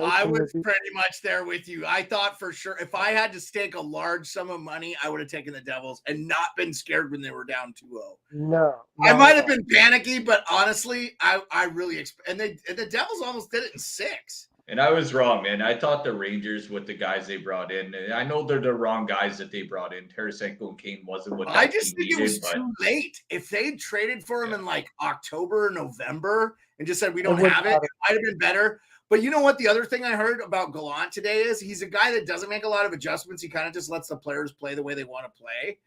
I was pretty much there with you. I thought for sure if I had to stake a large sum of money, I would have taken the Devils and not been scared when they were down 2-0. No. I might have been panicky, but honestly, I really and the Devils almost did it in 6. And I was wrong, man. I thought the Rangers with the guys they brought in, and I know they're the wrong guys that they brought in. Tarasenko and Kane wasn't what I just think it was too late. If they traded for him in like October or November and just said we don't have it, it might have been better. But you know what? The other thing I heard about Gallant today is he's a guy that doesn't make a lot of adjustments. He kind of just lets the players play the way they want to play.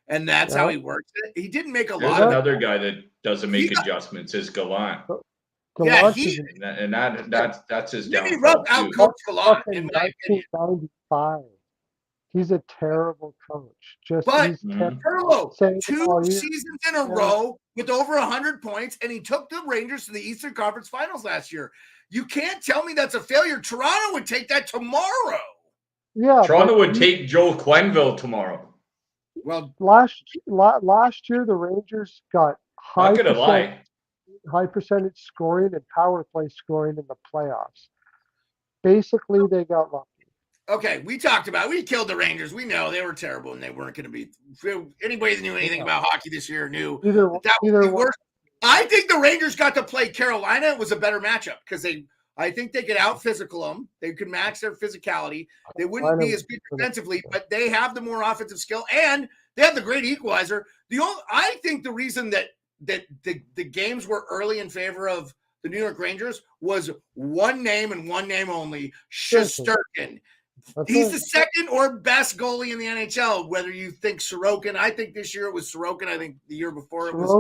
And that's how he works it. He didn't make a lot. There's another guy that doesn't make adjustments is Gallant. Yeah, that's his downfall. Out-coach Gallant in my opinion. 1995. He's a terrible coach. Pearlo, 2 seasons in a row with over 100 points, and he took the Rangers to the Eastern Conference Finals last year. You can't tell me that's a failure. Toronto would take that tomorrow. Yeah, Toronto would take Joe Quenneville tomorrow. Well, last year the Rangers got high percentage scoring and power play scoring in the playoffs. Basically, they got lucky. Okay, we killed the Rangers. We know they were terrible and they weren't going to be. Anybody that knew anything about hockey this year knew that was the worst. I think the Rangers got to play Carolina. It was a better matchup because I think they could out physical them. They could match their physicality. They wouldn't be as good defensively, but they have the more offensive skill and they have the great equalizer. I think the reason that the games were early in favor of the New York Rangers, was one name and one name only, Shesterkin. He's the second or best goalie in the NHL, whether you think Sorokin. I think this year it was Sorokin. I think the year before it was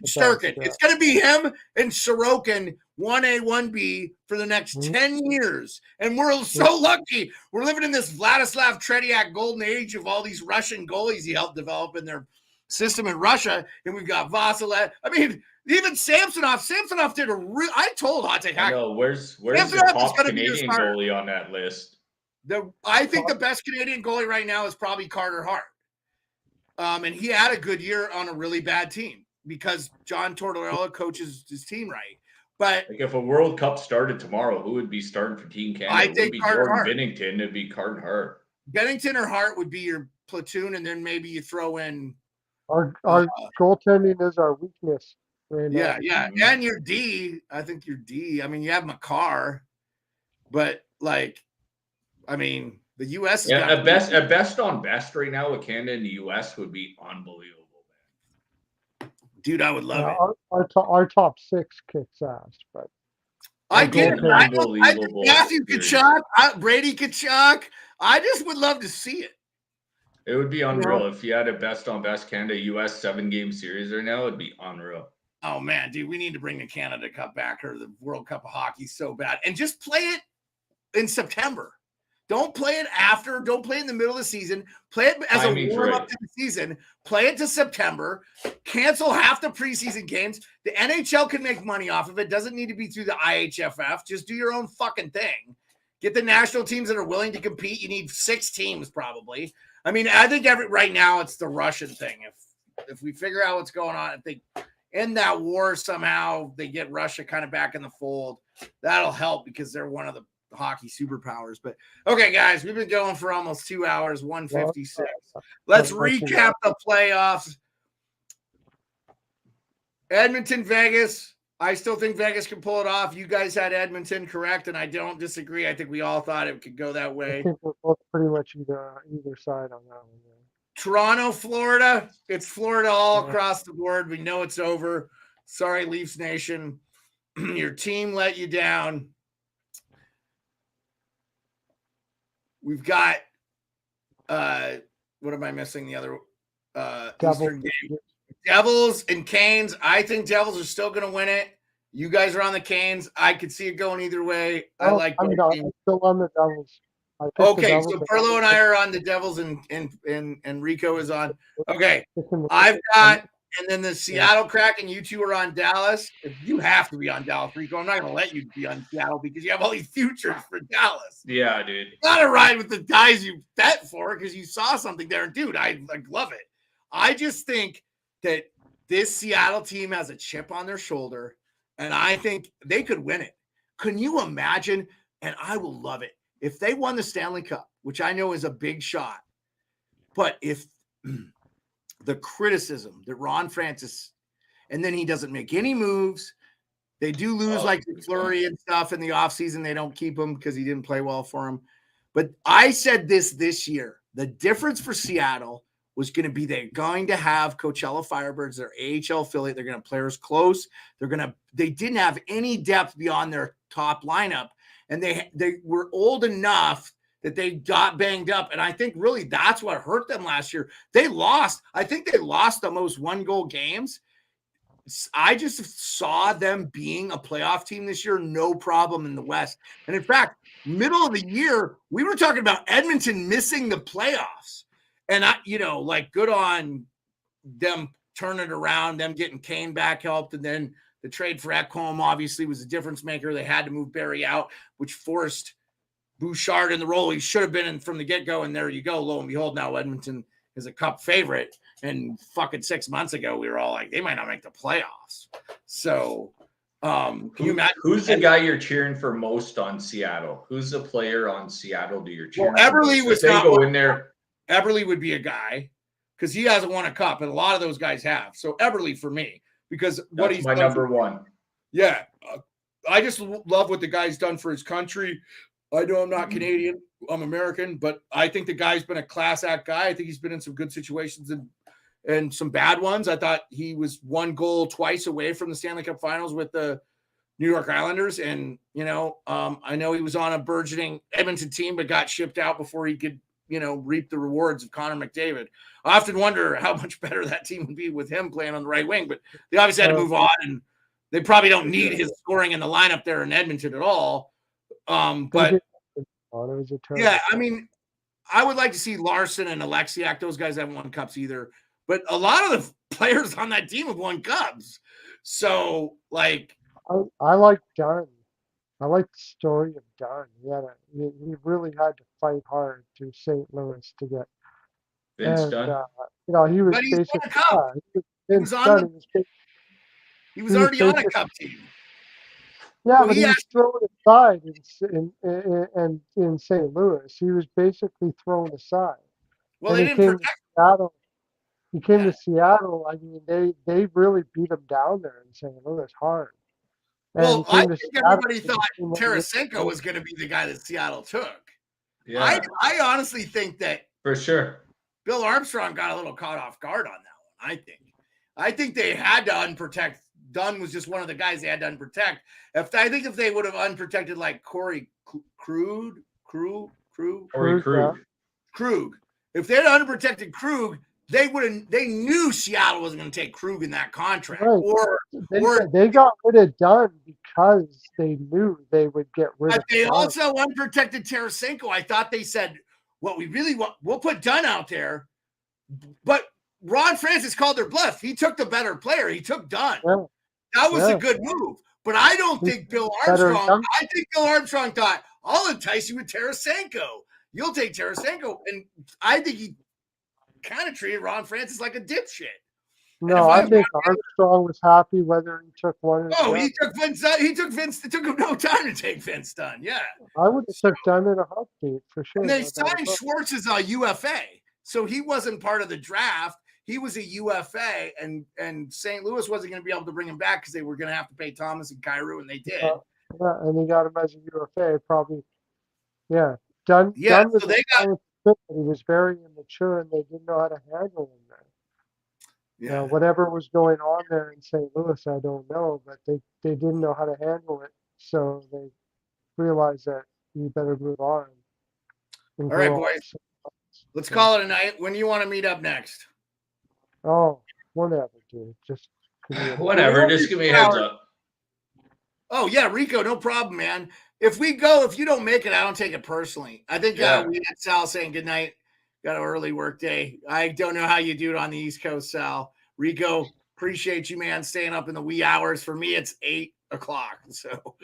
Shesterkin. It's going to be him and Sorokin, 1A, 1B for the next 10 years. And we're so lucky. We're living in this Vladislav Tretiak golden age of all these Russian goalies he helped develop in their system in Russia. And we've got Vasilev. I mean, even Samsonov. Samsonov did a real. I told Hot Take Hack. Where's the top Canadian goalie on that list? I think the best Canadian goalie right now is probably Carter Hart. And he had a good year on a really bad team because John Tortorella coaches his team right. But like if a World Cup started tomorrow, who would be starting for Team Canada? I think it would be Carter Jordan Hart. Binnington. It'd be Carter Hart. Binnington or Hart would be your platoon, and then maybe you throw in. Our goaltending is our weakness. Right now. Yeah. And your D, I think your D. I mean, you have Makar, but like, I mean, the U.S. at best on best right now with Canada and the U.S. would be unbelievable, man. Dude, I would love it. Our top six kicks ass, but I get it. I think Matthew Tkachuk, Brady Tkachuk. I just would love to see it. It would be unreal if you had a best on best Canada U.S. 7-game series right now. It'd be unreal. Oh man, dude, we need to bring the Canada Cup back or the World Cup of Hockey so bad, and just play it in September. Don't play it after. Don't play it in the middle of the season. Play it as a warm up to the season. Play it to September. Cancel half the preseason games. The NHL can make money off of it. Doesn't need to be through the IHFF. Just do your own fucking thing. Get the national teams that are willing to compete. You need 6 teams probably. I mean, I think right now it's the Russian thing. If we figure out what's going on, I think in that war somehow they get Russia kind of back in the fold. That'll help because they're one of the hockey superpowers. But okay, guys, we've been going for almost 2 hours, 156. Let's recap the playoffs. Edmonton, Vegas. I still think Vegas can pull it off. You guys had Edmonton, correct? And I don't disagree. I think we all thought it could go that way. I think we're both pretty much either side on that one. Yeah. Toronto, Florida. It's Florida all across the board. We know it's over. Sorry, Leafs Nation. Your team let you down. We've got what am I missing? The other Eastern game. Devils and Canes. I think Devils are still going to win it. You guys are on the Canes. I could see it going either way. I'm still on the Devils. Okay, so Pearlo and I are on the Devils, and Rico is on. Okay, I've got, and then the Seattle Kraken. You two are on Dallas. You have to be on Dallas, Rico. I'm not going to let you be on Seattle because you have all these futures for Dallas. Yeah, dude. You got to ride with the guys you bet for because you saw something there, dude. I love it. I just think that this Seattle team has a chip on their shoulder, and I think they could win it. Can you imagine? And I will love it if they won the Stanley Cup, which I know is a big shot. But if the criticism that Ron Francis, and then he doesn't make any moves, they do lose like Fleury and stuff in the offseason. They don't keep him because he didn't play well for him. But I said this year, the difference for Seattle was going to be they're going to have Coachella Firebirds, their AHL affiliate. They're going to players close. They didn't have any depth beyond their top lineup. And they were old enough that they got banged up. And I think really that's what hurt them last year. I think they lost the most 1-goal games. I just saw them being a playoff team this year, no problem in the West. And in fact, middle of the year, we were talking about Edmonton missing the playoffs. And good on them turning it around, them getting Kane back helped. And then the trade for Ekholm obviously was a difference maker. They had to move Barry out, which forced Bouchard in the role he should have been in from the get-go. And there you go. Lo and behold, now Edmonton is a cup favorite. And fucking 6 months ago, we were all like, they might not make the playoffs. So can you imagine? Who's the guy you're cheering for most on Seattle? Who's the player on Seattle do you're cheering for? Eberle was not go in there. Eberle would be a guy because he hasn't won a cup, and a lot of those guys have. So Eberle for me, because what he's my done number one. Yeah, I just love what the guy's done for his country. I know I'm not Canadian, I'm American, but I think the guy's been a class act guy. I think he's been in some good situations and some bad ones. I thought he was one goal twice away from the Stanley Cup Finals with the New York Islanders. And, I know he was on a burgeoning Edmonton team, but got shipped out before he could, reap the rewards of Connor McDavid. I often wonder how much better that team would be with him playing on the right wing, but they obviously had to move on, and they probably don't need his scoring in the lineup there in Edmonton at all. But yeah, I mean, I would like to see Larson and Alexiak. Those guys haven't won cups either, but a lot of the players on that team have won cups. So, like, I like Dunn. I like the story of Dunn. He really had to fight hard to St. Louis to get. Vince Dunn. He was but he's basically. won a cup. He was already on a cup team. Yeah, So but he was thrown aside in St. Louis. He was basically thrown aside. Well, and they didn't protect Seattle. He came to Seattle. I mean, they really beat him down there in St. Louis hard. Well, I think everybody thought Tarasenko was going to be the guy that Seattle took. Yeah, I honestly think that for sure Bill Armstrong got a little caught off guard on that one. I think they had to unprotect. Dunn was just one of the guys they had to unprotect. If they would have unprotected like Corey Krug, if they had unprotected Krug, they knew Seattle wasn't going to take Krug in that contract. Right. Or they got rid of Dunn because they knew they would get rid of. But they also unprotected Tarasenko. I thought they said, "What we really want, we'll put Dunn out there." But Ron Francis called their bluff. He took the better player. He took Dunn. Yeah. That was a good move. But I don't think Bill Armstrong. I think Bill Armstrong thought, "I'll entice you with Tarasenko. You'll take Tarasenko," and I think he kind of treated Ron Francis like a dipshit. No, I think Armstrong was happy whether he took one or the he took Vince Dunn. He took Vince. It took him no time to take Vince Dunn. Yeah. I would have took Dunn in a heartbeat for sure. And they signed Schwartz as a UFA. So he wasn't part of the draft. He was a UFA, and St. Louis wasn't going to be able to bring him back because they were going to have to pay Thomas and Kyrou, and they did. And he got him as a UFA, probably. Yeah. Dunn was he was very immature, and they didn't know how to handle him there. Yeah. Whatever was going on there in St. Louis, I don't know, but they didn't know how to handle it, so they realized that you better move on. All right, boys. Let's call it a night. When do you want to meet up next? Oh, whatever, dude. Just whatever. Just give me a heads up. Oh yeah, Rico, no problem, man. If you don't make it, I don't take it personally. I think we had Sal saying good night. Got an early work day. I don't know how you do it on the East Coast, Sal. Rico, appreciate you, man, staying up in the wee hours. For me, it's 8 o'clock. So,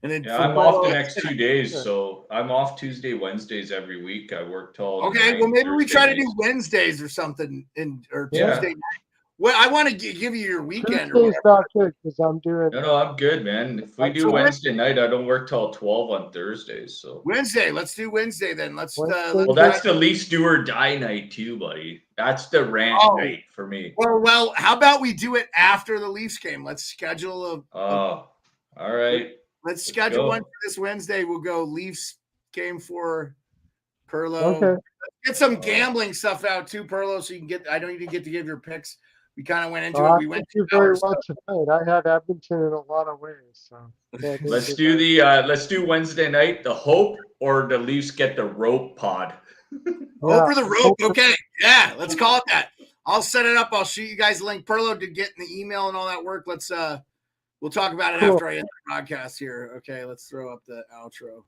and then I'm off the next 2 days. So I'm off Tuesday, Wednesdays every week. I work till. Okay, well maybe we try to do Wednesdays or something, or Tuesday night. Well, I want to give you your weekend. Tuesday's not good because I'm doing. No, I'm good, man. If we do Wednesday night, I don't work till 12 on Thursdays. So Wednesday, let's do Wednesday then. Let's. Well, that's the Leafs do or die night too, buddy. That's the rant night for me. Well, how about we do it after the Leafs game? Let's schedule all right. Let's schedule one for this Wednesday. We'll go Leafs game for Pearlo. Okay. Let's get some gambling stuff out too, Pearlo, so you can get. I don't even get to give your picks. We kind of went into it. We went too very well tonight. I had Edmonton in a lot of ways. So let's do Wednesday night. The Hope or the Leafs get the rope pod. Hope or the rope. Okay, yeah, let's call it that. I'll set it up. I'll shoot you guys a link. Pearlo to get in the email and all that work. Let's we'll talk about it after I end the broadcast here. Okay, let's throw up the outro.